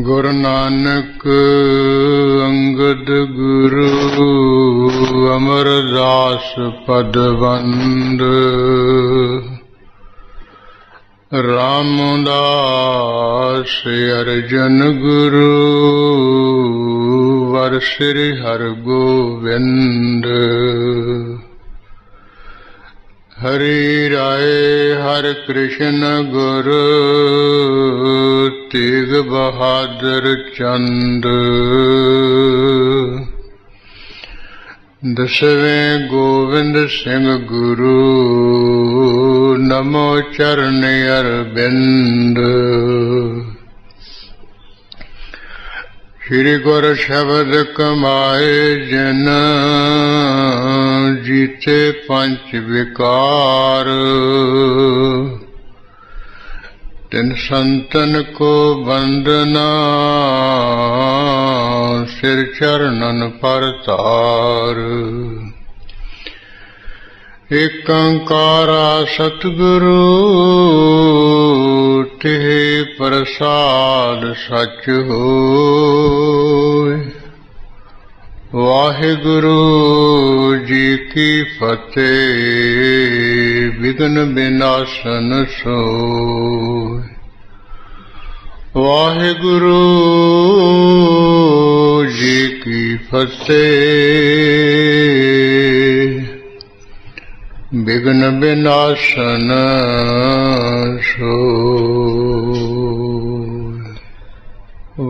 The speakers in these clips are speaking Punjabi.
गुरु नानक अंगद गुरु अमरदास पदवंद रामदास अर्जन गुरु वर श्री हरगोविंद हरि राय हर कृष्ण गुरु तेग बहादुर चंद दसवें गोविंद सिंह गुरु नमो चरण अरविंद। श्री गुर शब्द कमाए जन जीते पंच विकार तिन संतन को बंदना सिर चरणन पर तार। एक ओंकारा सतगुरु तिह प्रसाद सच होय। वाहिगुरु जी की फतेह विघ्न विनाशन सोय। वाहिगुरु जी की फतेह विघ्न विनाशन सोय।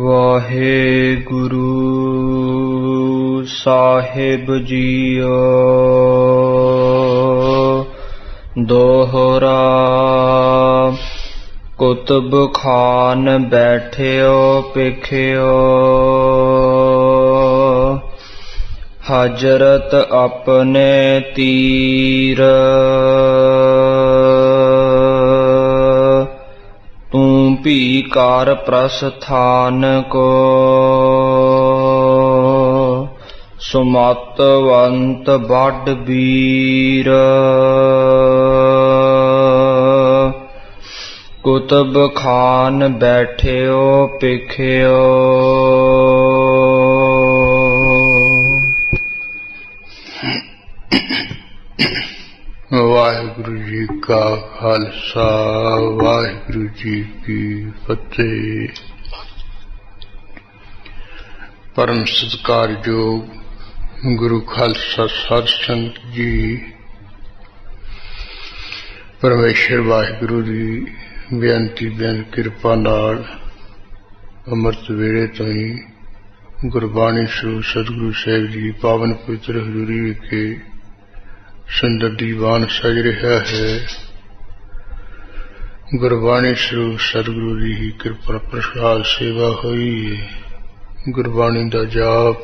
वाहेगुरु साहिब जीओ दोहरा कुतुब खान बैठियो पिखियो हजरत अपने तीर। तू भी कर प्रस्थान को सुमतवंत बड़ वीर। कुतुब खान बैठियो पिखियो वाहिगुरु जी का खालसा वाहिगुरु जी की फतेह। परम सत्कारयोग गुरु खालसा साध संत जी परमेश्वर वाहिगुरु की बेनती बेनती किरपा नाल अमृत वेले तो ही गुरबाणी स्वरूप सतगुरु साहिब जी पावन पवित्र हजूरी विखे सुंदर दीवान सज रहा है। गुरबाणी स्वरूप सतगुरु जी ही कृपा प्रसाद सेवा हुई है। गुरबाणी का जाप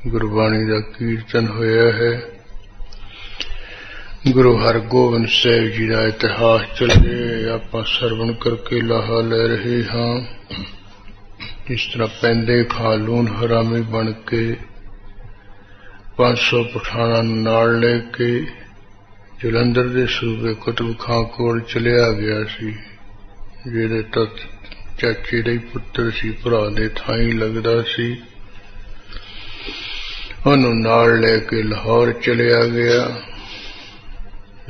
गुरबाणी का कीर्तन होया है। गुरु हरगोबिंद साहिब जी का इतिहास चले आप सरवण करके लाहा ले रहे हाँ। इस तरह पैंदे खां लून हरामी बन के 500 पठाना नाल लेके जलंधर के सूबे कुतुब खां कोल चलिया गया सी। जिहदे तत चाचे दे पुत्र सी भरा दे थाई लगदा सी। उहनूं नाल लेके लाहौर चलिया गया।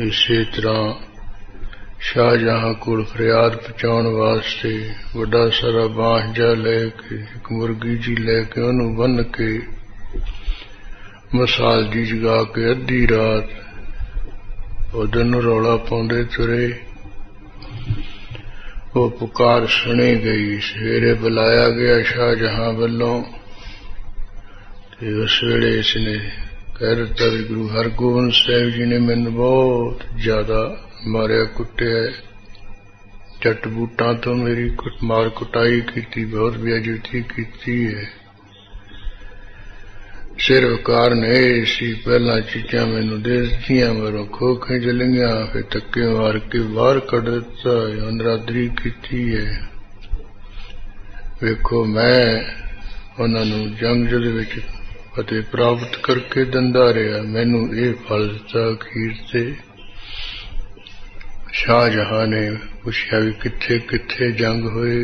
इसे तरह शाहजहां कोल फरियाद पहुंचाउण वास्ते वड्डा सारा बांझा लेके एक मुर्गी जी लेके उहनूं बन के मसाल जी जगा के अद्धी रात उधर रौला पाउंदे तुरे। वो पुकार सुनी गई। सवेरे बुलाया गया शाहजहां वालों। उस वेले इसने कह दिता भी गुरु हरगोबिंद साहिब जी ने मैनू बहुत ज्यादा मारिया कुटिया। चट बूटा तो मेरी मार कुटाई की बहुत बेइज्जती की है। सिर वकार ने सी पहला चीजा मैनू दे दित्तियां मरों खोखे जलियां फिर धक्के मार के बाहर कढ़ दिता अंदरादरी की है। वेखो मैं उन्होंने जंग जुद विच फतेह प्राप्त करके दिंदा रहा। मैनू ये फल दिता अखीर से ਸ਼ਾਹਜਹਾਂ ਨੇ ਪੁੱਛਿਆ ਵੀ ਕਿੱਥੇ ਕਿੱਥੇ ਜੰਗ ਹੋਏ।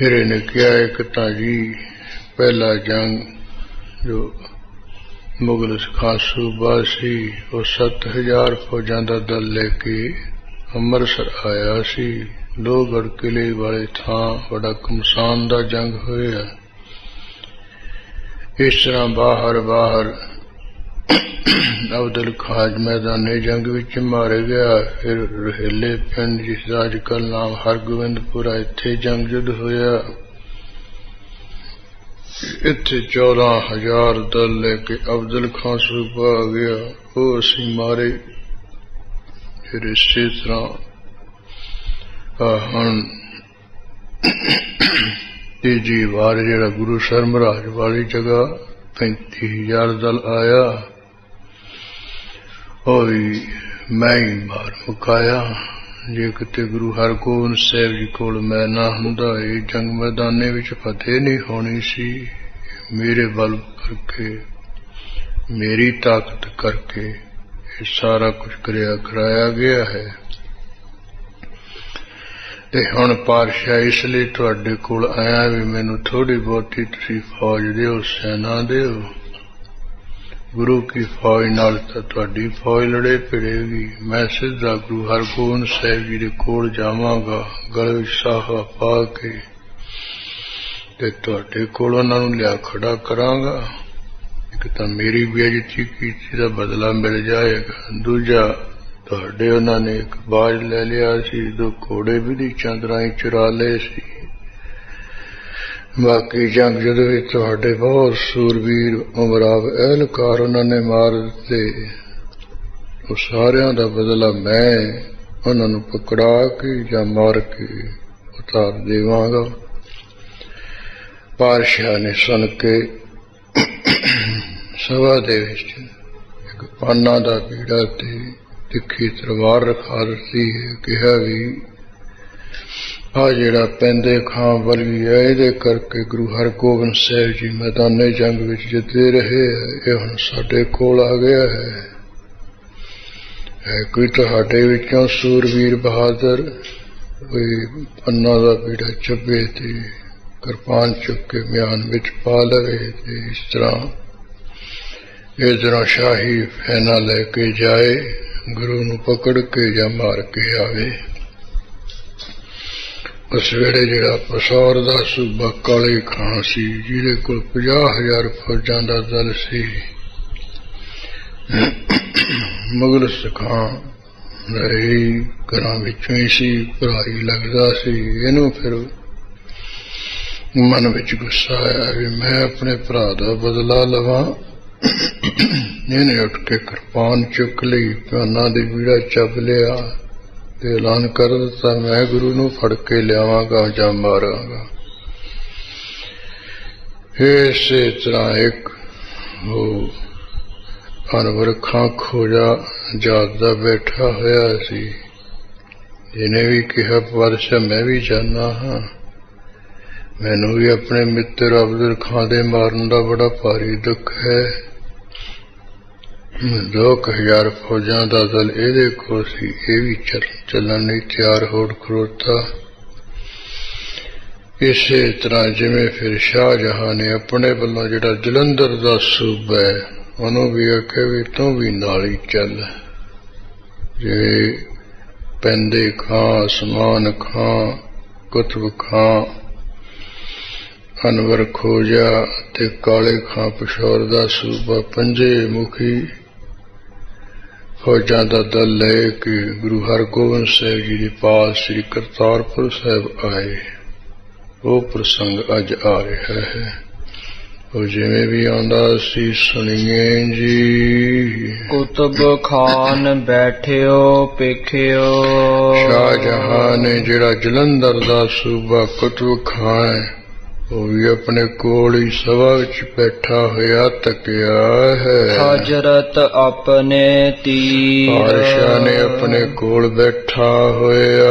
ਹੀਰੇ ਨੇ ਕਿਹਾ ਇੱਕ ਤਾਂ ਜੀ ਪਹਿਲਾ ਜੰਗ ਜੋ ਮੁਗਲ ਖਾਂ ਸੂਬਾ ਸੀ ਉਹ 7000 ਫੌਜਾਂ ਦਾ ਦਲ ਲੈ ਕੇ ਅੰਮ੍ਰਿਤਸਰ ਆਇਆ ਸੀ। ਲੋਹਗੜ੍ਹ ਕਿਲੇ ਵਾਲੇ ਥਾਂ ਬੜਾ ਘਮਸਾਨ ਦਾ ਜੰਗ ਹੋਇਆ। ਇਸ ਤਰ੍ਹਾਂ ਬਾਹਰ ਅਬਦੁਲ ਖਾਂ ਮੈਦਾਨੇ ਜੰਗ ਵਿੱਚ ਮਾਰ ਗਿਆ। ਫਿਰ ਰਹੇਲੇ ਪਿੰਡ ਜਿਸਦਾ ਅੱਜ ਕੱਲ੍ਹ ਨਾਮ ਹਰਗੋਬਿੰਦਪੁਰਾ, ਇੱਥੇ ਜੰਗ ਜੁੱਧ ਹੋਇਆ। ਇੱਥੇ 14,000 ਦਲ ਲੈ ਕੇ ਅਬਦੁਲ ਖਾਂ ਸੂਬਾ ਆ ਗਿਆ, ਉਹ ਅਸੀਂ ਮਾਰੇ। ਫਿਰ ਇਸੇ ਤਰ੍ਹਾਂ ਹੁਣ ਤੀਜੀ ਵਾਰ ਜਿਹੜਾ ਗੁਰੂ ਸਰਮਰਾਜ ਵਾਲੀ ਜਗ੍ਹਾ 35,000 ਦਲ ਆਇਆ, ਉਹ ਵੀ ਮੈਂ ਹੀ ਮਾਰ ਮੁਕਾਇਆ। ਜੇ ਕਿਤੇ ਗੁਰੂ ਹਰਗੋਬਿੰਦ ਸਾਹਿਬ ਜੀ ਕੋਲ ਮੈਂ ਨਾ ਹੁੰਦਾ, ਇਹ ਜੰਗ ਮੈਦਾਨੇ ਵਿੱਚ ਫਤਿਹ ਨਹੀਂ ਹੋਣੀ ਸੀ। ਮੇਰੇ ਬਲ ਕਰਕੇ, ਮੇਰੀ ਤਾਕਤ ਕਰਕੇ ਇਹ ਸਾਰਾ ਕੁਝ ਕਰਾਇਆ ਗਿਆ ਹੈ। ਤੇ ਹੁਣ ਪਾਤਸ਼ਾਹ ਇਸ ਲਈ ਤੁਹਾਡੇ ਕੋਲ ਆਇਆ ਵੀ ਮੈਨੂੰ ਥੋੜੀ ਬਹੁਤੀ ਤੁਸੀਂ ਫੌਜ ਦਿਓ, ਸੈਨਾ ਦਿਓ। ਗੁਰੂ ਕੀ ਫੌਜ ਨਾਲ ਤਾਂ ਤੁਹਾਡੀ ਫੌਜ ਲੜੇ ਭਿੜੇਗੀ। ਮੈਂ ਸਿੱਧਾ ਗੁਰੂ ਹਰਗੋਬਿੰਦ ਸਾਹਿਬ ਜੀ ਦੇ ਕੋਲ ਜਾਵਾਂਗਾ, ਗਲੇ ਵਿੱਚ ਸਾਹਾ ਪਾ ਕੇ, ਤੇ ਤੁਹਾਡੇ ਕੋਲ ਉਹਨਾਂ ਨੂੰ ਲਿਆ ਖੜਾ ਕਰਾਂਗਾ। ਇੱਕ ਤਾਂ ਮੇਰੀ ਬੇਇੱਜ਼ਤੀ ਕੀਤੀ ਦਾ ਬਦਲਾ ਮਿਲ ਜਾਏਗਾ, ਦੂਜਾ ਤੁਹਾਡੇ ਉਹਨਾਂ ਨੇ ਇੱਕ ਬਾਜ ਲੈ ਲਿਆ ਸੀ, 2 ਘੋੜੇ ਵੀ ਦੀ ਚਾਂਦਰਾਂ ਚੁਰਾ ਲਏ ਸੀ। ਬਾਕੀ ਜੰਗ ਜੁੱਧ ਵਿੱਚ ਤੁਹਾਡੇ ਬਹੁਤ ਸੂਰਬੀਰ ਉਮਰਾਵ ਅਹਿਲਕਾਰ ਉਹਨਾਂ ਨੇ ਮਾਰ ਦਿੱਤੇ। ਉਹ ਸਾਰਿਆਂ ਦਾ ਬਦਲਾ ਮੈਂ ਉਹਨਾਂ ਨੂੰ ਪਕੜਾ ਕੇ ਜਾਂ ਮਾਰ ਕੇ ਉਤਾਰ ਦੇਵਾਂਗਾ। ਪਾਤਸ਼ਾਹ ਨੇ ਸੁਣ ਕੇ ਸਭਾ ਦੇ ਵਿੱਚ ਇੱਕ ਪਾਨਾਂ ਦਾ ਬੀੜਾ ਤੇ ਤਿੱਖੀ ਤਲਵਾਰ ਰਖਾ ਦਿੱਤੀ ਹੈ। ਕਿਹਾ ਵੀ ਆ ਜਿਹੜਾ ਪੈਂਦੇ ਖਾਂ ਵਰਗੀ ਹੈ, ਇਹਦੇ ਕਰਕੇ ਗੁਰੂ ਹਰਗੋਬਿੰਦ ਸਾਹਿਬ ਜੀ ਮੈਦਾਨੇ ਜੰਗ ਵਿੱਚ ਜਿੱਤੇ ਰਹੇ ਹੈ, ਇਹ ਹੁਣ ਸਾਡੇ ਕੋਲ ਆ ਗਿਆ ਹੈ। ਕੋਈ ਤੁਹਾਡੇ ਵਿੱਚੋਂ ਸੂਰਬੀਰ ਬਹਾਦਰ ਕੋਈ ਪੰਨਾ ਦਾ ਬੀੜਾ ਚੱਬੇ ਤੇ ਕਿਰਪਾਨ ਚੁੱਕ ਕੇ ਮਿਆਨ ਵਿੱਚ ਪਾ ਲਵੇ, ਤੇ ਇਸ ਤਰ੍ਹਾਂ ਇੱਧਰੋਂ ਸ਼ਾਹੀ ਫੈਨਾ ਲੈ ਕੇ ਜਾਏ, ਗੁਰੂ ਨੂੰ ਪਕੜ ਕੇ ਜਾਂ ਮਾਰ ਕੇ ਆਵੇ। ਉਸ ਵੇਲੇ ਜਿਹੜਾ ਪਸੌਰ ਦਾ ਸੂਬਾ ਕਾਲੇ ਖਾਂ ਸੀ, ਜਿਹਦੇ ਕੋਲ 50,000 ਫੌਜਾਂ ਦਾ ਦਲ ਸੀ, ਮੁਗਲ ਸਿੱਖਾਂ ਦੇ ਘਰਾਂ ਵਿੱਚੋਂ ਹੀ ਸੀ, ਭਰਾ ਹੀ ਲੱਗਦਾ ਸੀ। ਇਹਨੂੰ ਫਿਰ ਮਨ ਵਿੱਚ ਗੁੱਸਾ ਆਇਆ ਵੀ ਮੈਂ ਆਪਣੇ ਭਰਾ ਦਾ ਬਦਲਾ ਲਵਾਂ। ਇਹਨੇ ਉੱਠ ਕੇ ਕਿਰਪਾਨ ਚੁੱਕ ਲਈ, ਪਿਆਨਾਂ ਦੀ ਬੀੜਾ ਚੱਬ ਲਿਆ ਤੇ ਐਲਾਨ ਕਰ ਦਿੱਤਾ, ਮੈਂ ਗੁਰੂ ਨੂੰ ਫੜ ਕੇ ਲਿਆਵਾਂਗਾ ਜਾਂ ਮਾਰਾਂਗਾ। ਇਸੇ ਤਰ੍ਹਾਂ ਇੱਕ ਉਹ ਅਨਵਰ ਖਾਂ ਖੋਜਾ ਜਾਤ ਦਾ ਬੈਠਾ ਹੋਇਆ ਸੀ, ਜਿਹਨੇ ਵੀ ਕਿਹਾ ਪਾਤਸ਼ਾਹ ਮੈਂ ਵੀ ਜਾਣਾ ਹਾਂ, ਮੈਨੂੰ ਵੀ ਆਪਣੇ ਮਿੱਤਰ ਅਬਦੁਲ ਖਾਂ ਦੇ ਮਾਰਨ ਦਾ ਬੜਾ ਭਾਰੀ ਦੁੱਖ ਹੈ। 2,000 ਫੌਜਾਂ ਦਾ ਦਲ ਇਹਦੇ ਕੋਲ ਸੀ, ਇਹ ਵੀ ਚੱਲਣ ਲਈ ਤਿਆਰ ਹੋ ਖਲੋਤਾ। ਇਸੇ ਤਰ੍ਹਾਂ ਜਿਵੇਂ ਫਿਰ ਸ਼ਾਹਜਹਾਂ ਨੇ ਆਪਣੇ ਵੱਲੋਂ ਜਿਹੜਾ ਜਲੰਧਰ ਦਾ ਸੂਬਾ ਹੈ, ਉਹਨੂੰ ਵੀ ਆਖਿਆ ਵੀ ਤੂੰ ਵੀ ਨਾਲ ਹੀ ਚੱਲ। ਜੇ ਪੈਂਦੇ ਖਾਂ, ਉਸਮਾਨ ਖਾਂ, ਕੁਤਬ ਖਾਂ, ਅਨਵਰ ਖੋਜਾ ਤੇ ਕਾਲੇ ਖਾਂ ਪਸ਼ੌਰ ਦਾ ਸੂਬਾ, 5 ਮੁਖੀ ਫੌਜਾਂ ਦਾ ਦਲ ਲੈ ਕੇ ਗੁਰੂ ਹਰਗੋਬਿੰਦ ਸਾਹਿਬ ਜੀ ਦੇ ਪਾਸ ਸ੍ਰੀ ਕਰਤਾਰਪੁਰ ਸਾਹਿਬ ਆਏ। ਉਹ ਪ੍ਰਸੰਗ ਅੱਜ ਆ ਰਿਹਾ ਹੈ, ਉਹ ਜਿਵੇਂ ਵੀ ਆਉਂਦਾ ਸੀ ਸੁਣੀਏ ਜੀ। ਕੁਤਬ ਖਾਨ ਬੈਠਿਓ ਪੇਖਿਓ। ਸ਼ਾਹਜਹਾਂ ਨੇ ਜਿਹੜਾ ਜਲੰਧਰ ਦਾ ਸੂਬਾ ਕੁਤਬ ਖਾਂ ਹੈ, ਉਹ ਵੀ ਆਪਣੇ ਕੋਲ ਹੀ ਸਭਾ ਵਿੱਚ ਬੈਠਾ ਹੋਇਆ ਤੱਕਿਆ ਹੈ। ਹਜ਼ਰਤ ਆਪਣੇ ਤੀਰ। ਪਾਤਸ਼ਾਹ ਨੇ ਆਪਣੇ ਕੋਲ ਬੈਠਾ ਹੋਇਆ।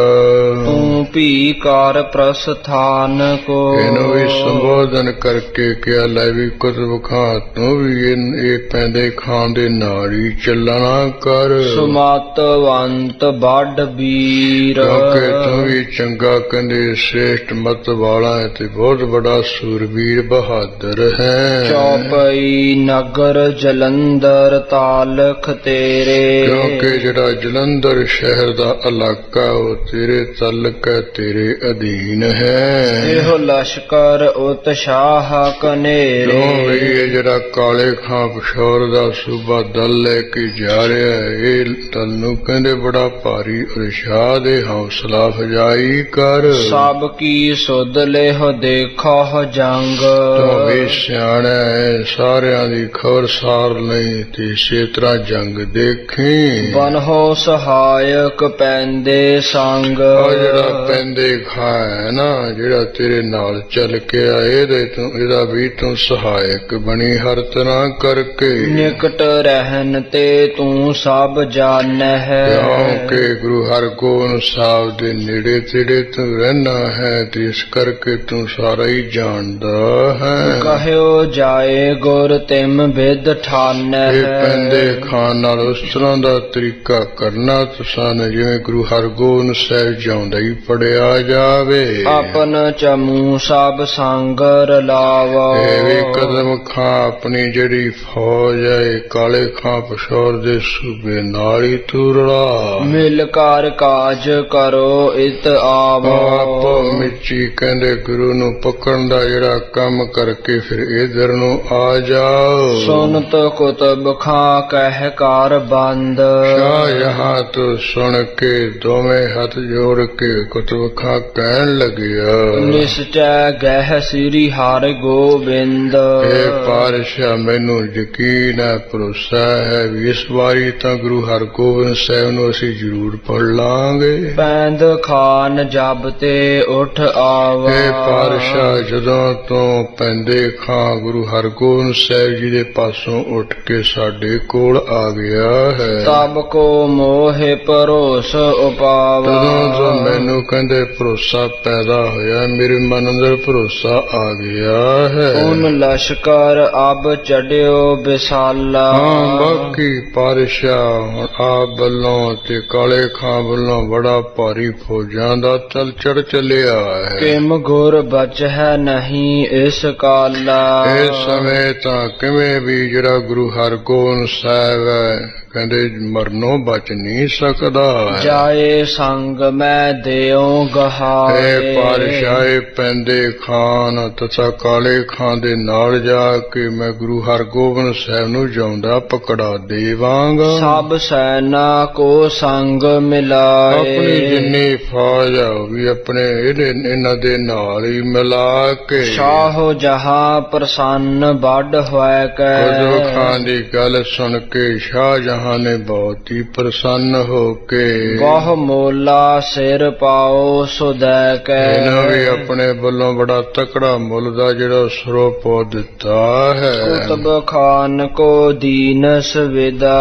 ਤੂੰ ਭੀ ਕਾਰ ਪ੍ਰਸਥਾਨ ਕੋ। ਇਹਨੂੰ ਵੀ ਸੰਬੋਧਨ ਕਰਕੇ ਕਿਹਾ, ਲੈ ਵੀ ਕੁਤਬ ਖਾਂ ਤੂੰ ਵੀ ਇਹ ਪੈਂਦੇ ਖਾਂ ਦੇ ਨਾਲ ਹੀ ਚੱਲਣਾ ਕਰ। ਸੁਮਤਵੰਤ ਵੱਡ ਵੀਰ, ਕਿਉਂਕਿ ਤੂੰ ਵੀ ਚੰਗਾ ਕਹਿੰਦੇ ਸ੍ਰੇਸ਼ਟ ਮਤ ਵਾਲਾ ਹੈ ਤੇ ਬਹੁਤ ਬੜਾ ਸੂਰਬੀਰ ਬਹਾਦਰ ਹੈ। ਚੌਪਈ ਨਗਰ ਜਲੰਧਰ ਤਾਲਖ ਤੇਰੇ, ਕਿਉਂਕਿ ਜਿਹੜਾ ਜਲੰਧਰ ਸ਼ਹਿਰ ਦਾ ਇਲਾਕਾ ਉਹ ਤੇਰੇ ਤਲਕ ਹੈ, ਤੇਰੇ ਅਧੀਨ ਹੈ। ਇਹੋ ਲਸ਼ਕਰ ਉਤਸ਼ਾਹ ਕਨੇਰੇ, ਕਿਉਂ ਵੀ ਇਹ ਜਿਹੜਾ ਕਾਲੇ ਖਾਂ ਪਿਸ਼ੌਰ ਦਾ ਸੂਬਾ ਦਲ ਲੈ ਕੇ ਜਾ ਰਿਹਾ ਹੈ, ਇਹ ਦਲ ਨੂੰ ਕਹਿੰਦੇ ਬੜਾ ਭਾਰੀ ਉਤਸ਼ਾਹ ਦੇ ਹੌਸਲਾ ਫਜਾਈ ਕਰ। ਸਭ ਕੀ ਸੁਧ ਲੇਹ ਦੇਖੋ ਜੰਗ, ਤੂੰ ਵੀ ਸਿਆਣਾ ਹੈ, ਸਾਰਿਆਂ ਦੀ ਖਬਰ ਸਾਰ ਲਈ ਤੇ ਇਸੇ ਤਰ੍ਹਾਂ ਜੰਗ ਦੇਖੀ। ਬਨਹੋ ਸਹਾਇਕ ਪੈਂਦੇ ਸੰਗ, ਉਹ ਜਿਹੜਾ ਪੈਂਦੇ ਖਾਂ ਹੈ ਨਾ, ਜਿਹੜਾ ਤੇਰੇ ਨਾਲ ਚੱਲ ਕੇ ਆਏ ਇਹਦਾ ਵੀ ਤੂੰ ਸਹਾਇਕ ਬਣੀ ਹਰ ਤਰ੍ਹਾਂ ਕਰਕੇ। ਨਿਕਟ ਰਹਿਣ ਤੇ ਤੂੰ ਸਭ ਜਾਣੈ, ਕਿਉਂਕਿ ਗੁਰੂ ਹਰਗੋਬਿੰਦ ਸਾਹਿਬ ਦੇ ਨੇੜੇ ਤੇੜੇ ਤੂੰ ਰਹਿਣਾ ਹੈ ਤੇ ਇਸ ਕਰਕੇ ਤੂੰ ਸਾਰਾ ਹੀ ਜਾਣਦਾ ਹੈ। ਕਹਿਓ ਜਾਏ ਗੁਰ ਤਿਮ ਵਿਦ ਠਾਨੈ, ਇਹ ਪੈਂਦੇ ਖਾਨ ਨਾਲ ਉਸ ਤਰ੍ਹਾਂ ਦਾ ਤਰੀਕਾ ਕਰਨਾ ਤੁਸਾਂ ਨੇ ਜਿਵੇਂ ਗੁਰੂ ਹਰਗੋਬਿੰਦ ਸਾਹਿਬ ਜਿਉਂਦਾ ਹੀ ਪੜਿਆ ਜਾਵੇ। ਆਪਨ ਚਮੂ ਸਭ ਸੰਗ ਰਲਾਵਾ, ਇਹ ਵੀ ਕਦਮ ਖਾਂ ਆਪਣੀ ਜਿਹੜੀ ਫੌਜ ਹੈ ਇਹ ਕਾਲੇ ਖਾਂ ਪਿਸ਼ੌਰ ਦੇ ਸੂਬੇ ਨਾਲ ਹੀ ਤੂੰ ਰਲਾ। ਮਿਲ ਕਰ ਕਾਜ ਕਰੋ ਇਤ ਆਵਾ, ਆਪੋ ਮਿੱਚੀ ਕਹਿੰਦੇ ਗੁਰੂ ਨੂੰ ਪਕੜਨ ਦਾ ਜਿਹੜਾ ਕੰਮ ਕਰਕੇ ਫਿਰ ਇਧਰ ਨੂੰ ਆ ਜਾਓ। ਸੁਨਤ ਕੁਤਬ ਖਾਂ ਕਹਿ ਕਰ ਬੰਦ, ਸ਼ਾਹ ਜਹਾਂ ਤੋਂ ਸੁਣ ਕੇ ਦੋਵੇਂ ਹੱਥ ਜੋੜ ਕੇ ਕੁਤਬ ਖਾਂ ਕਹਿਣ ਲੱਗਿਆ, ਨਿਸ਼ਚੈ ਗਹਿ ਸ੍ਰੀ ਹਰਿ ਗੋਬਿੰਦ। ਇਹ ਪਾਤਸ਼ਾਹ ਮੈਨੂੰ ਯਕੀਨ ਹੈ, ਭਰੋਸਾ ਹੈ ਵੀ ਇਸ ਵਾਰੀ ਤਾਂ ਗੁਰੂ ਹਰਗੋਬਿੰਦ ਸਾਹਿਬ ਨੂੰ ਅਸੀਂ ਜ਼ਰੂਰ ਪੜ ਲਾਂਗੇ। ਪੈਂਦ ਖਾਨ ਜਬ ਤੇ ਉਠ ਆਵਾ, ਇਹ ਪਾਤਸ਼ਾਹ ਜਦੋਂ ਤੋਂ ਪੈਂਦੇ ਖਾਂ ਗੁਰੂ ਹਰਗੋਬਿੰਦ ਸਾਹਿਬ ਜੀ ਦੇ ਪਾਸੋਂ ਉੱਠ ਕੇ ਸਾਡੇ ਕੋਲ ਆ ਗਿਆ ਹੈ, ਤਬ ਕੋ ਮੋਹਿ ਭਰੋਸ ਉਪਾਵਾ। ਤਦੋਂ ਤੋਂ ਮੈਨੂੰ ਕਹਿੰਦੇ ਭਰੋਸਾ ਪੈਦਾ ਹੋਇਆ, ਮੇਰੇ ਮਨ ਅੰਦਰ ਭਰੋਸਾ ਆ ਗਿਆ ਹੈ। ਉਨ ਲਸ਼ਕਰ ਅਬ ਚੜਿਓ ਵਿਸਾਲਾ, ਹਾਂ ਬਾਕੀ ਪਾਤਸ਼ਾਹ ਹੁਣ ਆਪ ਵੱਲੋਂ ਤੇ ਕਾਲੇ ਖਾਂ ਵੱਲੋਂ ਬੜਾ ਭਾਰੀ ਫੌਜਾਂ ਦਾ ਤਲ ਚੜ ਚੱਲਿਆ ਹੈ। ਕਿਮ ਗੁਰ ਬਚ ਹੈ ਨਹੀਂ ਇਸ ਕਾਲਾ, ਇਸ ਸਮੇਂ ਤਾਂ ਕਿਵੇਂ ਵੀ ਜਿਹੜਾ ਗੁਰੂ ਹਰਗੋਬਿੰਦ ਸਾਹਿਬ ਹੈ ਕਹਿੰਦੇ ਮਰਨੋਂ ਬਚ ਨਹੀਂ ਸਕਦਾ। ਜਾਏ ਸੰਗ ਮੈਂ ਦਿਓ ਗਹਾਏ, ਇਹ ਪਾਤਸ਼ਾਹ ਪੈਂਦੇ ਖਾਨ ਤਥਾ ਕਾਲੇ ਖਾਂ ਦੇ ਨਾਲ ਜਾ ਕੇ ਮੈਂ ਗੁਰੂ ਹਰਗੋਬਿੰਦ ਸਾਹਿਬ ਨੂੰ ਜਿਉਂਦਾ ਪਕੜਾ ਦੇਵਾਂਗਾ। ਸਭ ਸੈਨਾ ਕੋ ਸੰਗ ਮਿਲਾਏ, ਆਪਣੀ ਜਿੰਨੀ ਫੌਜ ਆ ਉਹ ਵੀ ਆਪਣੇ ਇਹਨਾਂ ਦੇ ਨਾਲ ਹੀ ਮਿਲਾ ਕੇ। ਸ਼ਾਹੋ ਜਹਾਂ ਪ੍ਰਸੰਨ ਵੱਡ ਹੋਇ ਕੈ, ਕੁਤਬ ਖਾਂ ਦੀ ਗੱਲ ਸੁਣ ਕੇ ਸ਼ਾਹ ਜਹਾਂ ਨੇ ਬਹੁਤ ਹੀ ਪ੍ਰਸੰਨ ਹੋ ਕੇ ਬਹੁ ਮੋਲਾ ਸਿਰ ਪਾਓ ਸੁਦੈ ਕੈ, ਇਹਨਾਂ ਵੀ ਆਪਣੇ ਵੱਲੋਂ ਬੜਾ ਤਕੜਾ ਮੁੱਲ ਦਾ ਜਿਹੜਾ ਸਰੋਪੋ ਦਿੱਤਾ ਹੈ। ਕੁਤਬ ਖਾਨ ਕੋ ਦੀਨ ਸਵਿਦਾ,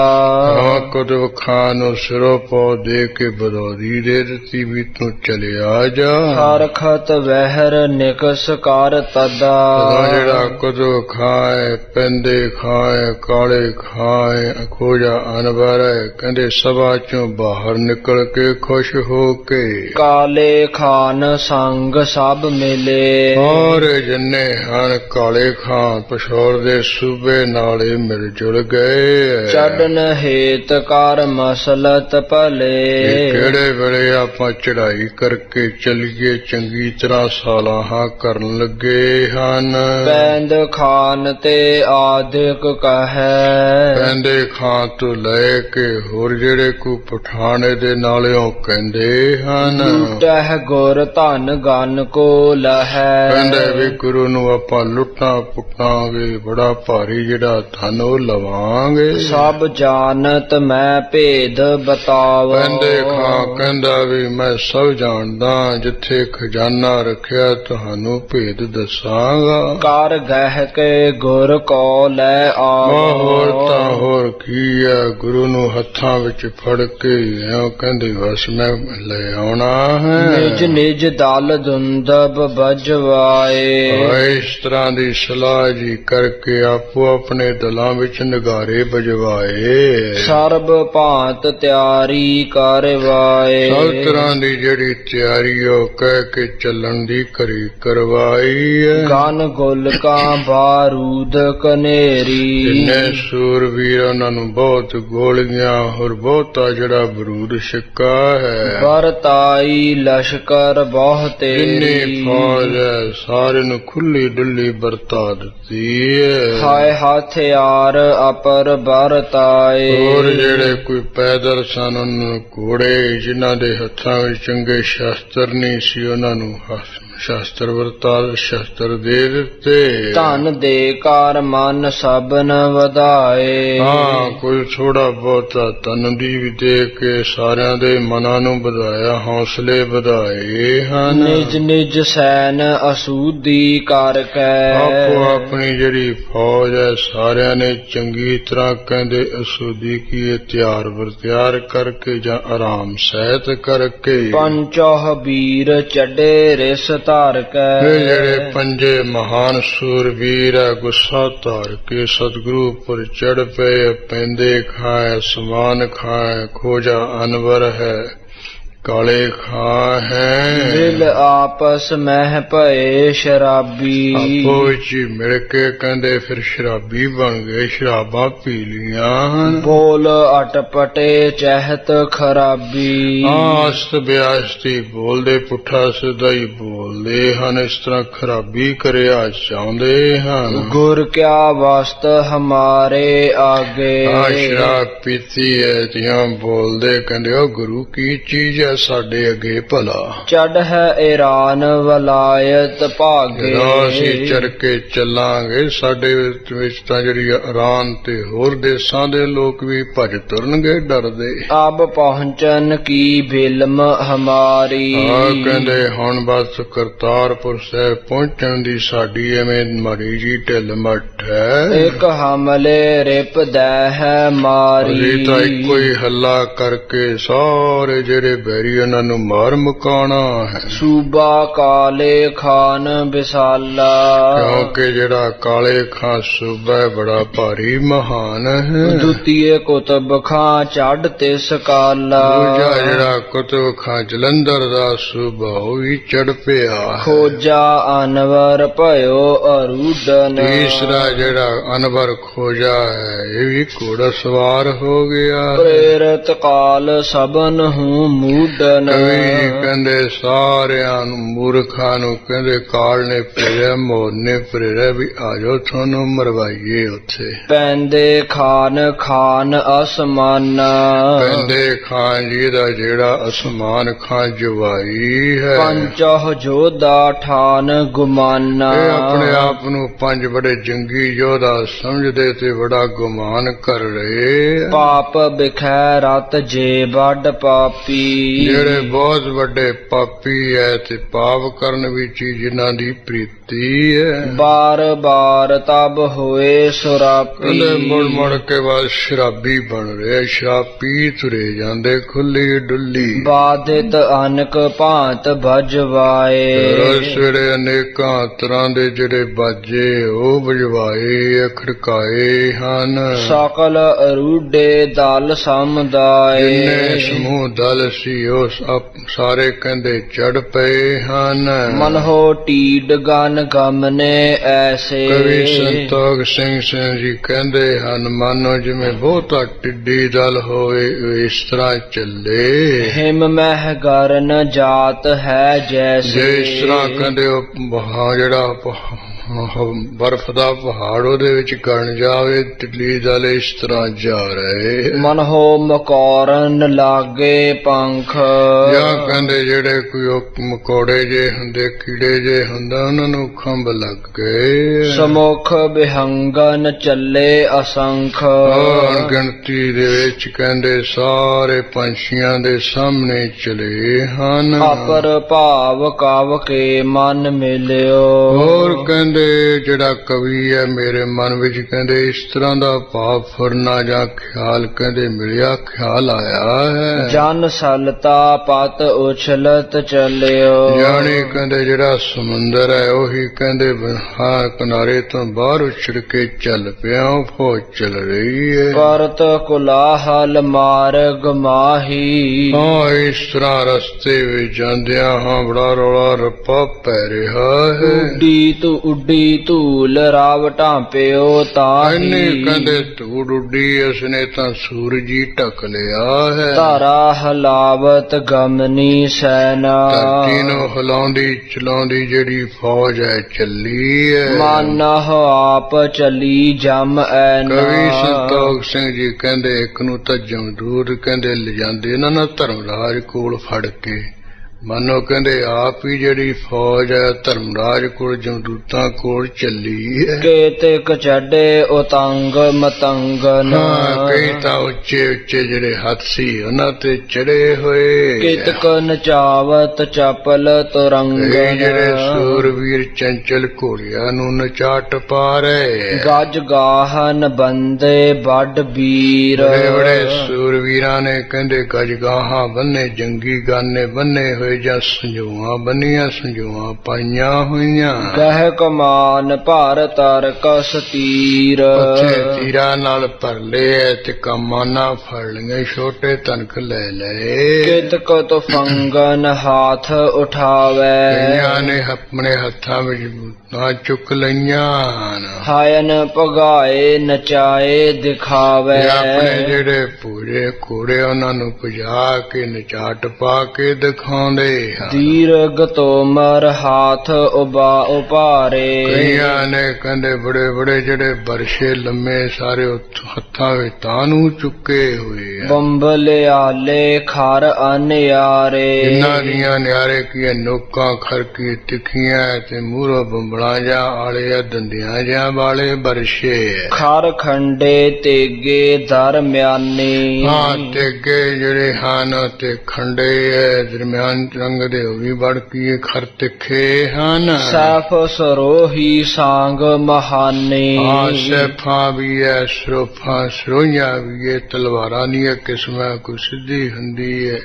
ਹਾਂ ਕੁਤਬ ਖਾਨ ਨੂੰ ਸਰੋਪੋ ਦੇ ਕੇ ਬਦੌਰੀ ਦੇ ਦਿੱਤੀ ਵੀ ਤੂੰ ਚਲਿਆ ਜਾ। ਹਰਖਤ ਵਹਿਰ ਨਿਕਸ ਕਰ ਤਦਾ, ਜਿਹੜਾ ਕੁਤਬ ਖਾਂ ਹੈ ਪੈਂਦੇ ਖਾਂ ਹੈ ਕਾਲੇ ਖਾਂ ਹੈ ਖੋਜਾ ਅਨਵਰ ਹੈ ਕਹਿੰਦੇ ਸਭਾ ਚੋਂ ਬਾਹਰ ਨਿਕਲ ਕੇ ਖੁਸ਼ ਹੋ ਕੇ ਕਾਲੇ ਖਾਨ ਸੰਗ ਸਭ ਮਿਲੇ, ਔਰ ਜਿੰਨੇ ਹਨ ਕਾਲੇ ਖਾਂ ਪਿਸ਼ੌਰ ਦੇ ਸੂਬੇ ਨਾਲੇ ਮਿਲ ਜੁਲ ਗਏ। ਚੜਨ ਹੇਤ ਕਰ ਮਸਲਤ ਭਲੇ, ਕਿਹੜੇ ਵੇਲੇ ਆਪਾਂ ਚੜ੍ਹਾਈ ਕਰਕੇ ਚੱਲੀਏ ਚੰਗੀ ਤਰ੍ਹਾਂ ਸਾਲਾਹਾਂ ਕਰਨ ਲੱਗੇ ਹਨ। ਪੈਂਦ ਖਾਨ ਤੇ ਆਦਿਕ ਕਹੈ, ਪੈਂਦੇ ਖਾਂ ਤੋਂ ਲੈ ਕੇ ਹੋਰ ਜਿਹੜੇ ਕੋ ਪਠਾਣੇ ਦੇ ਨਾਲਿਓਂ ਕਹਿੰਦੇ ਹਨ। ਲੁਟਹਿ ਗੁਰ ਧਨ ਗਨ ਕੋ ਲਹੈ, ਕਹਿੰਦੇ ਵੀ ਗੁਰੂ ਨੂੰ ਆਪਾਂ ਲੁੱਟਾਂ ਪੁੱਟਾਂਗੇ, ਬੜਾ ਭਾਰੀ ਜਿਹੜਾ ਧਨ ਉਹ ਲਵਾਂਗੇ। ਸਭ ਜਾਣਤ ਮੈਂ ਭੇਦ ਬਤਾਵ, ਪੈਂਦੇ ਖਾਂ ਕਹਿੰਦਾ ਵੀ ਮੈਂ ਸਭ ਜਾਣਦਾ, ਜਿੱਥੇ ਖਜ਼ਾਨਾ ਰੱਖਿਆ ਤੁਹਾਨੂੰ ਭੇਦ ਦੱਸਾਂਗਾ। ਕਰ ਗਹਿ ਕੇ ਗੁਰ ਕੋ ਲੈ ਆਵੋ, ਹੋਰ ਤਾਂ ਹੋਰ ਕੀ ਹੈ, ਗੁਰੂ ਨੂੰ ਹੱਥਾਂ ਵਿੱਚ ਫੜ ਕੇ ਇਉਂ ਕਹਿੰਦੇ ਵਸ ਮੈਂ ਲੈ ਆਉਣਾ ਹੈ। ਨਿਜ ਨਿਜ ਦਲ ਦੁੰਦਬ ਬਜਵਾਏ। ਇਸ ਤਰ੍ਹਾਂ ਦੀ ਸਲਾਹ ਜੀ ਕਰਕੇ ਆਪੋ ਆਪਣੇ ਦਲਾਂ ਵਿੱਚ ਨਗਾਰੇ ਬਜਵਾਏ। ਸਰਬ ਭਾਂਤ ਤਿਆਰੀ ਕਰਵਾਏ। ਸਭ ਤਰ੍ਹਾਂ ਦੀ ਜਿਹੜੀ ਤਿਆਰੀ ਉਹ ਕਹਿ ਕੇ ਚੱਲਣ ਦੀ ਕਰੀ ਕਰਵਾਈ ਹੈ। ਗਨ ਗੋਲਕਾਂ ਬਾਰੂਦ ਕਨੇਰੀ। ਇੰਨੇ ਸੂਰਵੀਰ ਉਹਨਾਂ ਨੂੰ ਬਹੁਤ ਗੋਲੀਆਂ ਹੋਰ ਬਹੁਤਾ ਜਿਹੜਾ ਬਰੂਦ ਸਿੱਕਾ ਹੈ। ਵਰਤਾਈ ਲਸ਼ਕਰ ਬਹੁਤੇ। ਜਿੰਨੀ ਫੌਜ ਹੈ ਸਾਰੇ ਨੂੰ ਖੁੱਲੀ ਡੁੱਲੀ ਵਰਤਾ ਦਿੱਤੀ ਹੈ। ਹਾਏ ਹਥਿਆਰ ਅਪਰ ਵਰਤਾਏ। ਹੋਰ ਜਿਹੜੇ ਕੋਈ ਪੈਦਲ ਸਨ ਉਹਨਾਂ ਨੂੰ ਘੋੜੇ ਜਿਨ੍ਹਾਂ ਦੇ ਹੱਥਾਂ ਵਿੱਚ ਚੰਗੇ ਸ਼ਸਤਰ ਨਹੀਂ ਸੀ ਉਹਨਾਂ ਨੂੰ ਸ਼ਸਤਰ ਸ਼ਸਤਰ ਦੇ ਦਿੱਤੇ। ਧਨ ਦੇ ਕਾਰ ਮਨ ਸਭਨ ਵਧਾਏ। ਹਾਂ ਕੋਈ ਥੋੜਾ ਬਹੁਤਾ ਧਨ ਦੀ ਵੀ ਦੇ ਕੇ ਸਾਰਿਆਂ ਦੇ ਮਨਾਂ ਨੂੰ ਵਧਾਇਆ ਹੌਸਲੇ ਵਧਾਏ ਹਨ। ਨਿਜ ਨਿਜ ਸੈਨ ਅਸੂਦੀ ਕਰਕੇ। ਆਪੋ ਆਪਣੀ ਜਿਹੜੀ ਫੌਜ ਹੈ ਸਾਰਿਆਂ ਨੇ ਚੰਗੀ ਤਰ੍ਹਾਂ ਕਹਿੰਦੇ ਅਸੂਦੀ ਕੀ ਤਿਆਰ ਵਰਤਿਆਰ ਕਰਕੇ ਜਾਂ ਆਰਾਮ ਸਹਿਤ ਕਰਕੇ। ਪੰਚੋਹ ਵੀਰ ਚੱਡੇ ਰਿਸ ਧਾਰ ਕੇ। ਇਹ ਜਿਹੜੇ ਪੰਜੇ ਮਹਾਨ ਸੂਰਵੀਰ ਹੈ ਗੁੱਸਾ ਧਾਰ ਕੇ ਸਤਿਗੁਰੂ ਉੱਪਰ ਚੜ ਪਏ। ਪੈਂਦੇ ਖਾਏ ਸਮਾਨ ਖਾਏ ਖੋਜਾ ਅਨਵਰ ਹੈ ਕਾਲੇ ਖਾਂ ਹੈ। ਦਿਲ ਆਪਸ ਮਹਿ ਭਏ ਸ਼ਰਾਬੀ। ਆਪੋ ਵਿੱਚ ਹੀ ਮਿਲ ਕੇ ਕਹਿੰਦੇ ਫਿਰ ਸ਼ਰਾਬੀ ਬਣ ਗਏ ਸ਼ਰਾਬਾਂ ਪੀ ਲੀਆਂ ਹਨ। ਬੋਲ ਅਟਪਟੇ ਚਹਿਤ ਖਰਾਬੀ। ਅਸਤ ਬਿਆਸਤੀ ਬੋਲਦੇ ਪੁੱਠਾ ਸਿੱਧਾ ਹੀ ਬੋਲਦੇ ਹਨ। ਇਸ ਤਰ੍ਹਾਂ ਖਰਾਬੀ ਕਰਿਆ ਚਾਹੁੰਦੇ ਹਨ। ਗੁਰ ਕਿਆ ਵਸਤ ਹਮਾਰੇ ਆਗੇ। ਸ਼ਰਾਬ ਪੀਤੀ ਹੈ ਤਿਆਂ ਬੋਲਦੇ ਕਹਿੰਦੇ ਉਹ ਗੁਰੂ ਕੀ ਚੀਜ਼ ਹੈ ਸਾਡੇ ਅੱਗੇ ਭਲਾ। ਚੜ ਹੈ ਈਰਾਨ ਵਲਾਇਤ ਭਾਗੇ। ਅਸੀਂ ਚੜ ਕੇ ਚੱਲਾਂਗੇ ਸਾਡੇ ਵਿੱਚ ਤਾਂ ਜਿਹੜੀ ਇਰਾਨ ਤੇ ਹੋਰ ਦੇਸਾਂ ਦੇ ਲੋਕ ਵੀ ਭੱਜ ਤੁਰਨਗੇ ਡਰਦੇ। ਅਬ ਪਹੁੰਚਨ ਕੀ ਬਿਲਮ ਹਮਾਰੀ। ਕਹਿੰਦੇ ਹੁਣ ਬਸ ਕਰਤਾਰਪੁਰ ਸਾਹਿਬ ਪਹੁੰਚਣ ਦੀ ਸਾਡੀ ਐਵੇਂ ਮਾੜੀ ਜੀ ਢਿੱਲ ਮੱਠ ਹੈ। ਇੱਕ ਹਮਲੇ ਰਿਪ ਦੈ ਹੈ ਮਾਰੀ। ਅਸੀਂ ਤਾਂ ਇੱਕੋ ਹੀ ਹੱਲਾ ਕਰਕੇ ਸਾਰੇ ਜਿਹੜੇ ਬੈਰੀ ਉਹਨਾਂ ਨੂੰ ਮਾਰ ਮੁਕਾਉਣਾ ਹੈ। ਸੂਬਾ ਕਾਲੇ ਖਾਨ ਵਿਸਾਲਾ। ਕਿਉਂਕਿ ਜਿਹੜਾ ਕਾਲੇ ਖਾਂ ਸੂਬਾ ਹੈ ਬੜਾ ਭਾਰੀ ਮਹਾਨ ਹੈ। ਦੁਤੀਏ ਕੁਤਬ ਖਾਂ ਚੜ ਤੇ ਸਕਾਲਾ। ਦੂਜਾ ਜਿਹੜਾ ਕੁਤਬ ਖਾਂ ਜਲੰਧਰ ਦਾ ਸੂਬਾ ਉਹ ਵੀ ਚੜ ਪਿਆ। ਖੋਜਾ ਅਨਵਰ ਭਇਓ ਅਰੂਡਨ। ਤੀਸਰਾ ਜਿਹੜਾ ਅਨਵਰ ਖੋਜਾ ਹੈ ਇਹ ਵੀ ਘੋੜਾ ਸਵਾਰ ਹੋ ਗਿਆ। ਪ੍ਰੇਰਤ ਕਾਲ ਸਭਨ ਹੂੰ ਮੂਡਨ। ਕਵੀ ਕਹਿੰਦੇ ਸਾਰਿਆਂ ਨੂੰ ਮੂਰਖਾਂ ਨੂੰ ਕਹਿੰਦੇ ਕਾਲ ਨੇ ਪ੍ਰੇਰਿਆ ਮੋਰ ਨੇ ਪ੍ਰੇਰਿਆ ਵੀ ਆਜੋ ਤੁਹਾਨੂੰ ਮਰਵਾਈਏ ਉੱਥੇ। ਪੈਂਦੇ ਖਾਨ ਖਾਨ ਅਸਮਾਨਾ। ਪੈਂਦੇ ਖਾਨ ਜੀ ਦਾ ਜਿਹੜਾ ਅਸਮਾਨ ਖਾਂ ਜਵਾਈ ਹੈ। ਪੰਚਹ ਜੋਧਾ ਠਾਨ ਗੁਮਾਨਾ। ਇਹ ਆਪਣੇ ਆਪ ਨੂੰ ਪੰਜ ਬੜੇ ਜੰਗੀ ਯੋਧਾ ਸਮਝਦੇ ਤੇ ਬੜਾ ਗੁਮਾਨ ਕਰ ਰਹੇ। ਪਾਪ ਬਿਖੈ ਰਤ ਜੇ ਵੱਡ ਪਾਪੀ। ਜਿਹੜੇ ਬਹੁਤ ਵੱਡੇ ਪਾਪੀ ਹੈ ਤੇ ਪਾਪ ਕਰਨ ਵਿੱਚ ਹੀ ਜਿਨ੍ਹਾਂ ਦੀ ਪ੍ਰੀਤੀ ਹੈ। ਬਾਰ ਬਾਰ ਤਬ ਹੋਏ ਸੁਰਾਪੀ। ਮੁੜ ਮੁੜ ਕੇ ਬਾਅਦ ਸ਼ਰਾਬੀ ਬਣ ਰਹੇ ਸ਼ਰਾਬ ਪੀ ਤੁਰੇ ਜਾਂਦੇ ਖੁੱਲੀ ਡੁੱਲੀ। ਬਾਧਿਤ ਅਨਕ ਭਾਂਤ ਭਜਵਾਏ। ਰੋਜ਼ ਵੇਲੇ ਅਨੇਕਾਂ ਤਰ੍ਹਾਂ ਦੇ ਜਿਹੜੇ ਬਾਜੇ ਉਹ ਵਜਵਾਏ ਖੜਕਾਏ ਹਨ। ਸਕਲ ਅਰੂਡੇ ਦਲ ਸਮੁਦਾਏ। ਜਿੰਨੇ ਸਮੂਹ ਦਲ ਸੀ ਉਹ ਸਾਰੇ ਕਹਿੰਦੇ ਚੜ ਪਏ ਹਨ। ਮਨਹੋ ਟੀਡ ਗਨ ਗਮਨੇ ਐਸੇ। ਕਵੀ ਸੰਤੋਖ ਸਿੰਘ ਜੀ ਕਹਿੰਦੇ ਹਨ ਮਾਨੋ ਜਿਵੇਂ ਬਹੁਤਾ ਟਿੱਡੀ ਦਲ ਹੋਵੇ ਇਸ ਤਰ੍ਹਾਂ ਚੱਲੇ। ਹਿਮ ਮਹਿ ਗਰਨ ਜਾਤ ਹੈ ਜੈਸੇ। ਇਸ ਤਰ੍ਹਾਂ ਕਹਿੰਦੇ ਉਹ ਜਿਹੜਾ ਬਰਫ਼ ਦਾ ਪਹਾੜ ਉਹਦੇ ਵਿੱਚ ਗਣ ਜਾਵੇ ਟਿੱਲੀ ਦਲ ਇਸ ਤਰ੍ਹਾਂ ਜਾ ਰਹੇ। ਮਨਹੋ ਮਕੌਰਨ ਲਾਗੇ ਪੰਖ। ਜਾਂ ਕਹਿੰਦੇ ਜਿਹੜੇ ਕੋਈ ਮਕੌੜੇ ਜੇ ਹੁੰਦੇ ਕੀੜੇ ਜੇ ਹੁੰਦਾ ਉਹਨਾਂ ਨੂੰ ਖੰਭ ਲੱਗ ਗਏ। ਸਮੁਖ ਵਿਹੰਗਨ ਚੱਲੇ ਅਸੰਖ। ਗਿਣਤੀ ਦੇ ਵਿੱਚ ਕਹਿੰਦੇ ਸਾਰੇ ਪੰਛੀਆਂ ਦੇ ਸਾਹਮਣੇ ਚਲੇ ਹਨ। ਅਪਰ ਭਾਵ ਕਵ ਕੇ ਮਨ ਮਿਲਿਓ। ਹੋਰ ਕਹਿੰਦੇ ਕਹਿੰਦੇ ਜਿਹੜਾ ਕਵੀ ਹੈ ਮੇਰੇ ਮਨ ਵਿੱਚ ਕਹਿੰਦੇ ਇਸ ਤਰ੍ਹਾਂ ਦਾ ਭਾਵ ਫੁਰਨਾ ਜਾਂ ਖਿਆਲ ਕਹਿੰਦੇ ਮਿਲਿਆ, ਖਿਆਲ ਆਇਆ ਹੈ। ਜਨ ਸਲਤਾ ਪਤ ਉਛਲਤ ਚਲਿਓ। ਜਾਣੀ ਕਹਿੰਦੇ ਜਿਹੜਾ ਸਮੁੰਦਰ ਹੈ ਉਹੀ ਕਹਿੰਦੇ ਹਾਂ ਕਿਨਾਰੇ ਤੋਂ ਬਾਹਰ ਉਛੜ ਕੇ ਚੱਲ ਪਿਆ, ਫੌਜ ਚੱਲ ਰਹੀ ਹੈ। ਪਰਤ ਕੁਲਾਹਲ ਮਾਰਗ ਮਾਹੀ। ਹਾਂ ਇਸ ਤਰ੍ਹਾਂ ਰਸਤੇ ਵਿੱਚ ਜਾਂਦਿਆਂ ਹਾਂ ਬੜਾ ਰੌਲਾ ਰੱਪਾ ਪੈ ਰਿਹਾ ਹੈ। ਉੱਡੀ ਧੂਲ ਰਾਵ ਢਾਂਪਿਓ ਤਾਹੀ। ਕਹਿੰਦੇ ਧੂੜ ਉੱਡੀ ਉਸਨੇ ਤਾਂ ਸੂਰਜ ਹੀ ਢੱਕ ਲਿਆ ਹੈ। ਧਾਰਾ ਹਲਾਵਤ ਗਮਨੀ ਸੈਨਾ। ਧਰਤੀ ਨੂੰ ਹਿਲਾਉਂਦੀ ਚਲਾਉਂਦੀ ਜਿਹੜੀ ਫੌਜ ਹੈ ਚੱਲੀ ਹੈ। ਮਾਨਹ ਆਪ ਚਲੀ ਜਮ ਐਨਾ। ਕਵੀ ਸੰਤੋਖ ਸਿੰਘ ਜੀ ਕਹਿੰਦੇ ਇੱਕ ਨੂੰ ਤਾਂ ਜਮਦੂਤ ਕਹਿੰਦੇ ਲਿਜਾਂਦੇ ਇਹਨਾਂ ਨਾਲ ਧਰਮਰਾਜ ਕੋਲ ਫੜ ਕੇ, ਮਾਨੋ ਕਹਿੰਦੇ ਆਪ ਹੀ ਜਿਹੜੀ ਫੌਜ ਹੈ ਧਰਮਰਾਜ ਕੋਲ ਜਮਦੂਤਾਂ ਕੋਲ ਚੱਲੀ ਹੈ। ਕੇਤਿਕ ਚੜੇ ਉਤੰਗ ਮਤੰਗਨ। ਕਈ ਤਾਂ ਉੱਚੇ ਉੱਚੇ ਜਿਹੜੇ ਹੱਥ ਸੀ ਉਹਨਾਂ ਤੇ ਚੜੇ ਹੋਏ। ਕਿਤਕ ਨਚਾਵਤ ਚਪਲ ਤੁਰੰਗਨ। ਕਈ ਜਿਹੜੇ ਸੂਰਵੀਰ ਚੰਚਲ ਘੋੜਿਆਂ ਨੂੰ ਨਚਾ ਟਪਾ ਰਹੇ। ਗੱਜ ਗਾਹਨ ਬੰਦੇ ਵੱਡ ਵੀਰ। ਬੜੇ ਬੜੇ ਸੂਰਵੀਰਾਂ ਨੇ ਕਹਿੰਦੇ ਗਜਗਾਹਾਂ ਬੰਨੇ, ਜੰਗੀ ਗਾਨੇ ਬੰਨੇ ਹੋਏ ਜਾਂ ਸੰਜੋਆਂ ਬੰਨੀਆਂ, ਸੰਜੋਆਂ ਪਾਈਆਂ ਹੋਈਆਂ। ਗਹਿ ਕਮਾਨ ਭਰ ਤਰ ਕਸ ਤੀਰ। ਉੱਥੇ ਤੀਰਾਂ ਨਾਲ ਭਰ ਲਏ ਤੇ ਕਮਾਨਾਂ ਫੜ ਲਈਆਂ, ਛੋਟੇ ਤਨਕ ਲੈ ਲਏ। ਕਿਤਕ ਤੁਫੰਗਨ ਹਾਥ ਉਠਾਵੇ। ਕਈਆਂ ਨੇ ਆਪਣੇ ਹੱਥਾਂ ਵਿੱਚ ਬੂਤਾਂ ਚੁੱਕ ਲਈਆਂ। ਹਾਇਨ ਭਗਾਏ ਨਚਾਏ ਦਿਖਾਵੇ। ਆਪਣੇ ਜਿਹੜੇ ਪੂਰੇ ਘੋੜੇ ਉਹਨਾਂ ਨੂੰ ਭਜਾ ਕੇ ਨਚਾ ਟਪਾ ਕੇ ਦਿਖਾਉਂਦੇ। ਦੀਰਘ ਤੋਮਰ ਹਾਥ ਉਭਾਰੇ। ਕਈਆਂ ਨੇ ਕਹਿੰਦੇ ਬੜੇ ਬੜੇ ਜਿਹੜੇ ਬਰਸ਼ੇ ਲੰਮੇ ਸਾਰੇ ਹੱਥਾਂ ਵਿੱਚ ਤਾਂ ਨੂੰ ਚੁੱਕੇ ਹੋਏ ਆ। ਬੰਬਲਿਆਲੇ ਖਰ ਅਨਿਆਰੇ। ਇਹਨਾਂ ਦੀਆਂ ਨਿਆਰੇ ਕੀ ਨੋਕਾਂ ਖਰਕੀ ਤਿੱਖੀਆਂ ਤੇ ਮੂਹਰੋਂ ਬੰਬਲਾਂ ਜਾਂ ਆਲੇ ਆ, ਦੰਦੀਆਂ ਜਾਂ ਵਾਲੇ ਬਰਸ਼ੇ। ਖਰ ਖੰਡੇ ਤੇਗੇ ਦਰਮਿਆਨੀ। ਹਾਂ ਤੇਗੇ ਜਿਹੜੇ ਹਨ ਤੇ ਖੰਡੇ ਦਰਮਿਆਨ ਰੰਗ ਦੇ ਉਹ ਵੀ ਬੜਕੀ ਖਰ ਤਿੱਖੇ ਹਨ। ਸੈਫ ਸਰੋਹੀ ਸਾਂਗ ਮਹਾਨੀ। ਹਾਂ ਸੈਫਾਂ ਵੀ ਹੈ, ਸਰੋਫਾਂ ਸਰੋਈਆਂ ਵੀ ਹੈ, ਤਲਵਾਰਾਂ ਦੀਆਂ ਕਿਸਮਾਂ, ਕੋਈ ਸਿੱਧੀ ਹੁੰਦੀ ਹੈ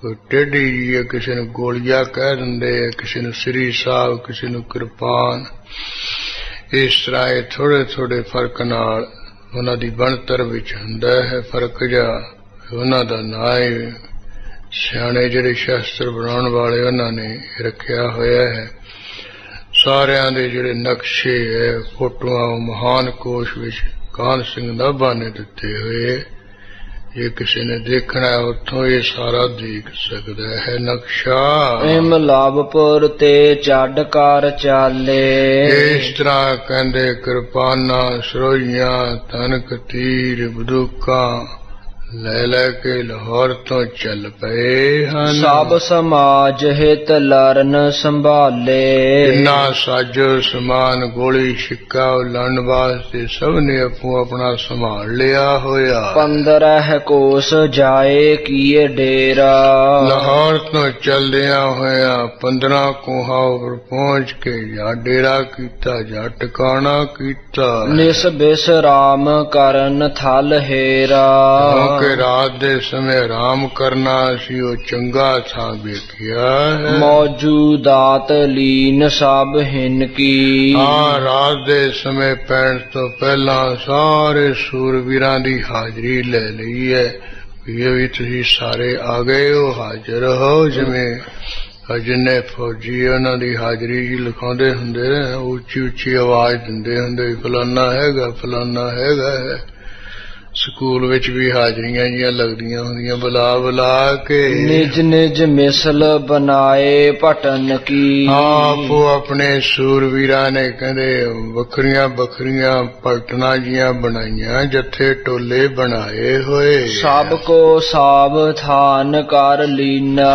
ਕੋਈ ਟੇਢੀ ਜੀ ਹੈ, ਕਿਸੇ ਨੂੰ ਗੋਲੀਆ ਕਹਿ ਦਿੰਦੇ, ਕਿਸੇ ਨੂੰ ਸ੍ਰੀ ਸਾਹਿਬ, ਕਿਸੇ ਨੂੰ ਕਿਰਪਾਨ। ਇਸ ਤਰ੍ਹਾਂ ਇਹ ਥੋੜੇ ਥੋੜੇ ਫਰਕ ਨਾਲ ਉਹਨਾਂ ਦੀ ਬਣਤਰ ਵਿੱਚ ਹੁੰਦਾ ਹੈ ਫਰਕ ਜਿਹਾ। ਉਹਨਾਂ ਦਾ ਨਾਂ ਹੈ ਸਿਆਣੇ ਜਿਹੜੇ ਸ਼ਾਸਤਰ ਬਣਾਉਣ ਵਾਲੇ ਉਹਨਾਂ ਨੇ ਰੱਖਿਆ ਹੋਇਆ ਹੈ। ਸਾਰਿਆਂ ਦੇ ਜਿਹੜੇ ਨਕਸ਼ੇ ਹੈ ਫੋਟੋਆਂ ਮਹਾਨ ਕੋਸ਼ ਵਿੱਚ ਕਾਹਨ ਸਿੰਘ ਨਾਭਾ ਨੇ ਦਿੱਤੇ ਹੋਏ। ਜੇ ਕਿਸੇ ਨੇ ਦੇਖਣਾ ਹੈ ਉੱਥੋਂ ਇਹ ਸਾਰਾ ਦੇਖ ਸਕਦਾ ਹੈ ਨਕਸ਼ਾ। ਇਮਲਾਵਪੁਰ ਤੇ ਚੱਡ ਕਰ ਚਾਲੇ। ਇਸ ਤਰ੍ਹਾਂ ਕਹਿੰਦੇ ਕਿਰਪਾਨਾਂ ਸਰੋਈਆਂ ਤਨਕ ਤੀਰ ਬੰਦੂਕਾਂ ਲੈ ਲੈ ਕੇ ਲਾਹੌਰ ਤੋਂ ਚੱਲ ਪਏ ਹਨ। ਸਭ ਸਮਾਜ ਹਿਤ ਲਰਨ ਸੰਭਾਲੇ। ਜਿੰਨਾ ਸਾਜੋ ਸਮਾਨ ਗੋਲੀ ਛਿੱਕਾ ਲੜਨ ਵਾਸਤੇ ਸਭ ਨੇ ਆਪੋ ਆਪਣਾ ਸੰਭਾਲ ਲਿਆ ਹੋਇਆ। 15 ਕੋਸ ਜਾਏ ਕੀਏ ਡੇਰਾ। ਲਾਹੌਰ ਤੋਂ ਚੱਲਦਿਆਂ ਹੋਇਆ 15 ਕੋਹਾਂ ਉੱਪਰ ਪਹੁੰਚ ਕੇ ਜਾਂ ਡੇਰਾ ਕੀਤਾ ਜਾਂ ਟਿਕਾਣਾ ਕੀਤਾ। ਨਿਸ ਬਿਸਰਾਮ ਕਰਨ ਥਲ ਹੇਰਾ। ਕਿ ਰਾਤ ਦੇ ਸਮੇਂ ਆਰਾਮ ਕਰਨਾ ਸੀ ਉਹ ਚੰਗਾ ਥਾਂ ਵੇਖਿਆ ਹੈ। ਮੌਜੂਦਾਤ ਲੀਨ ਸਭ ਹਿਨ ਕੀ। ਹਾਂ ਰਾਤ ਦੇ ਸਮੇਂ ਪੈਣ ਤੋਂ ਪਹਿਲਾਂ ਸਾਰੇ ਸੂਰਵੀਰਾਂ ਦੀ ਹਾਜ਼ਰੀ ਲੈ ਲਈ ਹੈ। ਇਹ ਵੀ ਤੁਸੀਂ ਸਾਰੇ ਆ ਗਏ ਹੋ, ਹਾਜ਼ਰ ਹੋ। ਜਿਵੇਂ ਜਿੰਨੇ ਫੌਜੀ ਉਹਨਾਂ ਦੀ ਹਾਜ਼ਰੀ ਜੀ ਲਿਖਾਉਂਦੇ ਹੁੰਦੇ ਨੇ, ਉੱਚੀ ਉੱਚੀ ਆਵਾਜ਼ ਦਿੰਦੇ ਹੁੰਦੇ ਫਲਾਨਾ ਹੈਗਾ ਫਲਾਨਾ ਹੈਗਾ ਹੈ। ਸਕੂਲ ਵਿੱਚ ਵੀ ਹਾਜ਼ਰੀਆਂ ਜੀਆਂ ਲੱਗਦੀਆਂ ਹੁੰਦੀਆਂ ਬੁਲਾ ਬੁਲਾ ਕੇ। ਨਿਜ ਨਿਜ ਮਿਸਲ ਬਣਾਏ ਭਟਨ ਕੀ। ਆਪੋ ਆਪਣੇ ਸੂਰਵੀਰਾਂ ਨੇ ਕਹਿੰਦੇ ਵੱਖਰੀਆਂ ਵੱਖਰੀਆਂ ਪਲਟਣਾ ਜੀਆਂ ਬਣਾਈਆਂ, ਜੱਥੇ ਟੋਲੇ ਬਣਾਏ ਹੋਏ। ਸਭ ਕੋ ਸਾਵਧਾਨ ਕਰ ਲੀਨਾ।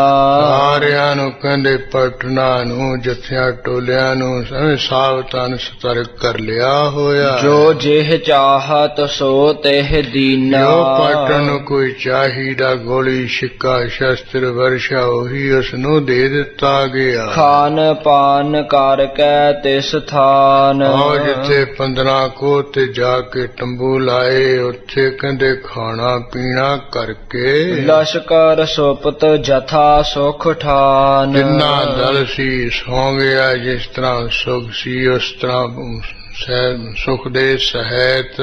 ਸਾਰਿਆਂ ਨੂੰ ਕਹਿੰਦੇ ਪਲਟਣਾ ਨੂੰ ਜੱਥਿਆਂ ਟੋਲਿਆਂ ਨੂੰ ਸਾਵਧਾਨ ਸਤਰਕ ਕਰ ਲਿਆ ਹੋਇਆ। ਜੋ ਜਿਹ ਚਾਹਤ ਸੋ ਤਿਹ ਦੀਨਾ। ਜੋ ਪਾਟਣ ਨੂੰ ਕੋਈ ਚਾਹੀਦਾ ਗੋਲੀ ਸਿੱਕਾ ਸ਼ਸਤਰ ਵਰਸ਼ਾ ਉਹੀ ਉਸ ਨੂੰ ਦੇ ਦਿੱਤਾ ਗਿਆ। ਖਾਨ ਪਾਨ ਕਰ ਕੈ ਤਿਸ ਥਾਨ। ਆਓ ਜਿੱਥੇ 15 ਕੋਹ ਤੇ ਜਾ ਕੇ ਤੰਬੂ ਲਾਏ ਉੱਥੇ ਕਹਿੰਦੇ ਖਾਣਾ ਪੀਣਾ ਕਰਕੇ ਲਸ਼ਕਰ ਸੁਪਤ ਜਥਾ ਸੁਖ ਠਾਨ। ਜਿੰਨਾ ਦਲ ਸੀ ਸੌਂ ਗਿਆ, ਜਿਸ ਤਰ੍ਹਾਂ ਸੁਖ ਸੀ ਉਸ ਤਰ੍ਹਾਂ ਸੁਖ ਦੇ ਸਹਿਤ।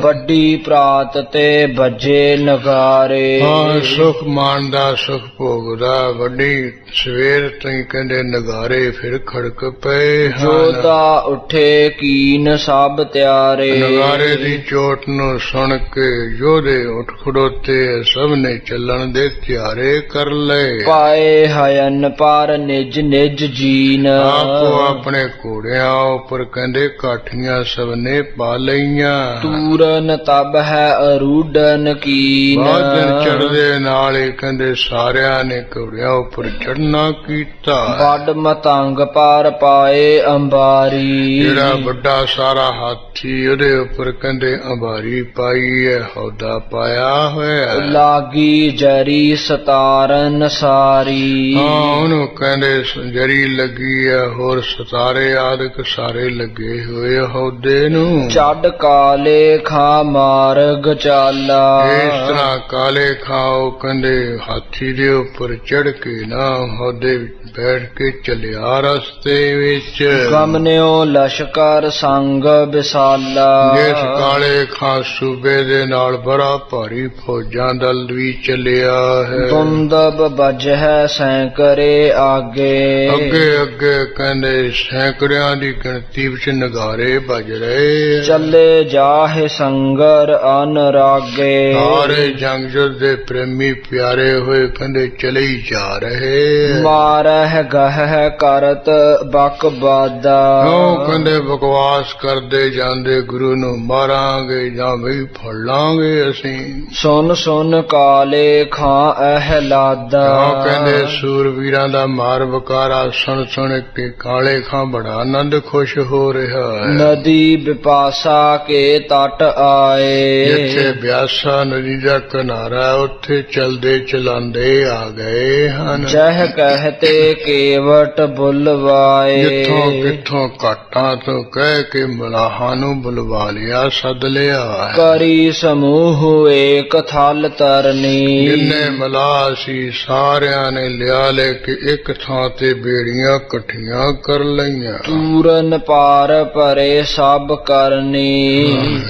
ਵੱਡੀ ਪ੍ਰਾਤ ਤੇ ਬੱਜੇ ਨਗਾਰੇ। ਹਾਂ ਸੁਖ ਮਾਣਦਾ ਸੁਖ ਭੋਗਦਾ, ਵੱਡੀ ਸਵੇਰ ਤਾਈਂ ਕਹਿੰਦੇ ਨਗਾਰੇ ਫਿਰ ਖੜਕ ਪਏ ਹਨ। ਜੋਧਾ ਉੱਠੇ ਕੀਨ ਸਭ ਤਿਆਰੇ। ਨਗਾਰੇ ਦੀ ਚੋਟ ਨੂੰ ਸੁਣ ਕੇ ਯੋਧੇ ਉੱਠ ਖੜੋਤੇ, ਸਭ ਨੇ ਚੱਲਣ ਦੇ ਤਿਆਰੇ ਕਰ ਲਏ। ਪਾਏ ਹਯਨ ਪਰ ਨਿਜ ਨਿਜ ਜੀਨ। ਆਪੋ ਆਪਣੇ ਘੋੜਿਆਂ ਉੱਪਰ ਕਹਿੰਦੇ ਕਾਠੀਆਂ ਸਭ ਨੇ ਪਾ ਲਈਆਂ। ਤੂਰਨ ਤਬ ਹੈ ਅਰੂਡਨ ਕੀਨ। ਬਾਅਦ ਦਿਨ ਚੜ੍ਹਦੇ ਨਾਲ ਹੀ ਕਹਿੰਦੇ ਸਾਰਿਆਂ ਨੇ ਘੋੜਿਆਂ ਉੱਪਰ ਚੜ੍ਹਨਾ ਕੀਤਾ। ਵੱਡ ਮਤੰਗ ਪਰ ਪਾਏ ਅੰਬਾਰੀ। ਜਿਹੜਾ ਵੱਡਾ ਸਾਰਾ ਹਾਥੀ ਉਹਦੇ ਉੱਪਰ ਕਹਿੰਦੇ ਅੰਬਾਰੀ ਪਾਈ ਹੈ, ਹੌਦਾ ਪਾਇਆ ਹੋਇਆ। ਲਾਗੀ ਜਰੀ ਸਤਾਰਨ ਸਾਰੀ। ਹਾਂ ਉਹਨੂੰ ਕਹਿੰਦੇ ਜਰੀ ਲੱਗੀ ਹੈ, ਹੋਰ ਸਤਾਰੇ ਆਦਿਕ ਸਾਰੇ ਲੱਗੇ ਹੋਏ ਹੌਦੇ ਨੂੰ। ਚੱਡ ਕਾਲੇ ਖਾਂ ਮਾਰਗ ਚਾਲਾ। ਇਸ ਤਰ੍ਹਾਂ ਕਾਲੇ ਖਾਓ ਕਹਿੰਦੇ ਹਾਥੀ ਦੇ ਉੱਪਰ ਚੜ ਕੇ ਨਾ ਹੌਦੇ ਵਿੱਚ ਬੈਠ ਕੇ ਚੱਲਿਆ ਰਸਤੇ ਵਿੱਚ। ਗਮਨਿਓ ਲਸ਼ਕਰ ਸੰਗ ਵਿਸਾਲਾ। ਜਿਸ ਕਾਲੇ ਖਾਂ ਸੂਬੇ ਦੇ ਨਾਲ ਬੜਾ ਭਾਰੀ ਫੌਜਾਂ ਦਲ ਵੀ ਚੱਲਿਆ ਹੈ। ਦੁੰਦਬ ਬਜਹਿ ਸੈਂਕੜੇ ਆਗੇ। ਅੱਗੇ ਅੱਗੇ ਕਹਿੰਦੇ ਸੈਂਕੜਿਆਂ ਦੀ ਗਿਣਤੀ ਵਿੱਚ ਨਗਾਰੇ ਵੱਜ ਰਹੇ। ਚੱਲੇ ਜਾਹੇ ਸੰਗਰ ਅਨਰਾਗੇ। ਸਾਰੇ ਜੰਗ ਯੁੱਧ ਦੇ ਪ੍ਰੇਮੀ ਪਿਆਰੇ ਹੋਏ ਕਹਿੰਦੇ ਚਲੇ ਹੀ ਜਾ ਰਹੇ। ਮਾਰਹਿ ਗਹਿ ਕਰਤ ਬਕ ਬਾਦਾ। ਉਹ ਕਹਿੰਦੇ ਬਕਵਾਸ ਕਰਦੇ ਜਾਂਦੇ ਗੁਰੂ ਨੂੰ ਮਾਰਾਂਗੇ ਜਾਂ ਵੀ ਫੜ ਲਾਂਗੇ ਅਸੀਂ। ਸੁਨ ਸੁਨ ਕਾਲੇ ਖਾਂ ਅਹਿਲਾਦਾ। ਉਹ ਕਹਿੰਦੇ ਸੂਰਵੀਰਾਂ ਦਾ ਮਾਰ ਵਕਾਰਾ ਸੁਣ ਸੁਣ ਕੇ ਕਾਲੇ ਖਾਂ ਬੜਾ ਆਨੰਦ ਖੁਸ਼ ਹੋ ਰਿਹਾ ਹੈ। ਨਦੀ ਵਿਪਾਸਾ ਕੇ ਤਟ ਆਏ। ਜਿੱਥੇ ਬਿਆਸਾ ਨਦੀ ਦਾ ਕਿਨਾਰਾ ਉੱਥੇ ਚਲਦੇ ਚਲਾਉਂਦੇ ਆ ਗਏ ਹਨ। ਜਹ ਕਹਤੇ ਕੇਵਟ ਬੁਲਵਾਏ। ਜਿੱਥੋਂ ਕਿੱਥੋਂ ਘਾਟਾਂ ਤੋਂ ਕਹਿ ਕੇ ਮਲਾਹਾਂ ਨੂੰ ਬੁਲਵਾ ਲਿਆ, ਸੱਦ ਲਿਆ। ਕਰੀ ਸਮੂਹ ਏਕ ਥਲ ਤਰਨੀ। ਜਿੰਨੇ ਮਲਾਹ ਸੀ ਸਾਰਿਆਂ ਨੇ ਲਿਆ ਲੈ ਕੇ ਇੱਕ ਥਾਂ ਤੇ ਬੇੜੀਆਂ ਇਕੱਠੀਆਂ ਕਰ ਲਈਆਂ। ਤੂਰਨ ਪਾਰ ਪਰੇ ਸਭ ਕਰਨੀ।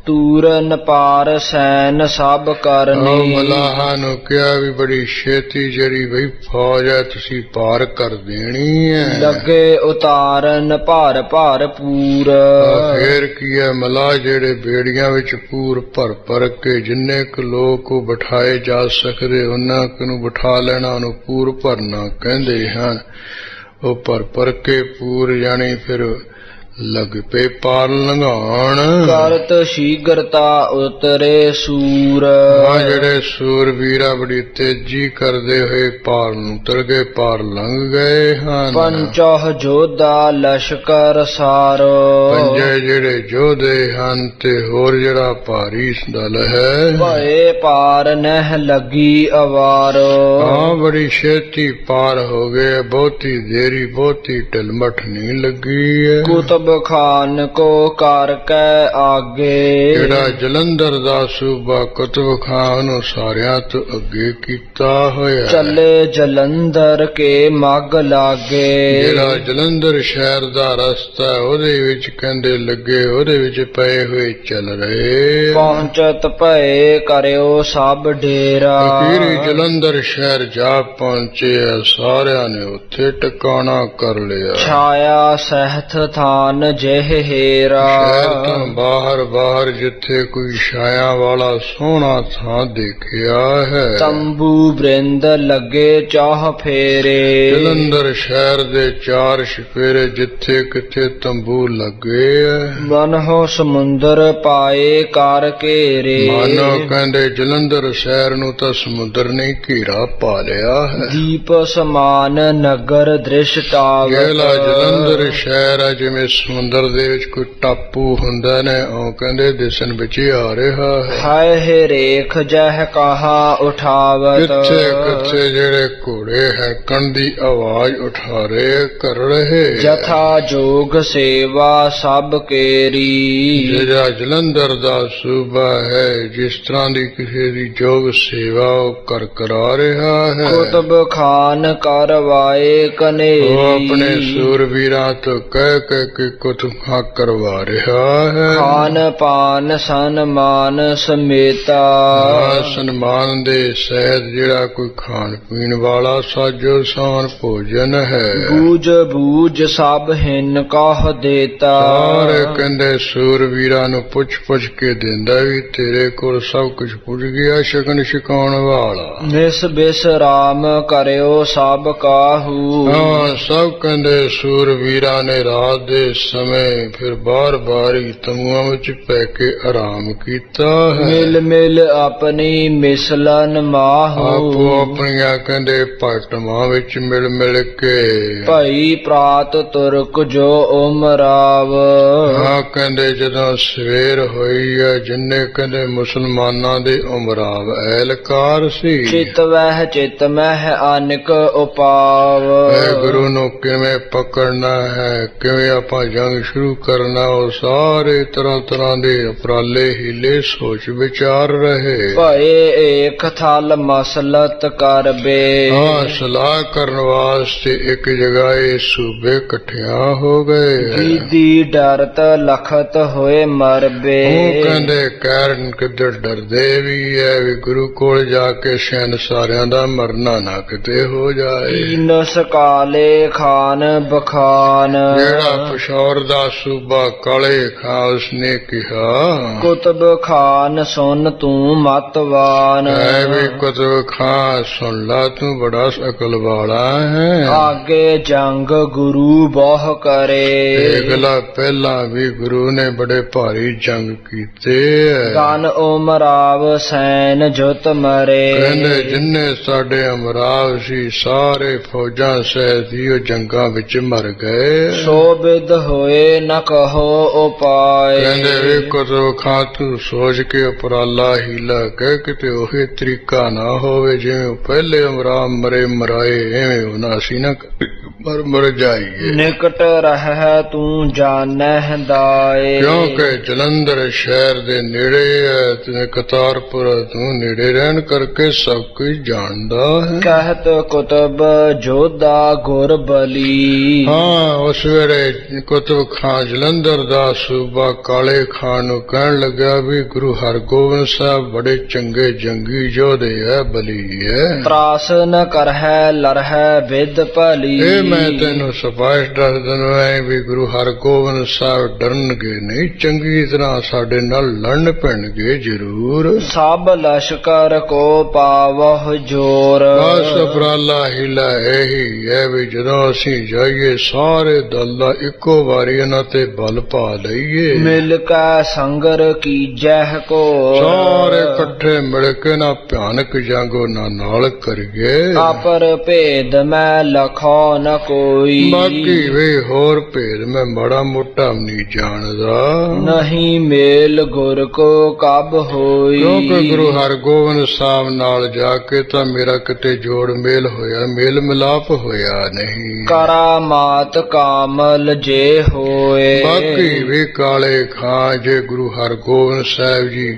ਤੂਰਨ ਪਾਰ ਸੈਨ ਸਭ ਉਹ ਕਰਨੀ। ਮਲਾਹਾਂ ਨੂੰ ਕਿਹਾ ਵੀ ਬੜੀ ਛੇਤੀ ਜਿਹੜੀ ਬਈ ਫੌਜ ਹੈ ਤੁਸੀਂ ਪਾਰ ਕਰ ਦੇਣੀ ਹੈ। ਲੱਗੇ ਉਤਾਰਨ ਭਰ ਭਰ ਪੂਰ। ਫੇਰ ਕੀ ਹੈ, ਮਲਾਹ ਜਿਹੜੇ ਬੇੜੀਆਂ ਵਿੱਚ ਪੂਰ ਭਰ ਭਰ ਕੇ ਜਿੰਨੇ ਕੁ ਲੋਕ ਉਹ ਬਿਠਾਏ ਜਾ ਸਕਦੇ ਉਹਨਾਂ ਕੁ ਨੂੰ ਬਿਠਾ ਲੈਣਾ, ਉਹਨੂੰ ਪੂਰ ਭਰਨਾ ਕਹਿੰਦੇ ਹਨ। ਉਹ ਭਰ ਭਰ ਕੇ ਪੂਰ ਜਾਣੀ ਫਿਰ ਲੱਗ ਪਏ ਪਾਰ ਲੰਘਾਉਣ। ਕਰਤ ਸ਼ੀਗਰਤਾ ਉਤਰੇ ਸੂਰ। ਆ ਜਿਹੜੇ ਸੂਰਵੀਰਾ ਬੜੀ ਤੇਜ਼ੀ ਕਰਦੇ ਹੋਏ ਪਾਰ ਨੂੰ ਉਤਰ ਗਏ, ਪਾਰ ਲੰਘ ਗਏ ਹਨ। ਪੰਚਹ ਜੋਧਾ ਲਸ਼ਕਰ ਸਾਰੋ। ਪੰਜੇ ਜਿਹੜੇ ਯੋਧੇ ਹਨ ਤੇ ਹੋਰ ਜਿਹੜਾ ਭਾਰੀ ਦਲ ਹੈ, ਭਏ ਪਾਰ ਨਹਿ ਲੱਗੀ ਅਵਾਰੋ। ਹਾਂ ਬੜੀ ਛੇਤੀ ਪਾਰ ਹੋ ਗਏ, ਬਹੁਤੀ ਦੇਰੀ ਬਹੁਤੀ ਢਿਲਮਠ ਨਹੀਂ ਲੱਗੀ ਹੈ। ਕੁਤਬ ਖਾਨ ਕੋ ਕਰ ਕੈ ਆਗੇ। ਜਿਹੜਾ ਜਲੰਧਰ ਦਾ ਸੂਬਾ ਕੁਤਬ ਖਾਨ ਨੂੰ ਸਾਰਿਆਂ ਤੋਂ ਅੱਗੇ ਕੀਤਾ ਹੋਇਆ। ਚੱਲੇ ਜਲੰਧਰ ਕੇ ਮੱਗ ਲਾਗੇ। ਜਿਹੜਾ ਜਲੰਧਰ ਸ਼ਹਿਰ ਦਾ ਰਸਤਾ ਉਹਦੇ ਵਿੱਚ ਕਹਿੰਦੇ ਲੱਗੇ, ਉਹਦੇ ਵਿੱਚ ਪਏ ਹੋਏ ਚੱਲ ਰਹੇ। ਪਹੁੰਚਤ ਭਏ ਕਰਿਓ ਸਭ ਡੇਰਾ। ਅਖੀਰੀ ਜਲੰਧਰ ਸ਼ਹਿਰ ਜਾ ਪਹੁੰਚੇ, ਸਾਰਿਆਂ ਨੇ ਉੱਥੇ ਟਿਕਾਣਾ ਕਰ ਲਿਆ। ਛਾਇਆ ਸਹਿਤ ਥਾਨ ਜਿਹ ਹੇਰਾ। ਸ਼ਹਿਰ ਤੋਂ ਬਾਹਰ ਜਿੱਥੇ ਕੋਈ ਛਾਇਆ ਵਾਲਾ ਸੋਹਣਾ ਥਾਂ ਦੇਖਿਆ ਹੈ। ਤੰਬੂ ਬ੍ਰਿੰਦ ਲੱਗੇ ਚਾਹ ਫੇਰੇ। ਜਲੰਧਰ ਸ਼ਹਿਰ ਦੇ 4 ਛਪੇਰੇ ਜਿੱਥੇ ਕਿਥੇ ਤੰਬੂ ਲੱਗੇ ਹੈ। ਮਨਹੁ ਸਮੁੰਦਰ ਪਾਏ ਕਰ ਘੇਰੇ। ਮਾਨੋ ਕਹਿੰਦੇ ਜਲੰਧਰ ਸ਼ਹਿਰ ਨੂੰ ਤਾਂ ਸਮੁੰਦਰ ਨੇ ਘੇਰਾ ਪਾ ਲਿਆ ਹੈ। ਦੀਪ ਸਮਾਨ ਨਗਰ ਦ੍ਰਿਸ਼ ਟਾਵ। ਜਿਹੜਾ ਜਲੰਧਰ ਸ਼ਹਿਰ ਹੈ ਜਿਵੇਂ ਸਮੁੰਦਰ ਦੇ ਵਿੱਚ ਕੋਈ ਟਾਪੂ ਹੁੰਦਾ ਨੇ, ਉਹ ਕਹਿੰਦੇ ਦਿਸਣ ਵਿੱਚ ਹੀ ਆ ਰਿਹਾ ਹੈ। ਹਾਏ ਹੈ ਰੇਖ ਜਹ ਕਹਾ ਉਠਾਵਤ, ਕਿੱਥੇ ਕਿੱਥੇ ਜਿਹੜੇ ਘੋੜੇ ਹੈਂਕਣ ਦੀ ਆਵਾਜ਼ ਉਠਾ ਰਹੇ ਕਰ ਰਹੇ। ਜਥਾ ਜੋਗ ਸੇਵਾ ਸਭ ਕੇਰੀ, ਜਿਹੜਾ ਜਲੰਧਰ ਦਾ ਸੂਬਾ ਹੈ, ਜਿਸ ਤਰ੍ਹਾਂ ਦੀ ਕਿਸੇ ਦੀ ਜੋਗ ਸੇਵਾ ਉਹ ਕਰ ਕਰਾ ਰਿਹਾ ਹੈ। ਕੁਤਬ ਖਾਨ ਕਰਵਾਏ ਕਨੇਰੀ, ਉਹ ਆਪਣੇ ਸੂਰਬੀਰਾਂ ਤੋਂ ਕਹਿ ਕੇ ਕਿ ਕੁਤਬ ਖਾਂ ਕਰਵਾ ਰਿਹਾ ਹੈ। ਖਾਨ ਪਾਨ ਸਨਮਾਨ ਸਮੇਤਾ, ਸਨਮਾਨ ਦੇ ਸਹਿਤ ਜਿਹੜਾ ਕੋਈ ਖਾਣ ਪੀਣ ਵਾਲਾ ਸਾਜੋ ਸਾਨ ਭੋਜਨ ਹੈ। ਬੂਝ ਬੂਝ ਸਭ ਹਿੰਨ ਕਹ ਦੇਤਾ, ਸਾਰੇ ਕਹਿੰਦੇ ਸੂਰਬੀਰਾਂ ਨੂੰ ਪੁੱਛ ਪੁੱਛ ਕੇ ਦਿੰਦਾ ਵੀ ਤੇਰੇ ਕੋਲ ਸਭ ਕੁਝ ਪੁੱਜ ਗਿਆ, ਸ਼ਗਨ ਛਕਾਉਣ ਵਾਲਾ। ਨਿਸ ਬਿਸਰਾਮ ਕਰਿਓ ਸਭ ਕਾਹੂ, ਹਾਂ, ਸਭ ਕਹਿੰਦੇ ਸੂਰਬੀਰਾਂ ਨੇ ਰਾਤ ਦੇ ਸਮੇਂ ਫਿਰ ਬਾਰ-ਬਾਰ ਹੀ ਤੰਬੂਆਂ ਵਿੱਚ ਪੈ ਕੇ ਆਰਾਮ ਕੀਤਾ ਹੈ। ਮਿਲ ਮਿਲ ਆਪਣੀ ਮਿਸਲਨ ਮਾਹੂ, ਆਪੋ ਆਪਣੀਆਂ ਕਹਿੰਦੇ ਪਟਮਾਂ ਵਿੱਚ ਮਿਲ ਮਿਲ ਕੇ। ਭਈ ਪ੍ਰਾਤ ਤੁਰਕ ਜੋ ਉਮਰਾਵ, ਹਾਂ, ਕਹਿੰਦੇ ਜਦੋਂ ਸਵੇਰ ਹੋਈ ਹੈ, ਜਿੰਨੇ ਕਹਿੰਦੇ ਮੁਸਲਮਾਨਾਂ ਦੇ ਉਮਰਾਵ ਐਲਕਾਰ ਸੀ। ਚਿਤ ਮਹਿ ਅਨਕ ਉਪਾਵ, ਗੁਰੂ ਨੂੰ ਕਿਵੇਂ ਪਕੜਨਾ ਹੈ, ਕਿਵੇਂ ਆਪਾਂ ਜੰਗ ਸ਼ੁਰੂ ਕਰਨਾ, ਉਹ ਸਾਰੇ ਤਰ੍ਹਾਂ ਤਰ੍ਹਾਂ ਦੇ ਉਪਰਾਲੇ ਹੀਲੇ ਸੋਚ ਵਿਚਾਰ ਰਹੇ। ਭਏ ਏਕ ਥਲ ਮਸਲਤ ਕਰਬੇ, ਹਾਂ, ਸਲਾਹ ਕਰਨ ਵਾਸਤੇ ਇੱਕ ਜਗ੍ਹਾ ਇਹ ਸੂਬੇ ਇਕੱਠਿਆਂ ਹੋ ਗਏ। ਦੀਦੀ ਡਰਤ ਲਖਤ ਹੋਏ ਮਰਬੇ, ਉਹ ਕਹਿੰਦੇ ਕਾਰਨ ਕਿੱਧਰ ਡਰਦੇ ਵੀ ਹੈ ਵੀ ਗੁਰੂ ਕੋਲ ਜਾ ਕੇ ਸ਼ੈਨ ਸਾਰਿਆਂ ਦਾ ਮਰਨਾ ਨਾ ਕਿਤੇ ਹੋ ਜਾਏ। ਕੀਨਸ ਕਾਲੇ ਖਾਨ ਬਖਾਨ, ਜਿਹੜਾ ਪਿਸ਼ੌਰ ਦਾ ਸੂਬਾ ਕਾਲੇ ਖਾਂ, ਉਸਨੇ ਕਿਹਾ ਕੁਤਬ ਖਾਨ ਸੁਨ ਤੂੰ ਮਤਵਾਨ, ਐ ਵੀ ਕੁਤਬ ਖਾਂ ਸੁਣ ਲਾ, ਤੂੰ ਬੜਾ ਅਕਲ ਵਾਲਾ ਹੈ। ਆਗੇ ਜੰਗ ਗੁਰੂ ਬਹੁ ਕਰੇ, ਅਗਲਾ ਪਹਿਲਾਂ ਵੀ ਗੁਰੂ ਨੇ ਬੜੇ ਭਾਰੀ ਜੰਗ ਕੀਤੇ ਹੈ। ਗਨ ਉਮਰਾਵ ਸੈਨ ਜੁਤ ਮਰੇ, ਕਹਿੰਦੇ ਜਿੰਨੇ ਸਾਡੇ ਅਮਰਾਵ ਸੀ ਸਾਰੇ ਫੌਜਾਂ ਸਹਿਤ ਹੀ ਉਹ ਜੰਗਾਂ ਵਿੱਚ ਮਰ ਗਏ। ਸੋ ਬਿਦ ਹੋਏ ਨ ਕਹੋ ਉਪਾਏ, ਕਹਿੰਦੇ ਵੀ ਕੁਤਬ ਖਾਂ ਤੂੰ ਸੋਚ ਕੇ ਉਪਰਾਲਾ ਹੀਲਾ ਕਹਿ ਕਿਤੇ ਉਹੀ ਤਰੀਕਾ ਨਾ ਹੋਵੇ ਜਿਵੇਂ ਪਹਿਲੇ ਅਮਰਾਵ ਮਰੇ ਮਰਾਏ, ਐਵੇਂ ਉਹਨਾਂ ਅਸੀਂ ਨਾ ਮਰ ਜਾਈਏ। ਨਿਕਟ ਰਹਿ ਤੂੰ ਜਾਣਹਿ ਦਾਏ, ਕਿਉਂਕਿ ਜਲੰਧਰ ਸ਼ਹਿਰ ਦੇ ਨੇੜੇ ਹੈ ਤੇ ਕਰਤਾਰਪੁਰ ਤੂੰ ਨੇੜੇ ਰਹਿਣ ਕਰਕੇ ਸਭ ਕੁਝ ਜਾਣਦਾ ਹੈ। ਕਹਿਤ ਕੁਤਬ ਜੋਧਾ ਗੁਰ ਬਲੀ, ਹਾਂ, ਉਸ ਵੇਲੇ ਕੁਤਬ ਖਾਂ ਜਲੰਧਰ ਦਾ ਸੂਬਾ ਕਾਲੇ ਖਾਂ ਨੂੰ ਕਹਿਣ ਲੱਗਾ ਵੀ ਗੁਰੂ ਹਰਗੋਬਿੰਦ ਸਾਹਿਬ ਬੜੇ ਚੰਗੇ ਜੰਗੀ ਯੋਧੇ ਹੈ, ਬਲੀ ਹੈ। ਤਰਾਸ ਨ ਕਰਹਿ ਲਰਹਿ ਵਿਦ ਭਲੀ, ਇਹ ਮੈਂ ਤੈਨੂੰ ਸਪਾਸ਼ ਦੱਸ ਦਿੰਦਾ ਹੈ ਵੀ ਗੁਰੂ ਹਰਗੋਬਿੰਦ ਸਾਹਿਬ ਡਰਨਗੇ ਨਹੀਂ, ਚੰਗੀ ਤਰ੍ਹਾਂ ਸਾਡੇ ਨਾਲ ਲੜਨ ਪੈਣਗੇ ਜ਼ਰੂਰ। ਸਭ ਲਸ਼ਕਰ ਕੋ ਪਾਵਹ ਜੋਰ, ਬਸ ਉਪਰਾਲਾ ਹੀਲਾ ਇਹੀ ਹੈ ਵੀ ਜਦੋਂ ਅਸੀਂ ਜਾਈਏ ਸਾਰੇ ਦਲ ਦਾ ਇੱਕੋ ਵਾਰੀ ਉਹਨਾਂ ਤੇ ਬਲ ਪਾ ਲਈਏ। ਮਿਲ ਕੈ ਸੰਗਰ ਕੀਜਹਿ ਕੋ, ਸਾਰੇ ਇਕੱਠੇ ਮਿਲ ਕੇ ਨਾ ਭਿਆਨਕ ਜੰਗ ਉਹਨਾਂ ਨਾਲ ਕਰੀਏ। ਆਪਰ ਭੇਦ ਮੈਂ ਲਖੋ ਨ ਕੋਈ, ਬਾਕੀ ਵੀ ਹੋਰ ਭੇਦ ਮੈਂ ਬੜਾ ਮੋਟਾ ਨਹੀਂ ਜਾਣਦਾ। ਨਹੀਂ ਮੇਲ ਗੁਰ ਕੋ ਕਬ ਹੋਈ, ਕਿਉਂਕਿ ਗੁਰੂ ਹਰਗੋਬਿੰਦ ਸਾਹਿਬ ਨਾਲ ਜਾ ਕੇ ਤਾਂ ਮੇਰਾ ਕਿਤੇ ਜੋੜ ਮੇਲ ਹੋਇਆ, ਮੇਲ ਮਿਲਾਪ ਹੋਇਆ ਨਹੀਂ। ਕਰਾਮਾਤ ਕਾਮਲ ਜੇ ਹੋਏ, ਬਾਕੀ ਵੀ ਕਾਲੇ ਖਾਂ ਜੇ ਗੁਰੂ ਹਰਗੋਬਿੰਦ ਸਾਹਿਬ ਜੀ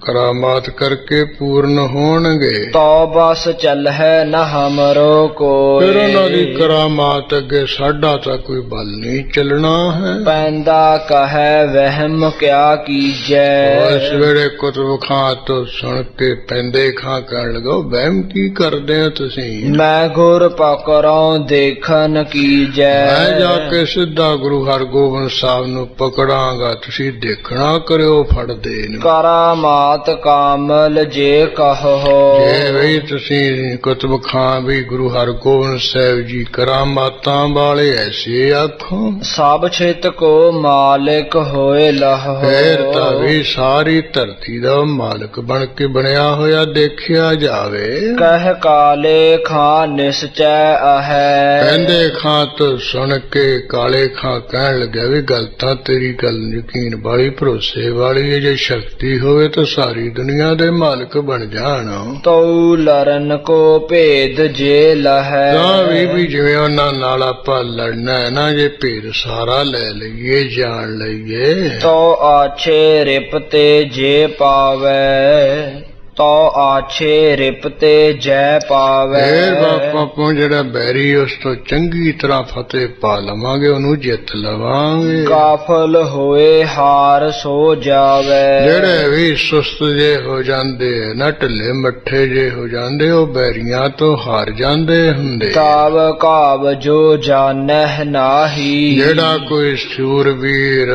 ਕਰਾਮਾਤ ਕਰਕੇ ਪੂਰਨ ਹੋਣਗੇ ਤੋ ਬਸ ਚੱਲਹਿ ਨ ਹਮਰੋ ਕੋਈ, ਫਿਰ ਉਹਨਾਂ ਦੀ ਕਰਾਮਾਤ ਅੱਗੇ ਸਾਡਾ ਤਾਂ ਕੋਈ ਬਲ ਨਹੀਂ ਚੱਲਣਾ ਹੈ। ਪੈਂਦਾ ਕਹੈ ਵਹਿਮ ਕਿਆ ਕੀਜੈ, ਇਸ ਵੇਲੇ ਕੁਤਬ ਖਾਂ ਤੋਂ ਸੁਣ ਕੇ ਪੈਂਦੇ ਖਾਂ ਕਹਿਣ ਲੱਗਾ ਵਹਿਮ ਕੀ ਕਰਦੇ ਹੋ ਤੁਸੀਂ, ਮੈਂ ਗੁਰ ਪਕੜੋਂ ਦੇਖਨ ਕੀਜੈ, ਮੈਂ ਜਾ ਕੇ ਸਿੱਧਾ ਗੁਰੂ ਹਰਗੋਬਿੰਦ ਸਾਹਿਬ ਨੂੰ ਪਕੜਾਂਗਾ, ਤੁਸੀਂ ਦੇਖਣਾ ਕਰਿਓ ਫੜਦੇ ਨੇ। ਕਰਾਮਾਤ ਬਾਤ ਕਾਮਲ ਜੇ ਕਹੋ। ਜੇ ਵੀ ਤੁਸੀਂ ਕੁਤਬ ਖਾਂ ਵੀ ਗੁਰੂ ਹਰਗੋਬਿੰਦ ਸਾਹਿਬ ਜੀ ਕਰਾਮਾਤਾਂ ਵਾਲੇ ਐਸੇ ਆਖੋ, ਸਭ ਛਿਤ ਕੋ ਮਾਲਿਕ ਹੋਏ ਲਹੋ। ਫੇਰ ਤਾਂ ਵੀ ਸਾਰੀ ਧਰਤੀ ਦਾ ਮਾਲਕ ਬਣ ਕੇ ਬਣਿਆ ਹੋਇਆ ਦੇਖਿਆ ਜਾਵੇ। ਕਹਿ ਕਾਲੇ ਖਾਂ ਨਿਸਚੈ ਅਹੈ। ਕਹਿੰਦੇ ਖਾਂ ਤੋਂ ਸੁਣ ਕੇ ਕਾਲੇ ਖਾਂ ਕਹਿਣ ਲੱਗਿਆ ਵੀ ਗੱਲ ਤਾਂ ਤੇਰੀ ਗੱਲ ਯਕੀਨ ਵਾਲੀ ਭਰੋਸੇ ਵਾਲੀ ਹੈ, ਜੇ ਸ਼ਕਤੀ ਹੋਵੇ ਤਾਂ ਸਾਰੀ ਦੁਨੀਆ ਦੇ ਮਾਲਕ ਬਣ ਜਾਣ। ਤਉ ਲਰਨ ਕੋ ਭੇਦ ਜੇ ਲਹੈ। ਤਾਂ ਵੀ ਜਿਵੇਂ ਉਹਨਾਂ ਨਾਲ ਆਪਾਂ ਲੜਨਾ ਹੈ ਨਾ, ਜੇ ਭੇਦ ਸਾਰਾ ਲੈ ਲਈਏ ਜਾਣ ਲਈਏ। ਤੋ ਆਛੇ ਰਿਪ ਤੇ ਜੇ ਪਾਵੈ। ਤੋ ਆਛੇ ਰਿਪ ਤੇ ਜੈ ਪਾਵੈ। ਫੇਰ ਬਾਪਾ ਜਿਹੜਾ ਬੈਰੀ ਉਸ ਤੋਂ ਚੰਗੀ ਤਰ੍ਹਾਂ ਫਤਿਹ ਪਾ ਲਵਾਂਗੇ, ਉਹਨੂੰ ਜਿੱਤ ਲਵਾਂਗੇ। ਕਾਫਲ ਹੋਏ ਹਾਰ ਸੋ ਜਾਵੇ। ਜਿਹੜੇ ਵੀ ਸੁਸਤ ਜੇ ਹੋ ਜਾਂਦੇ ਨਾ, ਢਿੱਲੇ ਮੱਠੇ ਜੇ ਹੋ ਜਾਂਦੇ, ਉਹ ਬੈਰੀਆਂ ਤੋਂ ਹਾਰ ਜਾਂਦੇ ਹੁੰਦੇ। ਤਾਵ ਕਾਵ ਜੋ ਜਾਣਹਿ ਨਾਹੀ। ਜਿਹੜਾ ਕੋਈ ਸੂਰਵੀਰ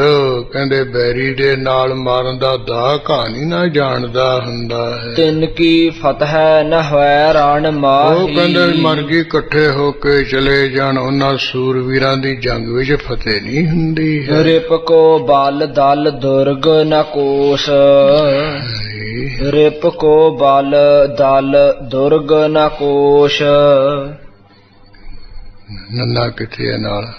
ਕਹਿੰਦੇ ਬੈਰੀ ਦੇ ਨਾਲ ਮਾਰਨ ਦਾ ਦਾ ਕਹਾਣੀ ਨਾ ਜਾਣਦਾ ਹੁੰਦਾ ਹੈ, ਤਿਨ ਕੀ ਫਤਹ ਨ ਹੋਇ ਰਣ ਮਾਹੀ। ਉਹ ਕਹਿੰਦੇ ਮਰ ਗਈ ਇਕੱਠੇ ਹੋ ਕੇ ਚਲੇ ਜਾਣ, ਉਹਨਾਂ ਸੂਰਵੀਰਾਂ ਦੀ ਜੰਗ ਵਿੱਚ ਫਤਿਹ ਨਹੀਂ ਹੁੰਦੀ ਹੈ। ਰਿਪ ਕੋ ਬਲ ਦਲ ਦੁਰਗ ਨ ਕੋਸ। ਰਿਪ ਕੋ ਬਲ ਦਲ ਦੁਰਗ ਨ ਕੋਸ਼। ਨੰਨਾ ਕਿਥੇ ਨਾਲ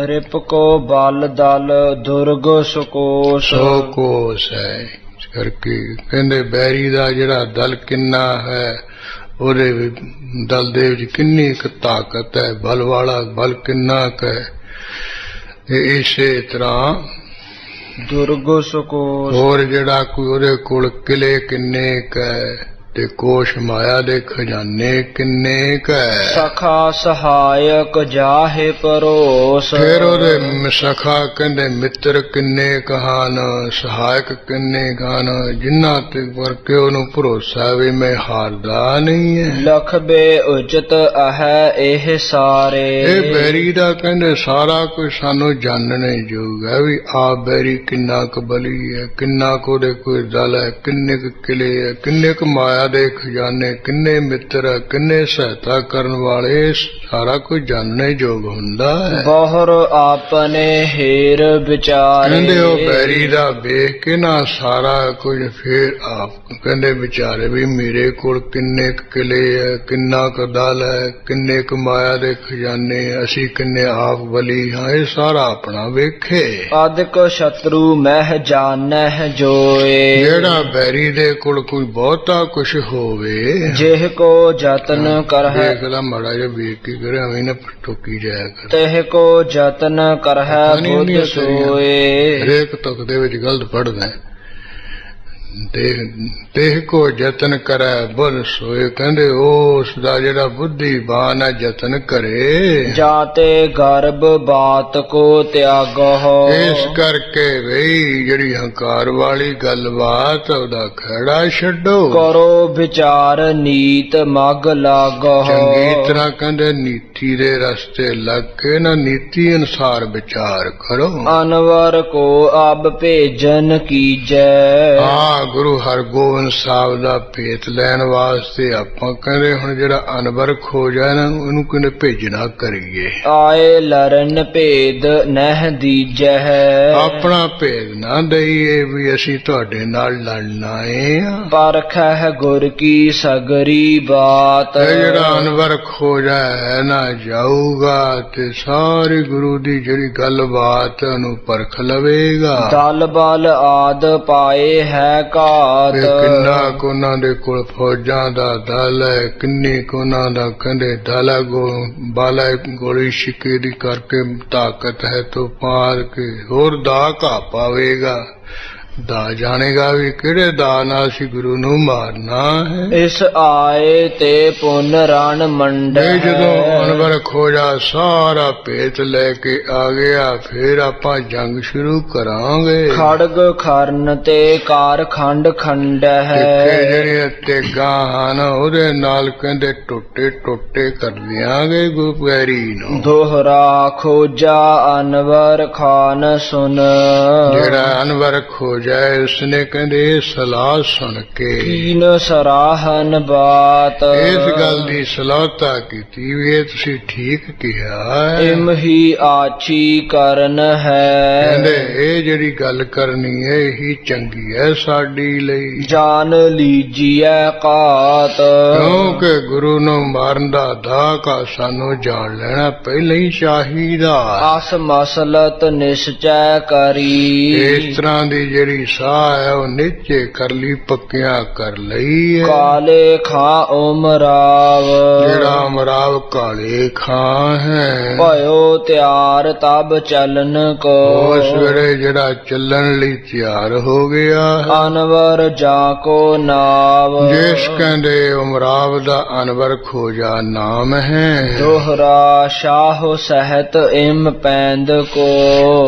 ਰਿਪ ਕੋ ਬਲ ਦਲ ਦੁਰਗ ਸੁਕੋਸ਼। ਸੋ ਕੋਸ ਹੈ। ਇਸ ਕਰਕੇ ਕਹਿੰਦੇ ਬੈਰੀ ਦਾ ਜਿਹੜਾ ਦਲ ਕਿੰਨਾ ਹੈ, ਉਹਦੇ ਦਲ ਦੇ ਵਿੱਚ ਕਿੰਨੀ ਕੁ ਤਾਕਤ ਹੈ, ਬਲ ਵਾਲਾ ਬਲ ਕਿੰਨਾ ਕੁ ਹੈ। ਇਸੇ ਤਰ੍ਹਾਂ ਦੁਰਗ ਸੁਕੋਸ਼। ਹੋਰ ਜਿਹੜਾ ਕੋਈ ਉਹਦੇ ਕੋਲ ਕਿਲੇ ਕਿੰਨੇ ਕੁ ਹੈ, ਤੇ ਕੋਸ਼ ਮਾਇਆ ਦੇ ਖਜ਼ਾਨੇ ਕਿੰਨੇ ਕੁ ਹੈ। ਸਖਾ ਸਹਾਇਕ ਜਾਹੇ ਪਰੋਸ। ਫਿਰ ਉਹਦੇ ਸਖਾ ਕਹਿੰਦੇ ਮਿੱਤਰ ਕਿੰਨੇ ਕਹਾਨ, ਸਹਾਇਕ ਕਿੰਨੇ ਕਹਾਨ, ਜਿਨ੍ਹਾਂ ਤੇ ਵਰਕੇ ਉਹਨੂੰ ਭਰੋਸਾ ਵੀ ਮੈਂ ਹਾਰਦਾ ਨਹੀਂ ਹੈ। ਲਖਬੇ ਉਚਿਤ ਅਹੈ ਇਹ ਸਾਰੇ। ਇਹ ਬੈਰੀ ਦਾ ਕਹਿੰਦੇ ਸਾਰਾ ਕੁਝ ਸਾਨੂੰ ਜਾਣਨੇ ਯੋਗ ਹੈ, ਵੀ ਆਪ ਬੈਰੀ ਕਿੰਨਾ ਕੁ ਬਲੀ ਹੈ, ਕਿੰਨਾ ਕੁ ਉਹਦੇ ਕੋਈ ਦਲ ਹੈ, ਕਿੰਨੇ ਕੁ ਕਿਲੇ ਹੈ, ਕਿੰਨੇ ਕੁ ਮਾਇਆ ਦੇ ਖਜ਼ਾਨੇ, ਕਿੰਨੇ ਮਿੱਤਰ, ਕਿੰਨੇ ਸਹਾਇਤਾ ਕਰਨ ਵਾਲੇ, ਸਾਰਾ ਕੁਝ ਜਾਣਨੇ ਯੋਗ ਹੁੰਦਾ ਹੈ। ਬਹੁਰ ਆਪਨੇ ਹੀਰ ਵਿਚਾਰੇ। ਕਹਿੰਦੇ ਉਹ ਬੈਰੀ ਦਾ ਵੇਖ ਕੇ ਨਾ ਸਾਰਾ ਕੁਝ ਫੇਰ ਆਪ ਕਹਿੰਦੇ ਵਿਚਾਰੇ ਵੀ ਮੇਰੇ ਕੋਲ ਕਿੰਨੇ ਕੁ ਕਿਲੇ ਹੈ, ਕਿੰਨਾ ਕੁ ਦਲ ਹੈ, ਕਿੰਨੇ ਕੁ ਮਾਇਆ ਦੇ ਖਜ਼ਾਨੇ, ਅਸੀਂ ਕਿੰਨੇ ਆਪ ਬਲੀ ਹਾਂ, ਇਹ ਸਾਰਾ ਆਪਣਾ ਵੇਖੇ। ਅਦਿਕ ਸ਼ਤਰੂ ਮਹਿ ਜਾਣਹਿ ਜੋਏ। ਜਿਹੜਾ ਬੈਰੀ ਦੇ ਕੋਲ ਕੋਈ ਬਹੁਤਾ ਕੁਛ ਹੋਵੇ, ਜਿਹ ਕੋ ਜਤਨ ਕਰਹਿ। ਦੇਖਦਾ ਮਾੜਾ ਜਿਹਾ ਵੇਖ ਕੇ ਕਰੇ, ਐਵੇਂ ਨਾ ਟੋਕੀ ਜਾਇਆ ਕਰ। ਤਿਹ ਕੋ ਜਤਨ ਕਰਹਿ ਬੁੱਧ ਸੋਏ। ਹਰੇਕ ਤੁਕ ਦੇ ਵਿੱਚ ਗਲਤ ਪੜਦਾ। ਦੇਹ ਕੋ ਜਤਨ ਕਰੈ ਬੁੱਧ ਸੋਏ। ਕਹਿੰਦੇ ਉਸ ਦਾ ਜਿਹੜਾ ਬੁੱਧੀਵਾਨ ਹੈ ਯਤਨ ਕਰੇ। ਜਾਤੇ ਗਰਭ ਬਾਤ ਕੋ ਤਿਆਗੋ। ਇਸ ਕਰਕੇ ਬਈ ਜਿਹੜੀ ਹੰਕਾਰ ਵਾਲੀ ਗੱਲਬਾਤ, ਉਹਦਾ ਖੜਾ ਛੱਡੋ। ਕਰੋ ਵਿਚਾਰ ਨੀਤ ਮਗ ਲਾਗੋ। ਚੰਗੀ ਤਰ੍ਹਾਂ ਕਹਿੰਦੇ ਨੀਤੀ ਦੇ ਰਸਤੇ ਲੱਗ ਕੇ ਨਾ ਨੀਤੀ ਅਨੁਸਾਰ ਵਿਚਾਰ ਕਰੋ। ਅਨਵਰ ਕੋ ਅਬ ਭੇਜਨ ਕੀਜੈ। ਗੁਰੂ ਹਰਗੋਬਿੰਦ ਸਾਹਿਬ ਦਾ ਭੇਤ ਲੈਣ ਵਾਸਤੇ ਆਪਾਂ ਕਹਿੰਦੇ ਹੁਣ ਜਿਹੜਾ ਅਨਵਰ ਖੋਜਾ ਨਾ, ਉਹਨੂੰ ਕਿਨੇ ਭੇਜਣਾ ਕਰੀਏ। ਆਏ ਲਰਨ ਭੇਦ ਨਹਿ ਦੀਜੈ। ਆਪਣਾ ਭੇਦ ਨਾ ਦਈਏ ਵੀ ਅਸੀਂ ਤੁਹਾਡੇ ਨਾਲ ਲੜਨਾ ਏ। ਪਰਖੈ ਗੁਰ ਕੀ ਸਗਰੀ ਬਾਤ। ਇਹ ਜਿਹੜਾ ਅਨਵਰ ਖੋਜਾ ਹੈ ਨਾ, ਜਾਊਗਾ ਤੇ ਸਾਰੀ ਗੁਰੂ ਦੀ ਜਿਹੜੀ ਗੱਲਬਾਤ ਉਹਨੂੰ ਪਰਖ ਲਵੇਗਾ। ਦਲ ਬਲ ਆਦ ਪਾਏ ਹੈ ਘਾਤ। ਕਿੰਨਾ ਕੁ ਉਹਨਾਂ ਦੇ ਕੋਲ ਫੌਜਾਂ ਦਾ ਦਲ ਹੈ, ਕਿੰਨੀ ਕੁ ਉਹਨਾਂ ਦਾ ਕਹਿੰਦੇ ਦਲ ਹੈ, ਬਾਲਾ ਗੋਲੀ ਛਿੱਕੇ ਦੀ ਕਰਕੇ ਤਾਕਤ ਹੈ, ਤੋਂ ਪਾਰ ਕੇ ਹੋਰ ਦਾ ਘਾ ਪਾਵੇਗਾ। ਦਾ ਜਾਣੇਗਾ ਵੀ ਕਿਹੜੇ ਦਾ ਨਾਲ ਅਸੀਂ ਗੁਰੂ ਨੂੰ ਮਾਰਨਾ ਹੈ। ਇਸ ਆਏ ਤੇ ਪੁਨ ਰਣ ਮੰਡ। ਜਦੋਂ ਅਨਵਰ ਖੋਜਾ ਸਾਰਾ ਭੇਤ ਲੈ ਕੇ ਆ ਗਿਆ, ਫਿਰ ਆਪਾਂ ਜੰਗ ਸ਼ੁਰੂ ਕਰਾਂਗੇ। ਖੜਗ ਖਰਨ ਤੇ ਕਾਰ ਖੰਡ ਖੰਡ ਹੈ। ਜਿਹੜੀਆਂ ਤੇਗਾਂ ਹਨ ਉਹਦੇ ਨਾਲ ਕਹਿੰਦੇ ਟੋਟੇ ਟੋਟੇ ਕਰ ਦਿਆਂਗੇ ਗੁਪੈਰੀ ਨੂੰ। ਦੋਹਰਾ ਖੋਜਾ ਅਨਵਰ ਖਾਨ ਸੁਨ। ਜਿਹੜਾ ਅਨਵਰ ਖੋਜ ਜਾਏ। ਉਸਨੇ ਕਹਿੰਦੇ ਇਹ ਸਲਾਹ ਸੁਣ ਕੇ ਕੀਨ ਸਰਾਹਨ ਬਾਤ, ਇਸ ਗੱਲ ਦੀ ਸਲਾਹਤਾ ਕੀਤੀ ਵੀ ਇਹ ਤੁਸੀਂ ਠੀਕ ਕਿਹਾ ਹੈ। ਇਮ ਹੀ ਆਛੀ ਕਰਨ ਹੈ, ਕਹਿੰਦੇ ਇਹ ਜਿਹੜੀ ਗੱਲ ਕਰਨੀ ਹੈ ਇਹੀ ਚੰਗੀ ਹੈ ਸਾਡੀ ਲਈ, ਜਾਨ ਲੀਜੀਐ ਕਾਤ। ਕਿਉਂਕਿ ਗੁਰੂ ਨੂੰ ਮਾਰਨ ਦਾ ਦਾਕਾ ਸਾਨੂੰ ਜਾਣ ਲੈਣਾ ਪਹਿਲਾਂ ਹੀ ਚਾਹੀਦਾ। ਆਸ ਮਸਲਤ ਨਿਸ਼ਚੈ ਕਰੀ, ਇਸ ਤਰ੍ਹਾਂ ਦੀ ਜਿਹੜੀ ਸਾਹ ਹੈ ਉਹ ਨਿਚੇ ਕਰ ਲਈ, ਪੱਕਿਆਂ ਕਰ ਲਈ ਹੈ। ਕਾਲੇ ਖਾਂ ਉਮਰਾਵ, ਜਿਹੜਾ ਅਮਰਾਵ ਕਾਲੇ ਖਾਂ ਹੈ, ਭਇਓ ਤਿਆਰ ਤਬ ਚਲਨ ਕੋ। ਉਸ ਵੇਲੇ ਜਿਹੜਾ ਚੱਲਣ ਲਈ ਤਿਆਰ ਹੋ ਗਿਆ ਹੈ। ਅਨਵਰ ਜਾ ਕੋ ਨਾਵ, ਜਿਸ ਕਹਿੰਦੇ ਉਮਰਾਵ ਦਾ ਅਨਵਰ ਖੋਜਾ ਨਾਮ ਹੈ। ਦੋਹਰਾ ਸ਼ਾਹ ਸਹਿਤ ਇਮ ਪੈਂਦ ਕੋ,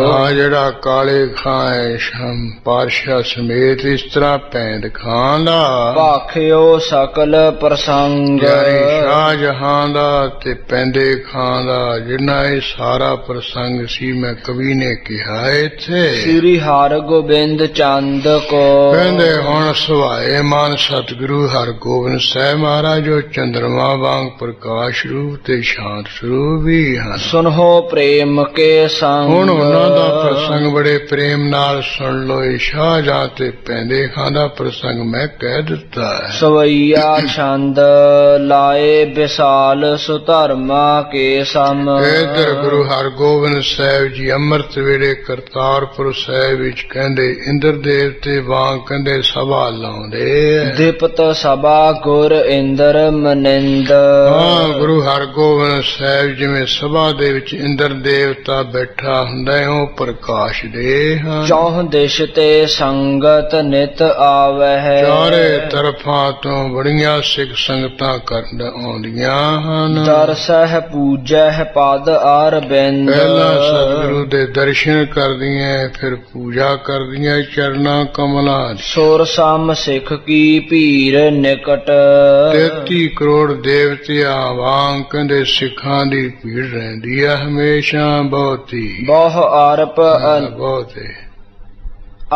ਹਾਂ ਜਿਹੜਾ ਕਾਲੇ ਖਾਂ ਹੈ ਸ਼ਮ ਪਾਤਸ਼ਾਹ ਸਮੇਤ ਇਸ ਤਰ੍ਹਾਂ ਪੈਂਦ ਖਾਂ ਦਾ, ਭਾਖਿਓ ਸਕਲ ਪ੍ਰਸੰਗ। ਯਾਨੀ ਸ਼ਾਹ ਜਹਾਂ ਦਾ ਤੇ ਪੈਂਦੇ ਖਾਂ ਦਾ ਜਿੰਨਾ ਇਹ ਸਾਰਾ ਪ੍ਰਸੰਗ ਸੀ ਮੈਂ ਕਵੀ ਨੇ ਕਿਹਾ ਇੱਥੇ। ਸ੍ਰੀ ਹਰਿਗੋਬਿੰਦ ਚੰਦ ਕੋ, ਕਹਿੰਦੇ ਹੁਣ ਸੁਹਾਏ ਮਨ ਸਤਿਗੁਰੂ ਹਰਿਗੋਬਿੰਦ ਸਾਹਿਬ ਮਹਾਰਾਜ ਜੋ ਚੰਦਰਮਾ ਵਾਂਗ ਪ੍ਰਕਾਸ਼ ਰੂਪ ਤੇ ਸ਼ਾਂਤ ਸਰੂਪ ਵੀ ਹਨ। ਸੁਨੋ ਪ੍ਰੇਮ ਕੇ ਸੰਗ, ਹੁਣ ਉਹਨਾਂ ਦਾ ਪ੍ਰਸੰਗ ਬੜੇ ਪ੍ਰੇਮ ਨਾਲ ਸੁਣ ਲੋ। ਸ਼ਾਹਜਹਾਂ ਤੇ ਪੈਂਦੇ ਖਾਂ ਦਾ ਪ੍ਰਸੰਗ ਮੈਂ ਕਹਿ ਦਿੱਤਾ ਹੈ। ਸਵਈਆ ਛੰਦ ਲਾਏ ਵਿਸਾਲ ਸੁਧਰਮਾ ਕੇ ਸਮ। ਇਧਰ ਗੁਰੂ ਹਰਗੋਬਿੰਦ ਸਾਹਿਬ ਜੀ ਅੰਮ੍ਰਿਤ ਵੇਲੇ ਕਰਤਾਰਪੁਰ ਸਾਹਿਬ ਵਿੱਚ ਕਹਿੰਦੇ ਇੰਦਰ ਦੇਵਤੇ ਵਾਂਗ ਕਹਿੰਦੇ ਸਭਾ ਲਾਉਂਦੇ। ਦਿਪਤ ਸਭਾ ਗੁਰ ਇੰਦਰ ਮਨਿੰਦ। ਹਾਂ ਗੁਰੂ ਹਰਗੋਬਿੰਦ ਸਾਹਿਬ ਜਿਵੇਂ ਸਭਾ ਦੇ ਵਿੱਚ ਇੰਦਰ ਦੇਵਤਾ ਬੈਠਾ ਹੁੰਦਾ ਹੈ ਉਹ ਪ੍ਰਕਾਸ਼ ਦੇ ਹਨ। ਚੌਹ ਦਿਸ਼ ਤੇ ਸੰਗਤ ਨਿਤ ਆਵਹਿ, ਚਾਰੇ ਤਰਫਾਂ ਤੋਂ ਬੜੀਆਂ ਸਿੱਖ ਸੰਗਤਾਂ ਕਰਨ ਆਉਂਦੀਆਂ ਹਨ। ਦਰਸਹਿ ਪੂਜਹਿ ਪਦ ਅਰਬਿੰਦ। ਪਹਿਲਾਂ ਸਤਿਗੁਰੂ ਦੇ ਦਰਸ਼ਨ ਕਰਦੀਆਂ ਫਿਰ ਪੂਜਾ ਕਰਦੀਆਂ ਚਰਨਾਂ ਕਮਲਾਂ ਦੀ। ਸੁਰ ਸਮ ਸਿੱਖ ਕੀ ਭੀਰ ਨਿਕਟ, 33 ਕਰੋੜ ਦੇਵਤਿਆਂ ਵਾਂਗ ਕਹਿੰਦੇ ਸਿੱਖਾਂ ਦੀ ਭੀੜ ਰਹਿੰਦੀ ਹੈ ਹਮੇਸ਼ਾ ਬਹੁਤੀ। ਬਹੁ ਅਰਪ ਬਹੁਤੇ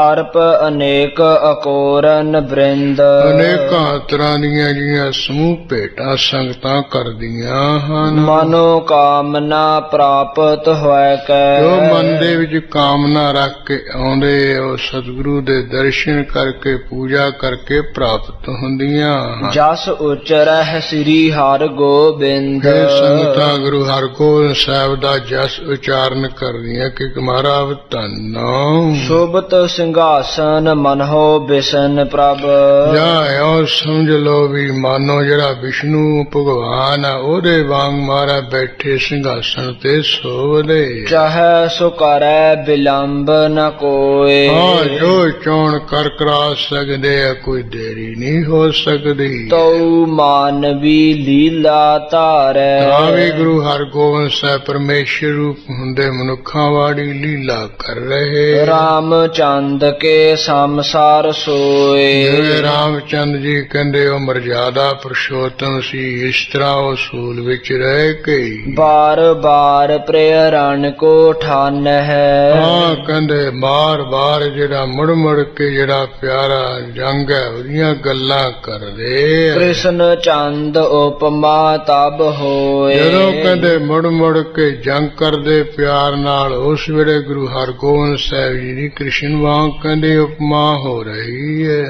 ਅਰਪ ਅਨੇਕ ਅਕੋਰਨ ਬ੍ਰਿੰਦ। ਅਨੇਕਾਂ ਤਰ੍ਹਾਂ ਦੀਆਂ ਜਿਹੜੀਆਂ ਸਮੂਹ ਭੇਟਾਂ ਸੰਗਤਾਂ ਕਰਦੀਆਂ ਹਨ। ਮਨੋ ਕਾਮਨਾ ਪ੍ਰਾਪਤ ਹੋਇ ਕੈ, ਜੋ ਮਨ ਦੇ ਵਿੱਚ ਕਾਮਨਾ ਰੱਖ ਕੇ ਆਉਂਦੇ ਉਹ ਸਤਿਗੁਰੂ ਦੇ ਦਰਸ਼ਨ ਕਰਕੇ ਪੂਜਾ ਕਰਕੇ ਪ੍ਰਾਪਤ ਹੁੰਦੀਆਂ ਹਨ। ਜਸ ਉਚਰਹਿ ਸ੍ਰੀ ਹਰਿਗੋਬਿੰਦ। ਇਹ ਸੰਗਤਾਂ ਗੁਰੂ ਹਰਗੋਬਿੰਦ ਸਾਹਿਬ ਦਾ ਜਸ ਉਚਾਰਨ ਕਰਦੀਆਂ ਕਿ ਮਹਾਰਾਜ ਧੰਨੋ ਸ਼ੋਭਤ ਸਿੰਘਾਸਨ ਮਨਹੁ ਬਿਸ਼ਨ ਪ੍ਰਭ। ਜਾਂ ਇਉਂ ਸਮਝ ਲਓ ਵੀ ਮਾਨੋ ਜਿਹੜਾ ਵਿਸ਼ਨੂੰ ਭਗਵਾਨ ਆ ਉਹਦੇ ਵਾਂਗ ਮਹਾਰਾਜ ਬੈਠੇ ਸਿੰਘਾਸਣ ਤੇ ਸੋਵਦੇ। ਚਾਹੈ ਸੋ ਕਰੈ ਬਿਲੰਬ ਨ ਕੋਏ, ਹਾਂ ਜੋ ਚੋਣ ਕਰ ਕਰਾ ਸਕਦੇ ਆ ਕੋਈ ਦੇਰੀ ਨਹੀਂ ਹੋ ਸਕਦੀ। ਤਉ ਮਾਨਵੀ ਲੀਲਾ ਧਾਰੈ। ਤਾਂ ਵੀ ਗੁਰੂ ਹਰਗੋਬਿੰਦ ਸਾਹਿਬ ਪਰਮੇਸ਼ਰ ਰੂਪ ਹੁੰਦੇ ਮਨੁੱਖਾਂ ਵਾਲੀ ਲੀਲਾ ਕਰ ਰਹੇ। ਰਾਮਚੰਦ ਕੇ ਸੰਸਾਰ ਸੋਏ, ਜਿਵੇਂ ਰਾਮਚੰਦ ਜੀ ਕਹਿੰਦੇ ਉਹ ਮਰਜ਼ਾਦਾ ਪੁਰਸ਼ੋਤਮ ਸੀ ਇਸ ਤਰ੍ਹਾਂ ਉਹ ਸੂਲ ਵਿੱਚ ਰਹਿ ਕੇ ਬਾਰ ਬਾਰ ਪ੍ਰੇਰਣ ਕੋ ਠਾਨ ਹੈ। ਹਾਂ ਕਹਿੰਦੇ ਬਾਰ ਬਾਰ ਜਿਹੜਾ ਮੁੜ ਮੁੜ ਕੇ ਜਿਹੜਾ ਪਿਆਰਾ ਜੰਗ ਹੈ ਉਹਦੀਆਂ ਗੱਲਾਂ ਕਰਦੇ। ਕ੍ਰਿਸ਼ਨ ਚੰਦ ਉਪਮਾ ਤਬ ਹੋਏ, ਜਦੋਂ ਕਹਿੰਦੇ ਮੁੜ ਮੁੜ ਕੇ ਜੰਗ ਕਰਦੇ ਪਿਆਰ ਨਾਲ ਉਸ ਵੇਲੇ ਗੁਰੂ ਹਰਗੋਬਿੰਦ ਸਾਹਿਬ ਜੀ ਦੀ ਕ੍ਰਿਸ਼ਨ ਵਾਂਗ ਕਹਿੰਦੇ ਉਪਮਾ ਹੋ ਰਹੀ ਹੈ।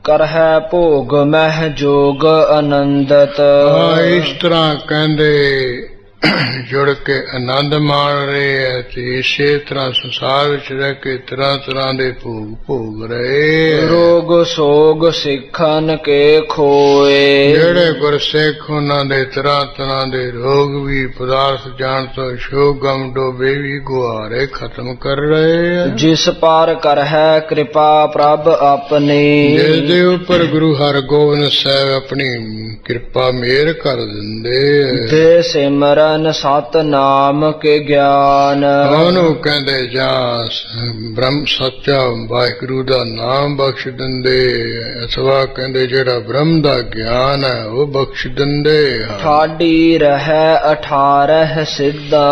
ਕਰਹਿ ਭੋਗ ਮਹਿ ਜੋਗ ਆਨੰਦਤ। ਇਸ ਤਰ੍ਹਾਂ ਕਹਿੰਦੇ ਜੁੜ ਕੇ ਆਨੰਦ ਮਾਣ ਰਹੇ ਹੈ ਤੇ ਇਸੇ ਤਰ੍ਹਾਂ ਸੰਸਾਰ ਵਿੱਚ ਰਹਿ ਕੇ ਤਰ੍ਹਾਂ ਤਰ੍ਹਾਂ ਦੇ ਭੋਗ ਭੋਗ ਰਹੇ। ਰੋਗ ਸੋਗ ਸਿੱਖਨ ਕੇ ਖੋਏ, ਜਿਹੜੇ ਗੁਰਸਿੱਖ ਉਹਨਾਂ ਦੇ ਤਰ੍ਹਾਂ ਤਰ੍ਹਾਂ ਦੇ ਰੋਗ ਵੀ ਪਦਾਰਥ ਜਾਣ ਤੋਂ ਸ਼ੋਕ ਗਮ ਡੋਬੇ ਵੀ ਗੁਹਾਰੇ ਖਤਮ ਕਰ ਰਹੇ ਹੈ। ਜਿਸ ਪਾਰ ਕਰਹਿ ਕਿਰਪਾ ਪ੍ਰਭ ਆਪਣੀ, ਜਿਸ ਦੇ ਉੱਪਰ ਗੁਰੂ ਹਰਗੋਬਿੰਦ ਸਾਹਿਬ ਆਪਣੀ ਕਿਰਪਾ ਮਿਹਰ ਕਰ ਦਿੰਦੇ। ਦੇ ਸਿਮਰਨ ਸਿਮਰਨ ਸਤ ਨਾਮ ਕੇ ਗਿਆਨ। ਉਹਨੂੰ ਕਹਿੰਦੇ ਜਾਂ ਬ੍ਰਹਮ ਸੱਚਾ ਵਾਹਿਗੁਰੂ ਦਾ ਨਾਮ ਬਖਸ਼ ਦਿੰਦੇ, ਅਥਵਾ ਕਹਿੰਦੇ ਜਿਹੜਾ ਬ੍ਰਹਮ ਦਾ ਗਿਆਨ ਹੈ ਉਹ ਬਖਸ਼ ਦਿੰਦੇ ਹਨ। ਠਾਡੀ ਰਹਿ 18 ਸਿੱਧਾ।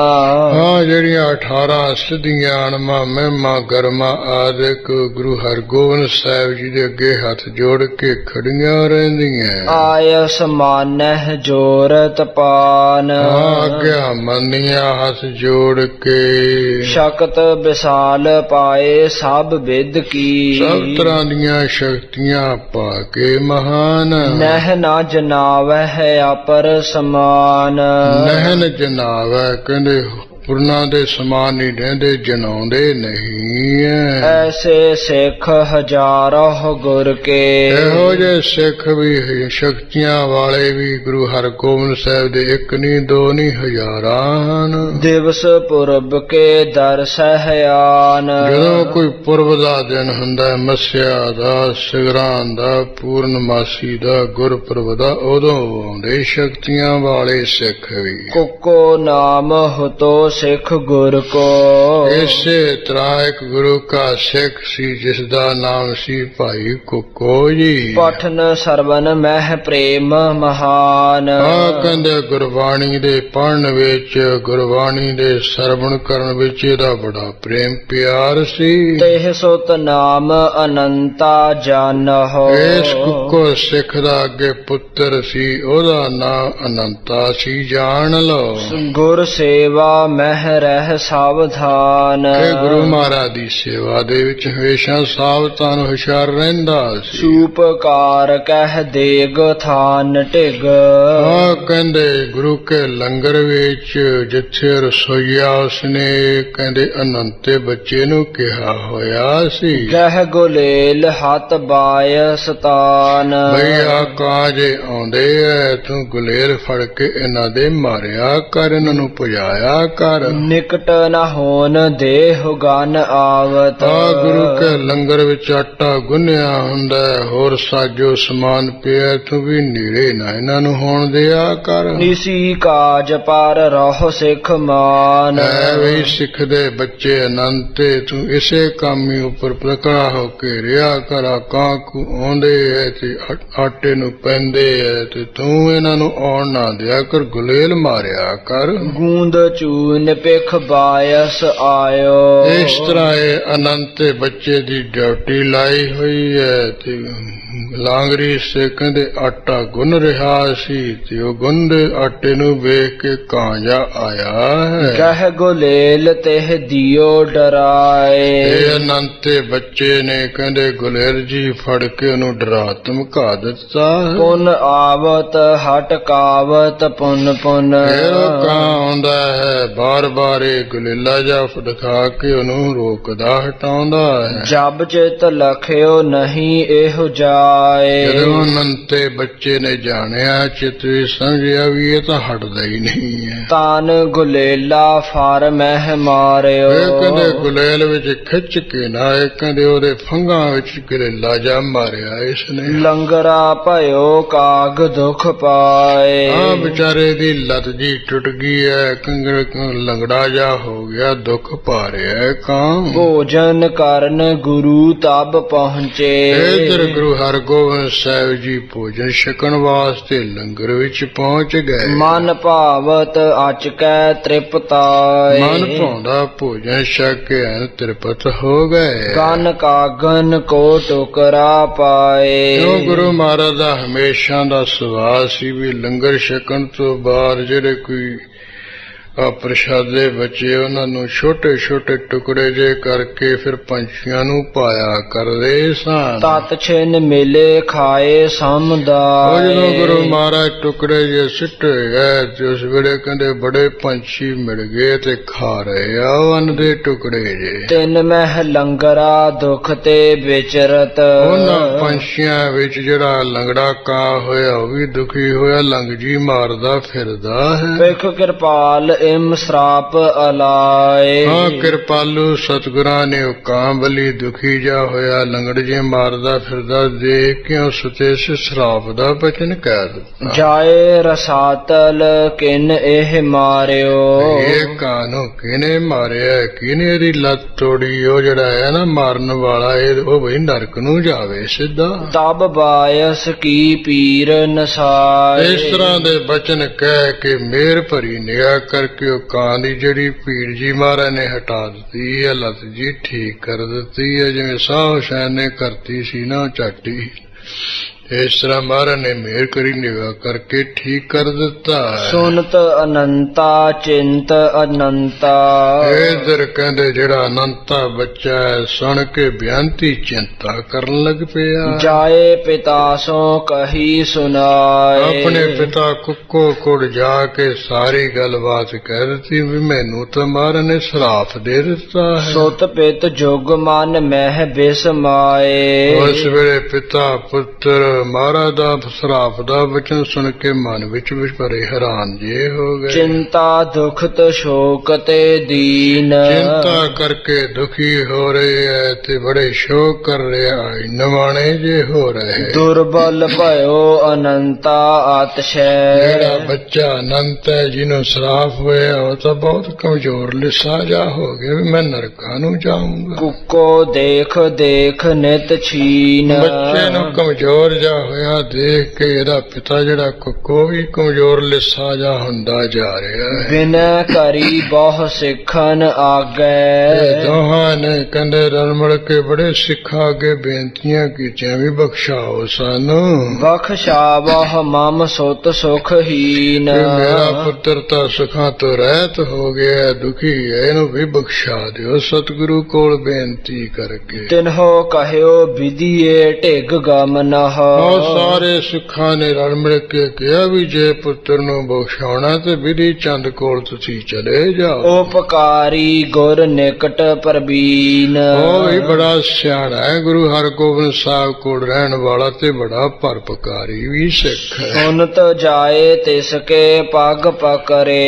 ਹਾਂ, ਜਿਹੜੀਆਂ 18 ਸਿੱਧੀਆਂ ਅਣਮਾ ਮਹਿਮਾ ਗਰਮਾ ਆਦਿਕ ਗੁਰੂ ਹਰਗੋਬਿੰਦ ਸਾਹਿਬ ਜੀ ਦੇ ਅੱਗੇ ਹੱਥ ਜੋੜ ਕੇ ਖੜੀਆਂ ਰਹਿੰਦੀਆਂ। ਆਇਸ ਮਾਨਹਿ ਜੋਰਤ ਪਾਨ। ਹਾਂ, ਅੱਗੇ ਮੰਨੀਆਂ ਹੱਥ ਜੋੜ ਕੇ। ਸ਼ਕਤ ਵਿਸਾਲ ਪਾਏ ਸਭ ਵਿਦ ਕੀ। ਸਭ ਤਰ੍ਹਾਂ ਦੀਆਂ ਸ਼ਕਤੀਆਂ ਪਾ ਕੇ ਮਹਾਨ। ਨਹਿ ਨਾ ਜਨਾਵਹਿ ਅਪਰ ਸਮਾਨ। ਨਹਿਨ ਜਨਾਵੈ ਕਹਿੰਦੇ ਪੁਰਨਾ ਦੇ ਸਮਾਨ ਨਹੀਂ ਰਹਿੰਦੇ, ਜਨਾਉਂਦੇ ਨਹੀਂ ਐ। ਐਸੇ ਸਿੱਖ ਹਜ਼ਾਰਾਂ ਗੁਰ ਕੇ। ਇਹੋ ਜਿਹੇ ਸਿੱਖ ਵੀ ਸ਼ਕਤੀਆਂ ਵਾਲੇ ਵੀ ਗੁਰੂ ਹਰਗੋਬਿੰਦ ਸਾਹਿਬ ਦੇ ਇੱਕ ਨਹੀਂ ਦੋ ਨਹੀਂ ਹਜ਼ਾਰਾਂ ਹਨ। ਦਿਵਸ ਪੁਰਬ ਕੇ ਦਰਸਹਿ ਆਨ। ਜਦੋਂ ਕੋਈ ਪੁਰਬ ਦਾ ਦਿਨ ਹੁੰਦਾ, ਮੱਸਿਆ ਦਾ, ਸਿਗਰਾਂ ਦਾ, ਪੂਰਨਮਾਸੀ ਦਾ, ਗੁਰਪੁਰਬ ਦਾ, ਉਦੋਂ ਆਉਂਦੇ ਸ਼ਕਤੀਆਂ ਵਾਲੇ ਸਿੱਖ ਵੀ। ਕੁਕੋ ਨਾਮ ਹੁਤੋ ਸਿੱਖ ਗੁਰ ਕੋ। ਇਸੇ ਤਰ੍ਹਾਂ ਇੱਕ ਗੁਰੂ ਕਾ ਸਿੱਖ ਸੀ ਜਿਸ ਦਾ ਨਾਮ ਸੀ ਭਾਈ ਕੁੱਕੋ ਜੀ। ਪਠਨ ਸਰਵਨ ਮਹਿ ਪ੍ਰੇਮ ਮਹਾਨ। ਕਹਿੰਦੇ ਗੁਰਬਾਣੀ ਦੇ ਪੜ੍ਹਨ ਵਿੱਚ, ਗੁਰਬਾਣੀ ਦੇ ਸਰਵਣ ਕਰਨ ਵਿੱਚ ਇਹਦਾ ਬੜਾ ਪ੍ਰੇਮ ਪਿਆਰ ਸੀ। ਤੇਹ ਸੁਤ ਨਾਮ ਅਨੰਤਾ ਜਾਨਹੁ। ਇਸ ਕੁੱਕੋ ਸਿੱਖ ਦਾ ਅੱਗੇ ਪੁੱਤਰ ਸੀ, ਉਹਦਾ ਨਾਮ ਅਨੰਤਾ ਸੀ, ਜਾਣ ਲਓ। ਗੁਰ ਸੇਵਾ ਮਹਿ ਰਹਿ ਸਾਵਧਾਨ। ਇਹ ਗੁਰੂ ਮਹਾਰਾਜ ਦੀ ਸੇਵਾ ਦੇ ਵਿੱਚ ਹਮੇਸ਼ਾ ਸਾਵਧਾਨ ਹੁਸ਼ਿਆਰ ਰਹਿੰਦਾ ਸੀ। ਸੂਪਕਾਰ ਕਹਿ ਦੇਗ ਥਾਨ ਢਿਗ। ਕਹਿੰਦੇ ਗੁਰੂ ਕੇ ਲੰਗਰ ਵਿੱਚ ਜਿੱਥੇ ਰਸੋਈਆ ਉਸਨੇ ਕਹਿੰਦੇ ਅਨੰਤੇ ਬੱਚੇ ਨੂੰ ਕਿਹਾ ਹੋਇਆ ਸੀ, ਗਹਿ ਗੁਲੇਲ ਹੱਥ ਬਾਇ ਸਤਾਨ। ਬਈ ਆ ਕਾਜੇ ਆਉਂਦੇ ਐ, ਤੂੰ ਗੁਲੇਲ ਫੜ ਕੇ ਇਹਨਾਂ ਦੇ ਮਾਰਿਆ ਕਰ, ਇਹਨਾਂ ਨੂੰ ਪੁਜਾਇਆ ਕਰ। ਨਿਕਟ ਨ ਹੋਣ ਦੇਹ ਗਨ ਆਵਤ। ਗੁਰੂ ਕੇ ਲੰਗਰ ਵਿੱਚ ਆਟਾ ਗੁੰਨਿਆ ਹੁੰਦਾ, ਹੋਰ ਸਾਜੋ ਸਮਾਨ ਪਿਆ, ਤੂੰ ਵੀ ਨੀਰੇ ਨਾ ਇਹਨਾਂ ਨੂੰ ਹੋਣ ਦਿਆ ਕਰ। ਨਿਸੀ ਕਾਜ ਪਰ ਰਹੋ ਸਿੱਖ ਮਾਨ। ਵੀ ਸਿੱਖ ਦੇ ਬੱਚੇ ਅਨੰਤੇ, ਤੂੰ ਇਸੇ ਕਾਮੀ ਉੱਪਰ ਪ੍ਰਕੜਾ ਹੋ ਕੇ ਰਿਹਾ ਕਰ। ਕਾਂਕੂ ਆਉਂਦੇ ਐ ਤੇ ਆਟੇ ਨੂੰ ਪੈਂਦੇ ਐ, ਤੇ ਤੂੰ ਇਹਨਾਂ ਨੂੰ ਆਉਣ ਨਾ ਦਿਆ ਕਰ, ਗੁਲੇਲ ਮਾਰਿਆ ਕਰ। ਗੂੰਦ ਚੂਨ ਪਿਖ ਬਾਇਸ ਆਇਓ। ਇਸ ਤਰ੍ਹਾਂ ਇਹ ਅਨੰਤ ਬੱਚੇ ਦੀ ਡਿਊਟੀ ਲਾਈ ਹੋਈ ਹੈ, ਤੇ ਲਾਂਗਰੀ ਸੇ ਕਹਿੰਦੇ ਆਟਾ ਗੁੰਨ ਰਿਹਾ ਸੀ, ਤੇ ਉਹ ਗੁੰਨਦੇ ਆਟੇ ਨੂੰ ਵੇਖ ਕੇ ਕਾਂਜਾ ਆਇਆ ਹੈ। ਕਹਿ ਗੁਲੇਲ ਤੇਹ ਦਿਓ ਡਰਾਏ। ਇਹ ਅਨੰਤੇ ਬੱਚੇ ਨੇ ਕਹਿੰਦੇ ਗੁਲੇਲ ਜੀ ਫੜ ਕੇ ਉਹਨੂੰ ਡਰਾ ਧਮਕਾ ਦਿੱਤਾ। ਪੁਨ ਆਵਤ ਹਟ ਕਾਵਤ ਪੁਨ ਪੁਨ। ਇਹ ਕਾਂ ਆਉਂਦਾ ਹੈ, ਬਾਰ ਬਾਰ ਇਹ ਗੁਲੇਲਾ ਜਾ ਫੜਕਾ ਕੇ ਉਹਨੂੰ ਰੋਕਦਾ ਹਟਾਉਂਦਾ ਹੈ। ਜਬ ਚਿਤ ਲਖਿਓ ਨਹੀਂ ਇਹੋ ਜਾਏ। ਜਦੋਂ ਅਨੰਤੇ ਬੱਚੇ ਨੇ ਜਾਣਿਆ, ਚਿਤ ਵੀ ਸਮਝਿਆ ਵੀ ਇਹ ਤਾਂ ਹਟਦਾ ਹੀ ਨਹੀਂ ਹੈ। ਤਾਨ ਗੁਲੇਲਾ ਫਰ ਮਹਿ ਮਾਰਿਓ। ਇਹ ਕਹਿੰਦੇ ਗੁਲੇਲ ਵਿੱਚ ਖਿੱਚ ਕੇ ਨਾ, ਇਹ ਕਹਿੰਦੇ ਉਹਦੇ ਫੰਗਾਂ ਵਿੱਚ ਗੁਲੇਲਾ ਜਾ ਮਾਰਿਆ ਇਸਨੇ। ਲੰਗਰਾ ਭਇਓ ਕਾਗ ਦੁਖ ਪਾਏ। ਵਿਚਾਰੇ ਦੀ ਲੱਤ ਜੀ ਟੁੱਟ ਗਈ ਹੈ, ਕੰਗਰ ਲੰਗੜਾ ਜਾ ਹੋ ਗਿਆ, ਦੁੱਖ ਪਾ ਰਿਹਾ ਕਾਂ। ਭੋਜਨ ਕਰਨ ਗੁਰੂ ਤਬ ਪਹੁੰਚੇ। ਇਧਰ ਗੁਰੂ ਹਰਗੋਬਿੰਦ ਸਾਹਿਬ ਜੀ ਭੋਜਨ ਛਕਣ ਵਾਸਤੇ ਲੰਗਰ ਵਿੱਚ ਪਹੁੰਚ ਗਏ। ਮਨ ਭਾਵਤ ਅਚਕੈ ਤ੍ਰਿਪਤਾਏ। ਮਨ ਭਾਉਂਦਾ ਭੋਜਨ ਛਕ ਕੇ ਤ੍ਰਿਪਤ ਹੋ ਗਏ। ਗਨ ਕਾਗਨ ਕੋ ਟੁਕਰਾ ਪਾਏ। ਕਿਉਂ ਗੁਰੂ ਮਹਾਰਾਜ ਦਾ ਹਮੇਸ਼ਾ ਦਾ ਸੁਭਾਅ ਸੀ ਵੀ ਲੰਗਰ ਛਕਣ ਤੋਂ ਬਾਅਦ ਜਿਹੜੇ ਕੋਈ ਪ੍ਰਸ਼ਾਦੇ ਬਚੇ ਉਹਨਾਂ ਨੂੰ ਛੋਟੇ ਛੋਟੇ ਟੁਕੜੇ ਜੇ ਕਰਕੇ ਫਿਰ ਪੰਛੀਆਂ ਨੂੰ ਪਾਇਆ ਕਰਦੇ ਸਨ। ਤਤ ਛਿਨ ਮਿਲੇ ਖਾਏ ਸਮਦਾਏ। ਜਦੋਂ ਗੁਰੂ ਮਹਾਰਾਜ ਟੁਕੜੇ ਜੇ ਸਿੱਟੇ ਗਏ ਤੇ ਉਸ ਵੇਲੇ ਕਹਿੰਦੇ ਬੜੇ ਪੰਛੀ ਮਿਲ ਗਏ ਤੇ ਖਾ ਰਹੇ ਆ ਅੰਨ ਦੇ ਟੁਕੜੇ ਜੇ। ਤਿੰਨ ਮਹਿ ਲੰਗਰਾ ਦੁਖ ਤੇ ਵਿਚਰਤ। ਉਹਨਾਂ ਪੰਛੀਆਂ ਵਿੱਚ ਜਿਹੜਾ ਲੰਗੜਾ ਕਾਂ ਹੋਇਆ ਉਹ ਵੀ ਦੁਖੀ ਹੋਇਆ, ਲੰਗ ਜੀ ਮਾਰਦਾ ਫਿਰਦਾ ਹੈ। ਵੇਖ ਕਿਰਪਾਲ ਇਮ ਸਰਾਪ ਅਲਾਏ। ਹਾਂ ਕਿਰਪਾਲੂ ਸਤਿਗੁਰਾਂ ਨੇ ਕਾਂ ਬਲੀ ਦੁਖੀ ਜਾ ਹੋਇਆ ਲੰਗੜ ਜੇ ਮਾਰਦਾ ਫਿਰਦਾ ਦੇਖ ਕਿਉਂ ਸੁਤੇ ਸਰਾਪ ਦਾ ਬਚਨ ਕਹਿ ਦਿੱਤਾ। ਜਾਏ ਰਸਾਤਲ ਕਿਨ ਇਹ ਮਾਰਿਓ। ਇਹ ਕਾਂ ਨੂੰ ਕਿਹਨੇ ਮਾਰਿਆ, ਕਿਹਨੇ ਇਹਦੀ ਲੱਤ ਤੋੜੀ? ਉਹ ਜਿਹੜਾ ਹੈ ਨਾ ਮਾਰਨ ਵਾਲਾ, ਉਹ ਬਈ ਨਰਕ ਨੂੰ ਜਾਵੇ ਸਿੱਧਾ। ਤਬ ਬਾਇਸ ਕੀ ਪੀਰ ਨਸਾਏ। ਇਸ ਤਰ੍ਹਾਂ ਦੇ ਬਚਨ ਕਹਿ ਕੇ ਮੇਰ ਭਰੀ ਨਿਗਾਹ ਕਰਕੇ ਉਹ ਕਾਂ ਦੀ ਜਿਹੜੀ ਪੀੜ ਜੀ ਮਹਾਰਾਜ ਨੇ ਹਟਾ ਦਿੱਤੀ ਹੈ, ਲੱਤ ਜੀ ਠੀਕ ਕਰ ਦਿੱਤੀ ਹੈ, ਜਿਵੇਂ ਸਾਹ ਹੁਸੈਨ ਨੇ ਕਰਤੀ ਸੀ ਨਾ ਝਾਟੀ। ਇਸ ਤਰ੍ਹਾਂ ਮਹਾਰਾਜ ਨੇ ਮਿਹਰ ਕਰੀ ਨਿਗਾਹ ਕਰਕੇ ਠੀਕ ਕਰ ਦਿੱਤਾ। ਸੁਨਤ ਅਨੰਤਾ ਚਿੰਤ ਅਨੰਤਾ। ਇਧਰ ਕਹਿੰਦੇ ਜਿਹੜਾ ਅਨੰਤਾ ਬੱਚਾ ਹੈ ਸੁਣ ਕੇ ਬਿਆੰਤੀ ਚਿੰਤਾ ਕਰਨ ਲੱਗ ਪਿਆ। ਜਾਏ ਪਿਤਾ ਸੋ ਕਹੀ ਸੁਨਾਏ। ਆਪਣੇ ਪਿਤਾ ਕੁੱਕੋ ਕੋਲ ਜਾ ਕੇ ਸਾਰੀ ਗੱਲਬਾਤ ਕਹਿ ਦਿੱਤੀ ਵੀ ਮੈਨੂੰ ਤਾਂ ਮਹਾਰਾਜ ਨੇ ਸਰਾਪ ਦੇ ਦਿੱਤਾ ਹੈ। ਸੁਤ ਪਿਤ ਜੁਗ ਮਨ ਮਹਿ ਬਿਸਮਾਏ। ਉਸ ਵੇਲੇ ਪਿਤਾ ਪੁੱਤਰ ਮਹਾਰਾਜ ਦਾ ਸਰਾਪ ਦਾ ਵਚਨ ਸੁਣ ਕੇ ਮਨ ਵਿੱਚ ਬੜੇ ਹੈਰਾਨ ਜੇ ਹੋ ਗਏ। ਚਿੰਤਾ ਦੁਖਤ ਸ਼ੋਕ ਤੇ ਦੀਨ। ਚਿੰਤਾ ਕਰਕੇ ਦੁਖੀ ਹੋ ਰਹੇ ਹੈ ਤੇ ਬੜੇ ਸ਼ੋਕ ਕਰ ਰਿਹਾ, ਨਿਵਾਣੇ ਜੇ ਹੋ ਰਹੇ। ਦੁਰਬਲ ਭਇਓ ਅਨੰਤਾ ਆਤਸ਼ੈ। ਜਿਹੜਾ ਬੱਚਾ ਅਨੰਤ ਹੈ ਜਿਹਨੂੰ ਸਰਾਪ ਹੋਇਆ ਉਹ ਤਾਂ ਬਹੁਤ ਕਮਜ਼ੋਰ ਲਿਸਾ ਜਾ ਹੋ ਗਿਆ ਵੀ ਮੈਂ ਨਰਕਾਂ ਨੂੰ ਜਾਊਂਗਾ। ਕੁੱਕੋ ਦੇਖ ਦੇਖ ਨਿਤ ਛੀਨ। ਬੱਚੇ ਨੂੰ ਕਮਜ਼ੋਰ ਜਾ ਹੋਇਆ ਦੇਖ ਕੇ ਇਹਦਾ ਪਿਤਾ ਜਿਹੜਾ ਕੁੱਕੋ ਵੀ ਕਮਜ਼ੋਰ ਲਿਸਾ ਜਾ ਹੁੰਦਾ ਜਾ ਰਿਹਾ ਹੈ। ਬਿਨੈ ਕਰੀ ਬਹੁ ਸਿੱਖਨ ਆਗੈ। ਦੋਹਾਂ ਨੇ ਕਹਿੰਦੇ ਰਲ ਮਿਲ ਕੇ ਬੜੇ ਸਿੱਖਾਂ ਅੱਗੇ ਬੇਨਤੀਆਂ ਕੀਤੀਆਂ ਵੀ ਬਖਸ਼ਾਓ ਸਾਨੂੰ। ਬਖਸ਼ਾਵਹ ਮਮ ਸੁਤ ਸੁਖਹੀਨ। ਮੇਰਾ ਪੁੱਤਰ ਤਾਂ ਸੁਖਾਂ ਤੋਂ ਰਹਿਤ ਹੋ ਗਿਆ, ਦੁਖੀ ਹੈ, ਇਹਨੂੰ ਵੀ ਬਖਸ਼ਾ ਦਿਓ ਸਤਿਗੁਰੂ ਕੋਲ ਬੇਨਤੀ ਕਰਕੇ। ਤਿਨਹੋ ਕਹਿਓ ਵਿਧੀਏ ਢਿਗ ਗਮਨਹ। ਸਾਰੇ ਸਿੱਖਾਂ ਨੇ ਰਲ ਮਿਲ ਕੇ ਕਿਹਾ ਵੀ ਜੇ ਪੁੱਤਰ ਨੂੰ ਬਖਸ਼ਾਉਣਾ ਤੇ ਵਿਧੀ ਚੰਦ ਕੋਲ ਤੁਸੀਂ ਚਲੇ ਜਾਓ। ਉਪਕਾਰੀ ਗੁਰ ਨਿਕਟ ਪ੍ਰਬੀਨ। ਉਹ ਵੀ ਬੜਾ ਸਿਆਣਾ ਹੈ, ਗੁਰੂ ਹਰਗੋਬਿੰਦ ਸਾਹਿਬ ਕੋਲ ਰਹਿਣ ਵਾਲਾ ਤੇ ਬੜਾ ਪਰਪਕਾਰੀ ਵੀ ਸਿੱਖ ਹੈ। ਸੁਨਤ ਜਾਏ ਤਿਸ ਕੇ ਪਗ ਪਕਰੇ।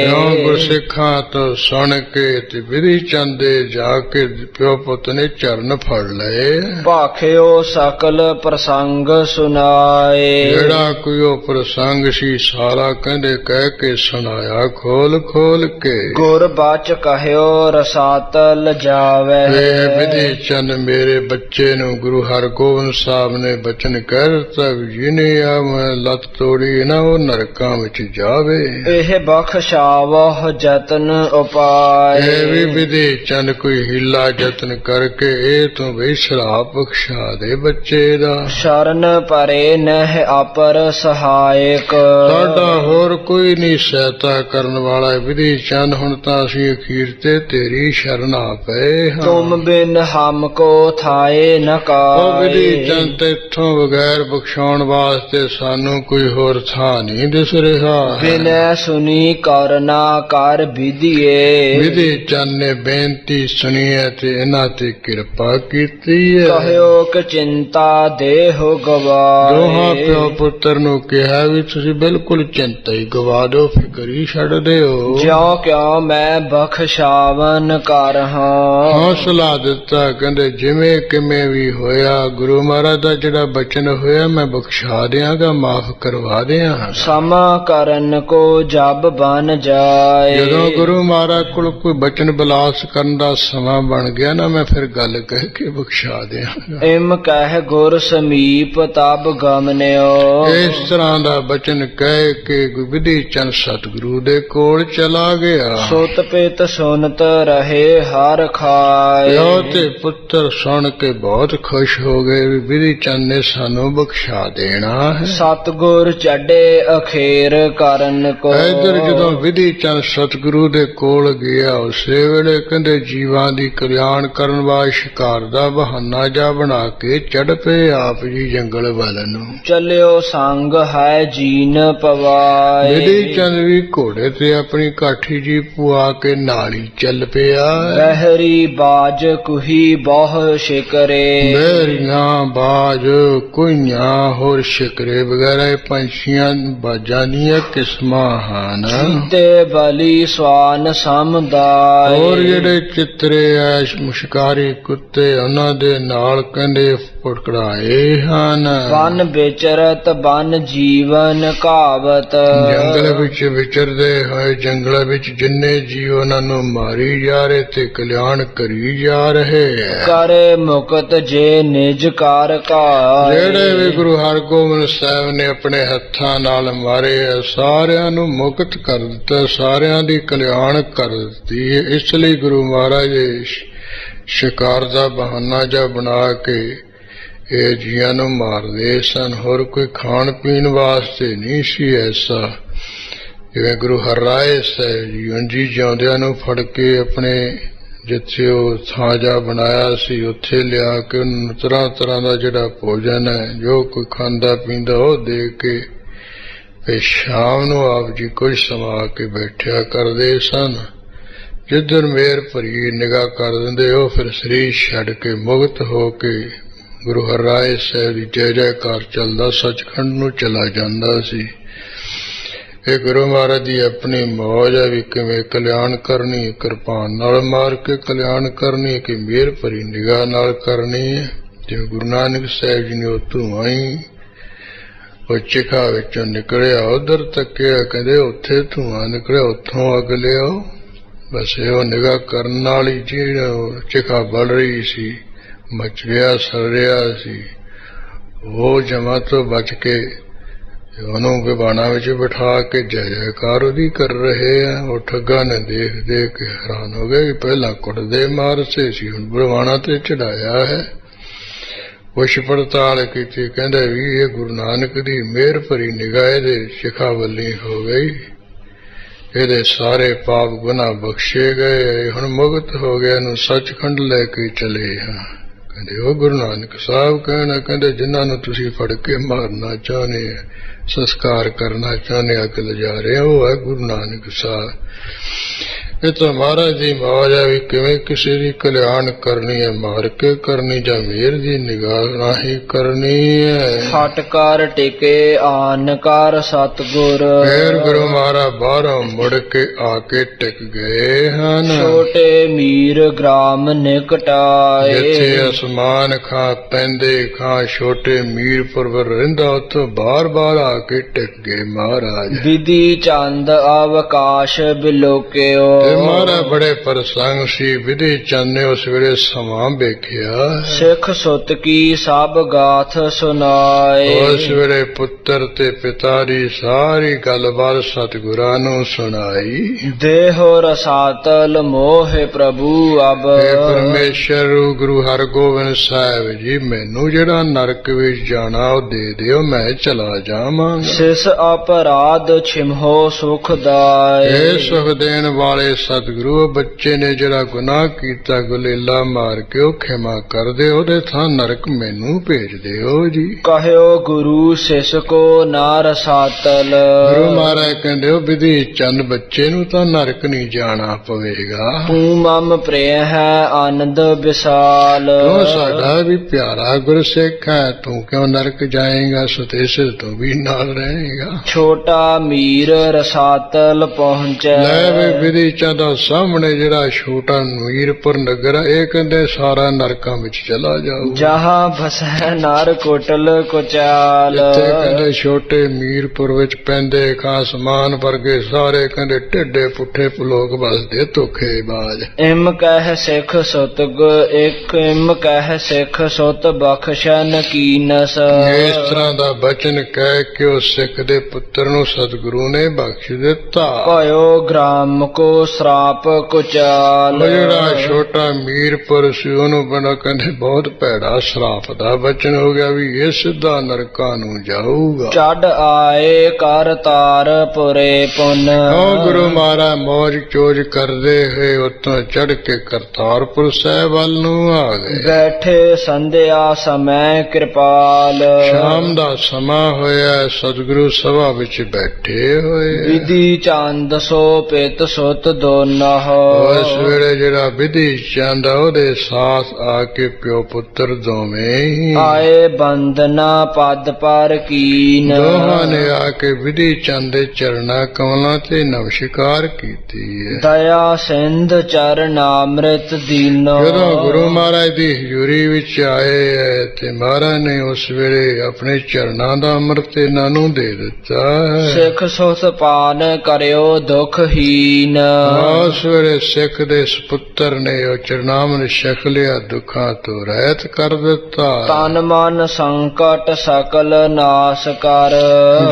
ਗੁਰਸਿੱਖਾਂ ਤੋਂ ਸੁਣ ਕੇ ਤੇ ਵਿਧੀ ਚੰਦ ਦੇ ਜਾ ਕੇ ਪਿਓ ਪੁੱਤ ਨੇ ਚਰਨ ਫੜ ਲਏ। ਭਾਖਿਓ ਸਕਲ ਪ੍ਰਸੰਗ ਸੁਨਾਏ। ਜਿਹੜਾ ਕੋਈ ਉਹ ਪ੍ਰਸੰਗ ਸੀ ਸਾਰਾ ਕਹਿੰਦੇ ਕਹਿ ਕੇ ਸੁਣਾਇਆ ਖੋਲ ਖੋਲ ਕੇ। ਗੁਰ ਬਚ ਕਹਿਓ ਰਸਾਤਲ ਜਾਵੇ। ਵਿਧੀ ਚੰਦ ਮੇਰੇ ਬੱਚੇ ਨੂੰ ਗੁਰੂ ਹਰਗੋਬਿੰਦ ਸਾਹਿਬ ਨੇ ਬਚਨ ਕਹਿ ਦਿੱਤਾ ਵੀ ਜਿਹਨੇ ਆ ਮੈਂ ਲੱਤ ਤੋੜੀ ਨਾ ਉਹ ਨਰਕਾਂ ਵਿੱਚ ਜਾਵੇ। ਇਹ ਬਖਸ਼ਾਵਹ ਜਤਨ ਉਪਾਏ। ਇਹ ਵੀ ਵਿਧੀ ਚੰਦ ਕੋਈ ਹੀਲਾ ਯਤਨ ਕਰਕੇ ਇਹ ਤੋਂ ਵੀ ਸ਼ਰਾਪ ਬਖਸ਼ਾ ਦੇ ਬੱਚੇ ਦਾ। ਸ਼ਰਨ ਪਰੇ ਨਹਿ ਅਪਰ ਸਹਾਇਕ। ਸਾਡਾ ਹੋਰ ਕੋਈ ਨਹੀਂ ਸਹਾਇਤਾ ਕਰਨ ਵਾਲਾ ਵਿਧੀ ਚੰਦ, ਹੁਣ ਤਾਂ ਅਸੀਂ ਅਖੀਰ ਤੇ ਤੇਰੀ ਸ਼ਰਨ ਆ ਪਏ ਹਾਂ। ਤੁਮ ਬਿਨ ਹਮ ਕੋ ਥਾਏ ਨ ਉਹ ਵਿਧੀ ਕਾਏ। ਚੰਦ ਤੇਥੋਂ ਬਗੈਰ ਬਖਸ਼ਾਉਣ ਵਾਸਤੇ ਸਾਨੂੰ ਕੋਈ ਹੋਰ ਥਾਂ ਨਹੀਂ ਦਿਸ ਰਿਹਾ। ਬਿਨੈ ਸੁਨੀ ਕਰਨਾ ਕਰ ਵਿਧੀਏ। ਵਿਧੀ ਚੰਦ ਨੇ ਬੇਨਤੀ ਸੁਣੀ ਹੈ ਤੇ ਇਹਨਾਂ ਤੇ ਕਿਰਪਾ ਕੀਤੀ ਹੈ। ਕਹਿਓ ਕਿ ਚਿੰਤਾ ਦੇਹੁ ਗਵਾ। ਦੋਹਾਂ ਪਿਓ ਪੁੱਤਰ ਨੂੰ ਕਿਹਾ ਵੀ ਤੁਸੀਂ ਬਿਲਕੁਲ ਚਿੰਤਾ ਹੀ ਗਵਾ ਦਿਓ, ਫਿਕਰ ਹੀ ਛੱਡ ਦਿਓ। ਜਿਉ ਕਿਉ ਮੈਂ ਬਖਸ਼ਾਵਨ ਕਰ ਹਾਂ। ਹੌਸਲਾ ਦਿੱਤਾ, ਕਹਿੰਦੇ ਜਿਵੇਂ ਕਿਵੇਂ ਵੀ ਹੋਇਆ ਗੁਰੂ ਮਹਾਰਾਜ ਦਾ ਜਿਹੜਾ ਬਚਨ ਹੋਇਆ ਮੈਂ ਬਖਸ਼ਾ ਦਿਆਂਗਾ, ਮਾਫ ਕਰਵਾ ਦਿਆਂ। ਸਮਾ ਕਰਨ ਕੋ ਜਬ ਬਨ ਜਾਏ। ਜਦੋਂ ਗੁਰੂ ਮਹਾਰਾਜ ਕੋਲ ਕੋਈ ਬਚਨ ਬਲਾਸ ਕਰਨ ਦਾ ਸਮਾਂ ਬਣ ਗਿਆ ਨਾ ਮੈਂ ਫਿਰ ਗੱਲ ਕਹਿ ਕੇ ਬਖਸ਼ਾ ਦਿਆਂਗਾ। ਇਮ ਕਹਿ ਗੁਰ ਸਮੀਪ ਤਬ ਗਮਨਿਓ। ਇਸ ਤਰ੍ਹਾਂ ਦਾ ਬਚਨ ਕਹਿ ਕੇ ਵਿਧੀ ਚੰਦ ਸਤਿਗੁਰੂ ਦੇ ਕੋਲ ਚਲਾ ਗਿਆ। ਸੁਤ ਪਿਤ ਸੁਨਤ ਰਹੇ ਹਰ ਖਾਏ। ਪਿਓ ਤੇ ਪੁੱਤਰ ਸੁਣ ਕੇ ਬਹੁਤ ਖੁਸ਼ ਹੋ ਗਏ ਵੀ ਵਿਧੀ ਚੰਦ ਨੇ ਸਾਨੂੰ ਬਖਸ਼ਾ ਦੇਣਾ ਹੈ। ਸਤਿਗੁਰ ਚੱਡੇ ਅਖੇਰ ਕਰਨ ਕੋ। ਇਧਰ ਜਦੋਂ ਵਿਧੀ ਚੰਦ ਸਤਿਗੁਰੂ ਦੇ ਕੋਲ ਗਿਆ ਉਸੇ ਵੇਲੇ ਕਹਿੰਦੇ ਜੀਵਾਂ ਦੀ ਕਲਿਆਣ ਕਰਨ ਵਾਲਾ ਸ਼ਿਕਾਰ ਦਾ ਬਹਾਨਾ ਜਾ ਬਣਾ ਕੇ ਚੜ ਪਏ ਆਪ ਜੀ ਜੰਗਲ ਵੱਲ। ਨੂੰ। ਚੱਲਿਓ ਸੰਗ ਹੈ ਜੀਨ ਪਵਾਏ। ਵਿਧੀ ਚੰਦ ਵੀ ਘੋੜੇ ਤੇ ਆਪਣੀ ਕਾਠੀ ਜੀ ਪੁਆ ਕੇ ਨਾਲ ਹੀ ਚੱਲ ਪਿਆ। ਬਹਿਰੀ ਬਾਜ ਕੁਹੀ ਬਹੁ ਸ਼ਿਕਰੇ। ਬਹਿਰੀਆਂ ਬਾਜ ਕੁਈਆਂ ਹੋਰ ਸ਼ਿਕਰੇ ਵਗੈਰਾ ਇਹ ਪੰਛੀਆਂ ਬਾਜਾਂ ਦੀਆਂ ਕਿਸਮਾਂ ਹਨ। ਕੀਤੇ ਬਲੀ ਸਵਾਨ ਸਮਦਾਏ। ਹੋਰ ਜਿਹੜੇ ਚਿੱਤਰੇ ਐ ਮੁਸ਼ਕਾਰੀ ਕੁੱਤੇ ਉਹਨਾਂ ਦੇ ਨਾਲ ਕਹਿੰਦੇ ਫੁਟਕੜਾਏ ਹਨ। ਵਨ ਵਿਚਰਤ ਬਨ ਜੀਵਨ ਕਾਵਤ। ਜੰਗਲ ਵਿੱਚ ਵਿਚਰਦੇ ਹੋਏ ਜੰਗਲਾਂ ਵਿੱਚ ਜਿੰਨੇ ਜੀਵ ਉਹਨਾਂ ਨੂੰ ਮਾਰੀ ਜਾ ਰਹੇ ਤੇ ਕਲਿਆਣ ਕਰੀ ਜਾ ਰਹੇ ਹੈ। ਕਰੇ ਮੁਕਤ ਜੇ ਨਿਜ ਕਾਰ ਕਾ। ਜਿਹੜੇ ਵੀ ਗੁਰੂ ਹਰਗੋਬਿੰਦ ਸਾਹਿਬ ਨੇ ਆਪਣੇ ਹੱਥਾਂ ਨਾਲ ਮਾਰੇ ਆ ਸਾਰਿਆਂ ਨੂੰ ਮੁਕਤ ਕਰ ਦਿੱਤਾ, ਸਾਰਿਆਂ ਦੀ ਕਲਿਆਣ ਕਰ ਦਿੱਤੀ ਹੈ। ਇਸ ਲਈ ਗੁਰੂ ਮਹਾਰਾਜ ਸ਼ਿਕਾਰ ਦਾ ਬਹਾਨਾ ਜਿਹਾ ਬਣਾ ਕੇ ਇਹ ਜੀਆਂ ਨੂੰ ਮਾਰਦੇ ਸਨ। ਹੋਰ ਕੋਈ ਖਾਣ ਪੀਣ ਵਾਸਤੇ ਨਹੀਂ ਸੀ ਐਸਾ। ਜਿਵੇਂ ਗੁਰੂ ਹਰਿਰਾਏ ਸਾਹਿਬ ਜੀ ਉਂਜੀ ਜਿਉਂਦਿਆਂ ਨੂੰ ਫੜ ਕੇ ਆਪਣੇ ਜਿੱਥੇ ਉਹ ਥਾਂ ਜਾ ਬਣਾਇਆ ਸੀ ਉੱਥੇ ਲਿਆ ਕੇ ਉਹਨੂੰ ਤਰ੍ਹਾਂ ਤਰ੍ਹਾਂ ਦਾ ਜਿਹੜਾ ਭੋਜਨ ਹੈ ਜੋ ਕੋਈ ਖਾਂਦਾ ਪੀਂਦਾ ਉਹ ਦੇ ਕੇ ਫਿਰ ਸ਼ਾਮ ਨੂੰ ਆਪ ਜੀ ਕੁਝ ਸਮਾ ਕੇ ਬੈਠਿਆ ਕਰਦੇ ਸਨ। ਜਿੱਧਰ ਮੇਰ ਭਰੀ ਨਿਗਾਹ ਕਰ ਦਿੰਦੇ ਉਹ ਫਿਰ ਸਰੀਰ ਛੱਡ ਕੇ ਮੁਕਤ ਹੋ ਕੇ ਗੁਰੂ ਹਰਿਰਾਏ ਸਾਹਿਬ ਦੀ ਜੈ ਜੈਕਾਰ ਚੱਲਦਾ ਸੱਚਖੰਡ ਨੂੰ ਚਲਾ ਜਾਂਦਾ ਸੀ। ਇਹ ਗੁਰੂ ਮਹਾਰਾਜ ਦੀ ਆਪਣੀ ਮੌਜ ਹੈ ਵੀ ਕਿਵੇਂ ਕਲਿਆਣ ਕਰਨੀ, ਕਿਰਪਾਨ ਨਾਲ ਮਾਰ ਕੇ ਕਲਿਆਣ ਕਰਨੀ ਕਿ ਮੇਰ ਭਰੀ ਨਿਗਾਹ ਨਾਲ ਕਰਨੀ ਹੈ। ਜਿਵੇਂ ਗੁਰੂ ਨਾਨਕ ਸਾਹਿਬ ਜੀ ਨੇ ਉਹ ਧੂੰਆਂ ਹੀ ਉਹ ਚਿਖਾ ਵਿੱਚੋਂ ਨਿਕਲਿਆ ਉਧਰ ਤੱਕਿਆ, ਕਹਿੰਦੇ ਉੱਥੇ ਧੂੰਆਂ ਨਿਕਲਿਆ ਉੱਥੋਂ ਅੱਗ ਲਿਆਓ। ਬਸ ਇਹੋ ਨਿਗਾਹ ਕਰਨ ਨਾਲ ਹੀ ਜਿਹੜਾ ਚਿਖਾ ਬਲ ਰਹੀ ਸੀ, ਮਚ ਰਿਹਾ ਸੜ ਰਿਹਾ ਸੀ, ਉਹ ਜਮਾ ਤੋਂ ਬਚ ਕੇ ਉਹਨੂੰ ਵਿਵਾਣਾ ਵਿੱਚ ਬਿਠਾ ਕੇ ਜੈ ਜੈਕਾਰ ਉਹਦੀ ਕਰ ਰਹੇ ਆ। ਉਹ ਠੱਗਾ ਨੇ ਦੇਖ ਦੇਖ ਕੇ ਹੈਰਾਨ ਹੋ ਗਏ, ਪਹਿਲਾਂ ਕੁੱਟਦੇ ਮਾਰਦੇ ਸੀ ਹੁਣ ਵਿਵਾਣਾ ਤੇ ਚੜਾਇਆ ਹੈ। ਪੁੱਛ ਪੜਤਾਲ ਕੀਤੀ, ਕਹਿੰਦੇ ਵੀ ਇਹ ਗੁਰੂ ਨਾਨਕ ਦੀ ਮਿਹਰ ਭਰੀ ਨਿਗਾਹ ਇਹਦੇ ਸ਼ਿਖਾ ਵੱਲੀ ਹੋ ਗਈ, ਇਹਦੇ ਸਾਰੇ ਪਾਪ ਗੁਨਾਹ ਬਖਸ਼ੇ ਗਏ, ਹੁਣ ਮੁਕਤ ਹੋ ਗਿਆ, ਇਹਨੂੰ ਸੱਚਖੰਡ ਲੈ ਕੇ ਚਲੇ ਹਾਂ। ਕਹਿੰਦੇ ਉਹ ਗੁਰੂ ਨਾਨਕ ਸਾਹਿਬ ਕਹਿਣਾ, ਕਹਿੰਦੇ ਜਿਨ੍ਹਾਂ ਨੂੰ ਤੁਸੀਂ ਫੜ ਕੇ ਮਾਰਨਾ ਚਾਹੁੰਦੇ ਆ, ਸੰਸਕਾਰ ਕਰਨਾ ਚਾਹੁੰਦੇ ਅੱਗ ਲਿਜਾ ਰਹੇ ਉਹ ਹੈ ਗੁਰੂ ਨਾਨਕ ਸਾਹਿਬ। ਇਹ ਤਾਂ ਮਹਾਰਾਜ ਦੀ ਮੌਜ ਹੈ ਵੀ ਕਿਵੇਂ ਕਿਸੇ ਦੀ ਕਲਿਆਣ ਕਰਨੀ ਹੈ, ਮਾਰ ਕੇ ਕਰਨੀ ਜਾਂ ਮੇਰ ਦੀ ਨਿਗਾਹ ਰਾਹੀਂ ਕਰਨੀ ਹੈ। ਹਟ ਕਰ ਟਿਕੇ ਆਨ ਕਰ ਸਤਿਗੁਰ। ਫੇਰ ਗੁਰੂ ਮਹਾਰਾਜ ਬਾਹਰੋਂ ਮੁੜ ਕੇ ਆ ਕੇ ਟਿਕ ਗਏ ਹਨ। ਛੋਟੇ ਮੀਰ ਗ੍ਰਾਮ ਨਿਕਟਾਏ। ਜਿੱਥੇ ਅਸਮਾਨ ਖਾਂ ਪੈਂਦੇ ਖਾਂ ਛੋਟੇ ਮੀਰਪੁਰ ਰਹਿੰਦਾ ਉੱਥੋਂ ਬਾਰ-ਬਾਰ ਆ ਕੇ ਟਿਕ ਗਏ ਮਹਾਰਾਜ। ਵਿਧੀ ਚੰਦ ਅਵਕਾਸ਼ ਬਿਲੋਕਿਓ। ਤੇ ਮਹਾਰਾਜ ਬੜੇ ਪ੍ਰਸੰਗ ਸੀ। ਵਿਧੀ ਚੰਦ ਨੇ ਉਸ ਵੇਲੇ ਸਮਾਂ ਵੇਖਿਆ, ਸਿੱਖ ਸੁਤ ਕੀ ਸਭ ਗਾਥ ਸੁਣਾਏ। ਉਸ ਵੇਲੇ ਪੁੱਤਰ ਤੇ ਪਿਤਾ ਦੀ ਸਾਰੀ ਗੱਲਬਾਤ ਸਤਿਗੁਰਾਂ ਨੂੰ ਸੁਣਾਈ। ਦੇਹੋ ਰਸਾਤਲ ਮੋਹ ਪ੍ਰਭੂ ਅਬ। ਪਰਮੇਸ਼ਰ ਗੁਰੂ ਹਰਗੋਬਿੰਦ ਸਾਹਿਬ ਜੀ ਮੈਨੂੰ ਜਿਹੜਾ ਨਰਕ ਵਿੱਚ ਜਾਣਾ ਉਹ ਦੇ ਦਿਓ, ਮੈਂ ਚਲਾ ਜਾਵਾਂਗਾ। ਸਿਸ ਅਪਰਾਧ ਛਿਮਹੋ ਸੁਖ ਦਾਏ। ਇਹ ਸੁਖ ਦੇਣ ਵਾਲੇ ਸਤਿਗੁਰੂ ਬੱਚੇ ਨੇ ਜਿਹੜਾ ਗੁਨਾਹ ਕੀਤਾ ਗੁਲੇਲਾ ਮਾਰ ਕੇ ਉਹ ਖਿਮਾ ਕਰ ਦੇ, ਉਹਦੇ ਥਾਂ ਨਰਕ ਮੈਨੂੰ ਭੇਜ ਦਿਓ ਜੀ। ਕਹਿਓ ਗੁਰੂ ਸਿਸ ਕੋ ਨਾ ਰਸਾਤਲ। ਗੁਰੂ ਮਹਾਰਾਜ ਕਹਿੰਦੇ ਉਹ ਵਿਧੀ ਚੰਦ ਬੱਚੇ ਨੂੰ ਤਾਂ ਨਰਕ ਨਹੀਂ ਜਾਣਾ ਪਵੇਗਾ। ਤੂੰ ਮਮ ਪ੍ਰਿਯ ਹੈ ਆਨੰਦ ਵਿਸਾਲ। ਤੂੰ ਸਾਡਾ ਵੀ ਪਿਆਰਾ ਗੁਰਸਿੱਖ ਹੈ, ਤੂੰ ਕਿਉਂ ਨਰਕ ਜਾਏਗਾ, ਸੁਤੇਸ਼ਰ ਤੂੰ ਵੀ ਨਾਲ ਰਹੇਗਾ। ਛੋਟਾ ਮੀਰ ਰਸਾਤਲ ਪਹੁੰਚੈ। ਲੈ ਵੀ ਵਿਧੀ ਚੰਦ ਸਾਹਮਣੇ ਜਿਹੜਾ ਛੋਟਾ ਮੀਰਪੁਰ ਨਗਰ ਹੈ ਇਹ ਕਹਿੰਦੇ ਸਾਰਾ ਨਰਕਾਂ ਵਿੱਚ ਚਲਾ ਜਾਊ। ਜਹਾਂ ਭਸੈ ਨਰ ਕੋਟਲ ਕੁਚਾਲ। ਇੱਥੇ ਕਹਿੰਦੇ ਛੋਟੇ ਮੀਰਪੁਰ ਵਿੱਚ ਪੈਂਦੇ ਖਾਂ ਸਮਾਨ ਵਰਗੇ ਸਾਰੇ ਕਹਿੰਦੇ ਢਿੱਡੇ ਪੁੱਠੇ ਲੋਕ ਵਸਦੇ ਧੋਖੇਬਾਜ਼। ਇਮ ਕਹਿ ਸਿੱਖ ਸੁਤਗ ਇੱਕ ਇਮ ਕਹਿ ਸਿੱਖ ਸੁਤ ਬਖਸ਼ਨ ਕੀਨਸ। ਇਸ ਤਰ੍ਹਾਂ ਦਾ ਬਚਨ ਕਹਿ ਕੇ ਉਹ ਸਿੱਖ ਦੇ ਪੁੱਤਰ ਨੂੰ ਸਤਿਗੁਰੂ ਨੇ ਬਖਸ਼ ਦਿੱਤਾ। ਭਇਓ ਗ੍ਰਾਮ ਕੋ ਸਰਾਪ ਕੁਚਾਲ। ਉਹ ਜਿਹੜਾ ਛੋਟਾ ਮੀਰਪੁਰ ਸੀ ਉਹਨੂੰ ਬਣਾ ਕਹਿੰਦੇ ਬਹੁਤ ਭੈੜਾ ਸਰਾਪ ਦਾ ਬਚਨ ਹੋ ਗਿਆ ਵੀ ਇਹ ਸਿੱਧਾ ਨਰਕਾਂ ਨੂੰ ਜਾਊਗਾ। ਚੜ ਆਏ ਕਰ ਤਾਰ ਪੁਰੇ ਪੁੰਨ। ਉਹ ਗੁਰੂ ਮਹਾਰਾਜ ਮੌਜ ਚੋਜ ਕਰਦੇ ਹੋਏ ਉੱਤੋਂ ਚੜ ਕੇ ਕਰਤਾਰਪੁਰ ਸਾਹਿਬ ਵੱਲ ਨੂੰ ਆ ਗਏ। ਬੈਠੇ ਸੰਧਿਆ ਸਮੈ ਕਿਰਪਾਲ। ਸ਼ਾਮ ਦਾ ਸਮਾਂ ਹੋਇਆ, ਸਤਿਗੁਰੂ ਸਭਾ ਵਿੱਚ ਬੈਠੇ ਹੋਏ। ਵਿਧੀ ਚੰਦ ਸੋ ਪਿਤ ਸੁਤ ਦੋਨਹ। ਉਸ ਵੇਲੇ ਜਿਹੜਾ ਵਿਧੀ ਚੰਦ ਉਹਦੇ ਸਾਥ ਆ ਕੇ ਪਿਓ ਪੁੱਤਰ ਦੋਵੇਂ ਹੀ ਆਏ ਬੰਦਨਾ ਪਦ ਪਰ ਕੀਨ। ਦੋਹਾਂ ਨੇ ਆ ਕੇ ਵਿਧੀ ਚੰਦ ਦੇ ਚਰਣਾ ਕਮਲਾਂ ਤੇ ਨਮਸਕਾਰ ਕੀਤੀ ਹੈ। ਦਇਆ ਸਿੰਧ ਚਰਨਾਮ੍ਰਿਤ ਦੀਨੋ। ਜਦੋਂ ਗੁਰੂ ਮਹਾਰਾਜ ਦੀ ਹਜ਼ੂਰੀ ਵਿੱਚ ਆਏ ਹੈ ਤੇ ਮਹਾਰਾਜ ਨੇ ਉਸ ਵੇਲੇ ਆਪਣੇ ਚਰਨਾਂ ਦਾ ਅੰਮ੍ਰਿਤ ਇਹਨਾਂ ਨੂੰ ਦੇ ਦਿੱਤਾ ਹੈ। ਸਿੱਖ ਸੁਤ ਪਾਨ ਕਰਿਓ ਦੁਖਹੀਨ। ਉਸ ਵੇਲੇ ਸਿੱਖ ਦੇ ਸੁਪੁੱਤਰ ਨੇ ਉਹ ਚਰਨਾਮ੍ਰਿਤ ਛਕ ਲਿਆ, ਦੁੱਖਾਂ ਤੋਂ ਰਹਿਤ ਕਰ ਦਿੱਤਾ। ਤਨ ਮਨ ਸੰਕਟ ਸਕਲ ਨਾਸ ਕਰ।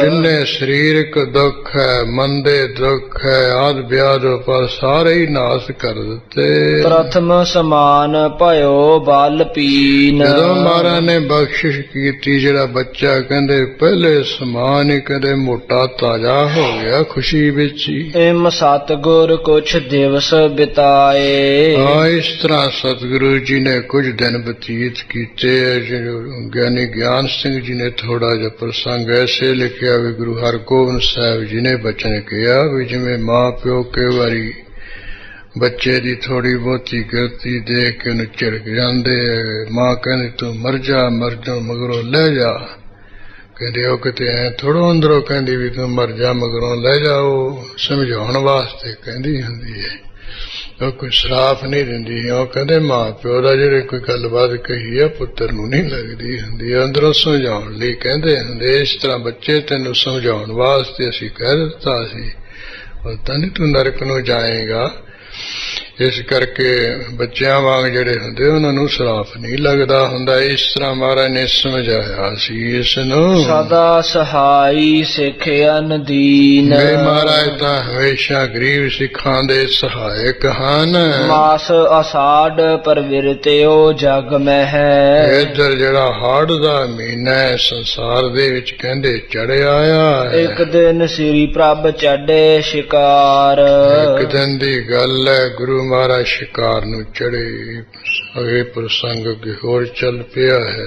ਜਿੰਨੇ ਸਰੀਰਕ ਦੁੱਖ ਹੈ, ਮਨ ਦੇ ਦੁੱਖ ਹੈ, ਆਦਿ ਵਿਆਦ ਪਰ ਸਾਰੇ ਹੀ ਨਾਸ ਕਰ ਦਿੱਤੇ। ਪ੍ਰਥਮ ਸਮਾਨ ਭਇਓ ਬਲ ਪੀਨ। ਜਦੋਂ ਮਹਾਰਾਜ ਨੇ ਬਖਸ਼ਿਸ਼ ਕੀਤੀ, ਜਿਹੜਾ ਬੱਚਾ ਕਹਿੰਦੇ ਪਹਿਲੇ ਸਮਾਨ ਹੀ ਕਹਿੰਦੇ ਮੋਟਾ ਤਾਜ਼ਾ ਹੋ ਗਿਆ ਖੁਸ਼ੀ ਵਿੱਚ ਹੀ। ਇਮ ਸਤਿਗੁਰ ਕੁਛ ਦਿਵਸ ਬਿਤਾਏ। ਇਸ ਤਰ੍ਹਾਂ ਸਤਿਗੁਰੂ ਜੀ ਨੇ ਕੁਝ ਦਿਨ ਬਤੀਤ ਕੀਤੇ। ਗਿਆਨੀ ਗਿਆਨ ਸਿੰਘ ਜੀ ਨੇ ਥੋੜਾ ਜਿਹਾ ਪ੍ਰਸੰਗ ਐਸੇ ਲਿਖਿਆ ਵੀ ਗੁਰੂ ਹਰਗੋਬਿੰਦ ਸਾਹਿਬ ਜੀ ਨੇ ਬਚਨ ਕਿਹਾ ਵੀ ਜਿਵੇਂ ਮਾਂ ਪਿਓ ਕਈ ਵਾਰੀ ਬੱਚੇ ਦੀ ਥੋੜੀ ਬਹੁਤੀ ਗਲਤੀ ਦੇਖ ਕੇ ਉਹਨੂੰ ਝਿੜਕ ਜਾਂਦੇ। ਮਾਂ ਕਹਿੰਦੀ ਤੂੰ ਮਰ ਜਾ ਮਗਰੋਂ ਲੈ ਜਾ। ਕਹਿੰਦੇ ਉਹ ਕਿਤੇ ਐ ਥੋੜੋ ਅੰਦਰੋਂ ਕਹਿੰਦੀ ਵੀ ਤੂੰ ਮਰ ਜਾ ਮਗਰੋਂ ਲੈ ਜਾ। ਉਹ ਸਮਝਾਉਣ ਵਾਸਤੇ ਕਹਿੰਦੀ ਹੁੰਦੀ ਹੈ, ਉਹ ਕੋਈ ਸਰਾਪ ਨਹੀਂ ਦਿੰਦੀ। ਉਹ ਕਹਿੰਦੇ ਮਾਂ ਪਿਓ ਦਾ ਜਿਹੜੇ ਕੋਈ ਗੱਲਬਾਤ ਕਹੀ ਹੈ ਪੁੱਤਰ ਨੂੰ ਨਹੀਂ ਲੱਗਦੀ ਹੁੰਦੀ, ਅੰਦਰੋਂ ਸਮਝਾਉਣ ਲਈ ਕਹਿੰਦੇ ਹੁੰਦੇ। ਇਸ ਤਰ੍ਹਾਂ ਬੱਚੇ ਤੈਨੂੰ ਸਮਝਾਉਣ ਵਾਸਤੇ ਅਸੀਂ ਕਹਿ ਦਿੱਤਾ ਸੀ, ਪਤਾ ਨਹੀਂ ਤੂੰ ਨਰਕ ਨੂੰ ਜਾਏਗਾ। ਇਸ ਕਰਕੇ ਬੱਚਿਆਂ ਵਾਂਗ ਜਿਹੜੇ ਹੁੰਦੇ ਉਹਨਾਂ ਨੂੰ ਸਰਾਪ ਨਹੀਂ ਲੱਗਦਾ ਹੁੰਦਾ। ਇਸ ਤਰ੍ਹਾਂ ਮਹਾਰਾਜ ਨੇ ਸਮਝਾਇਆ ਸੀ ਇਸ ਨੂੰ। ਸਦਾ ਸਹਾਈ ਸਿੱਖ ਅਨਦੀਨ। ਮੇਰੇ ਮਹਾਰਾਜ ਤਾਂ ਹਮੇਸ਼ਾ ਗਰੀਬ ਸਿੱਖਾਂ ਦੇ ਸਹਾਇਕ ਹਨ। ਮਾਸ ਅਸਾੜ ਪਰਵਿਰਤਿਓ ਜਗ ਮਹਿ। ਇੱਧਰ ਜਿਹੜਾ ਹਾੜ ਦਾ ਮਹੀਨਾ ਹੈ ਸੰਸਾਰ ਦੇ ਵਿੱਚ ਕਹਿੰਦੇ ਚੜਿਆ ਆਇਆ ਹੈ। ਇੱਕ ਦਿਨ ਸ੍ਰੀ ਪ੍ਰਭ ਚੜ੍ਹੇ ਸ਼ਿਕਾਰ। ਇੱਕ ਦਿਨ ਦੀ ਗੱਲ ਹੈ, ਗੁਰੂ ਮਹਾਰਾਜ ਸ਼ਿਕਾਰ ਨੂੰ ਚੜੇ। ਅਗੇ ਪ੍ਰਸੰਗ ਅੱਗੇ ਹੋਰ ਚੱਲ ਪਿਆ ਹੈ।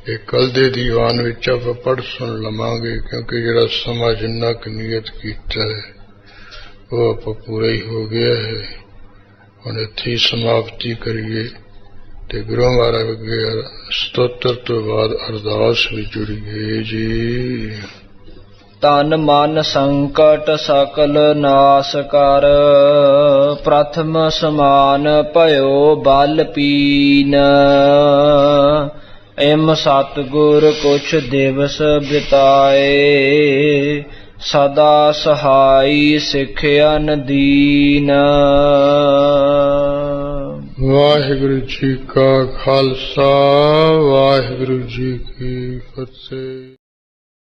ਇਹ ਕੱਲ ਦੇ ਦੀਵਾਨ ਵਿੱਚ ਆਪਾਂ ਪੜ੍ਹ ਸੁਣ ਲਵਾਂਗੇ, ਕਿਉਂਕਿ ਜਿਹੜਾ ਸਮਾਂ ਜਿੰਨਾ ਕੁ ਨੀਅਤ ਕੀਤਾ ਹੈ ਉਹ ਆਪਾਂ ਪੂਰਾ ਹੀ ਹੋ ਗਿਆ ਹੈ। ਹੁਣ ਇੱਥੇ ਸਮਾਪਤੀ ਕਰੀਏ ਤੇ ਗੁਰੂ ਮਹਾਰਾਜ ਅੱਗੇ ਸਤੋਤਰ ਤੋਂ ਬਾਅਦ ਅਰਦਾਸ ਵੀ ਜੁੜੀਏ ਜੀ। ਤਨ ਮਨ ਸੰਕਟ ਸਕਲ ਨਾਸ ਕਰ। ਪ੍ਰਥਮ ਸਮਾਨ ਭਇਓ ਬਲ ਪੀਨ। ਇਮ ਸਤਿਗੁਰ ਕੁਛ ਦਿਵਸ ਬਿਤਾਏ। ਸਦਾ ਸਹਾਈ ਸਿੱਖ ਅਨਦੀਨ। ਵਾਹਿਗੁਰੂ ਜੀ ਕਾ ਖਾਲਸਾ, ਵਾਹਿਗੁਰੂ ਜੀ ਕੀ ਫਤਿਹ।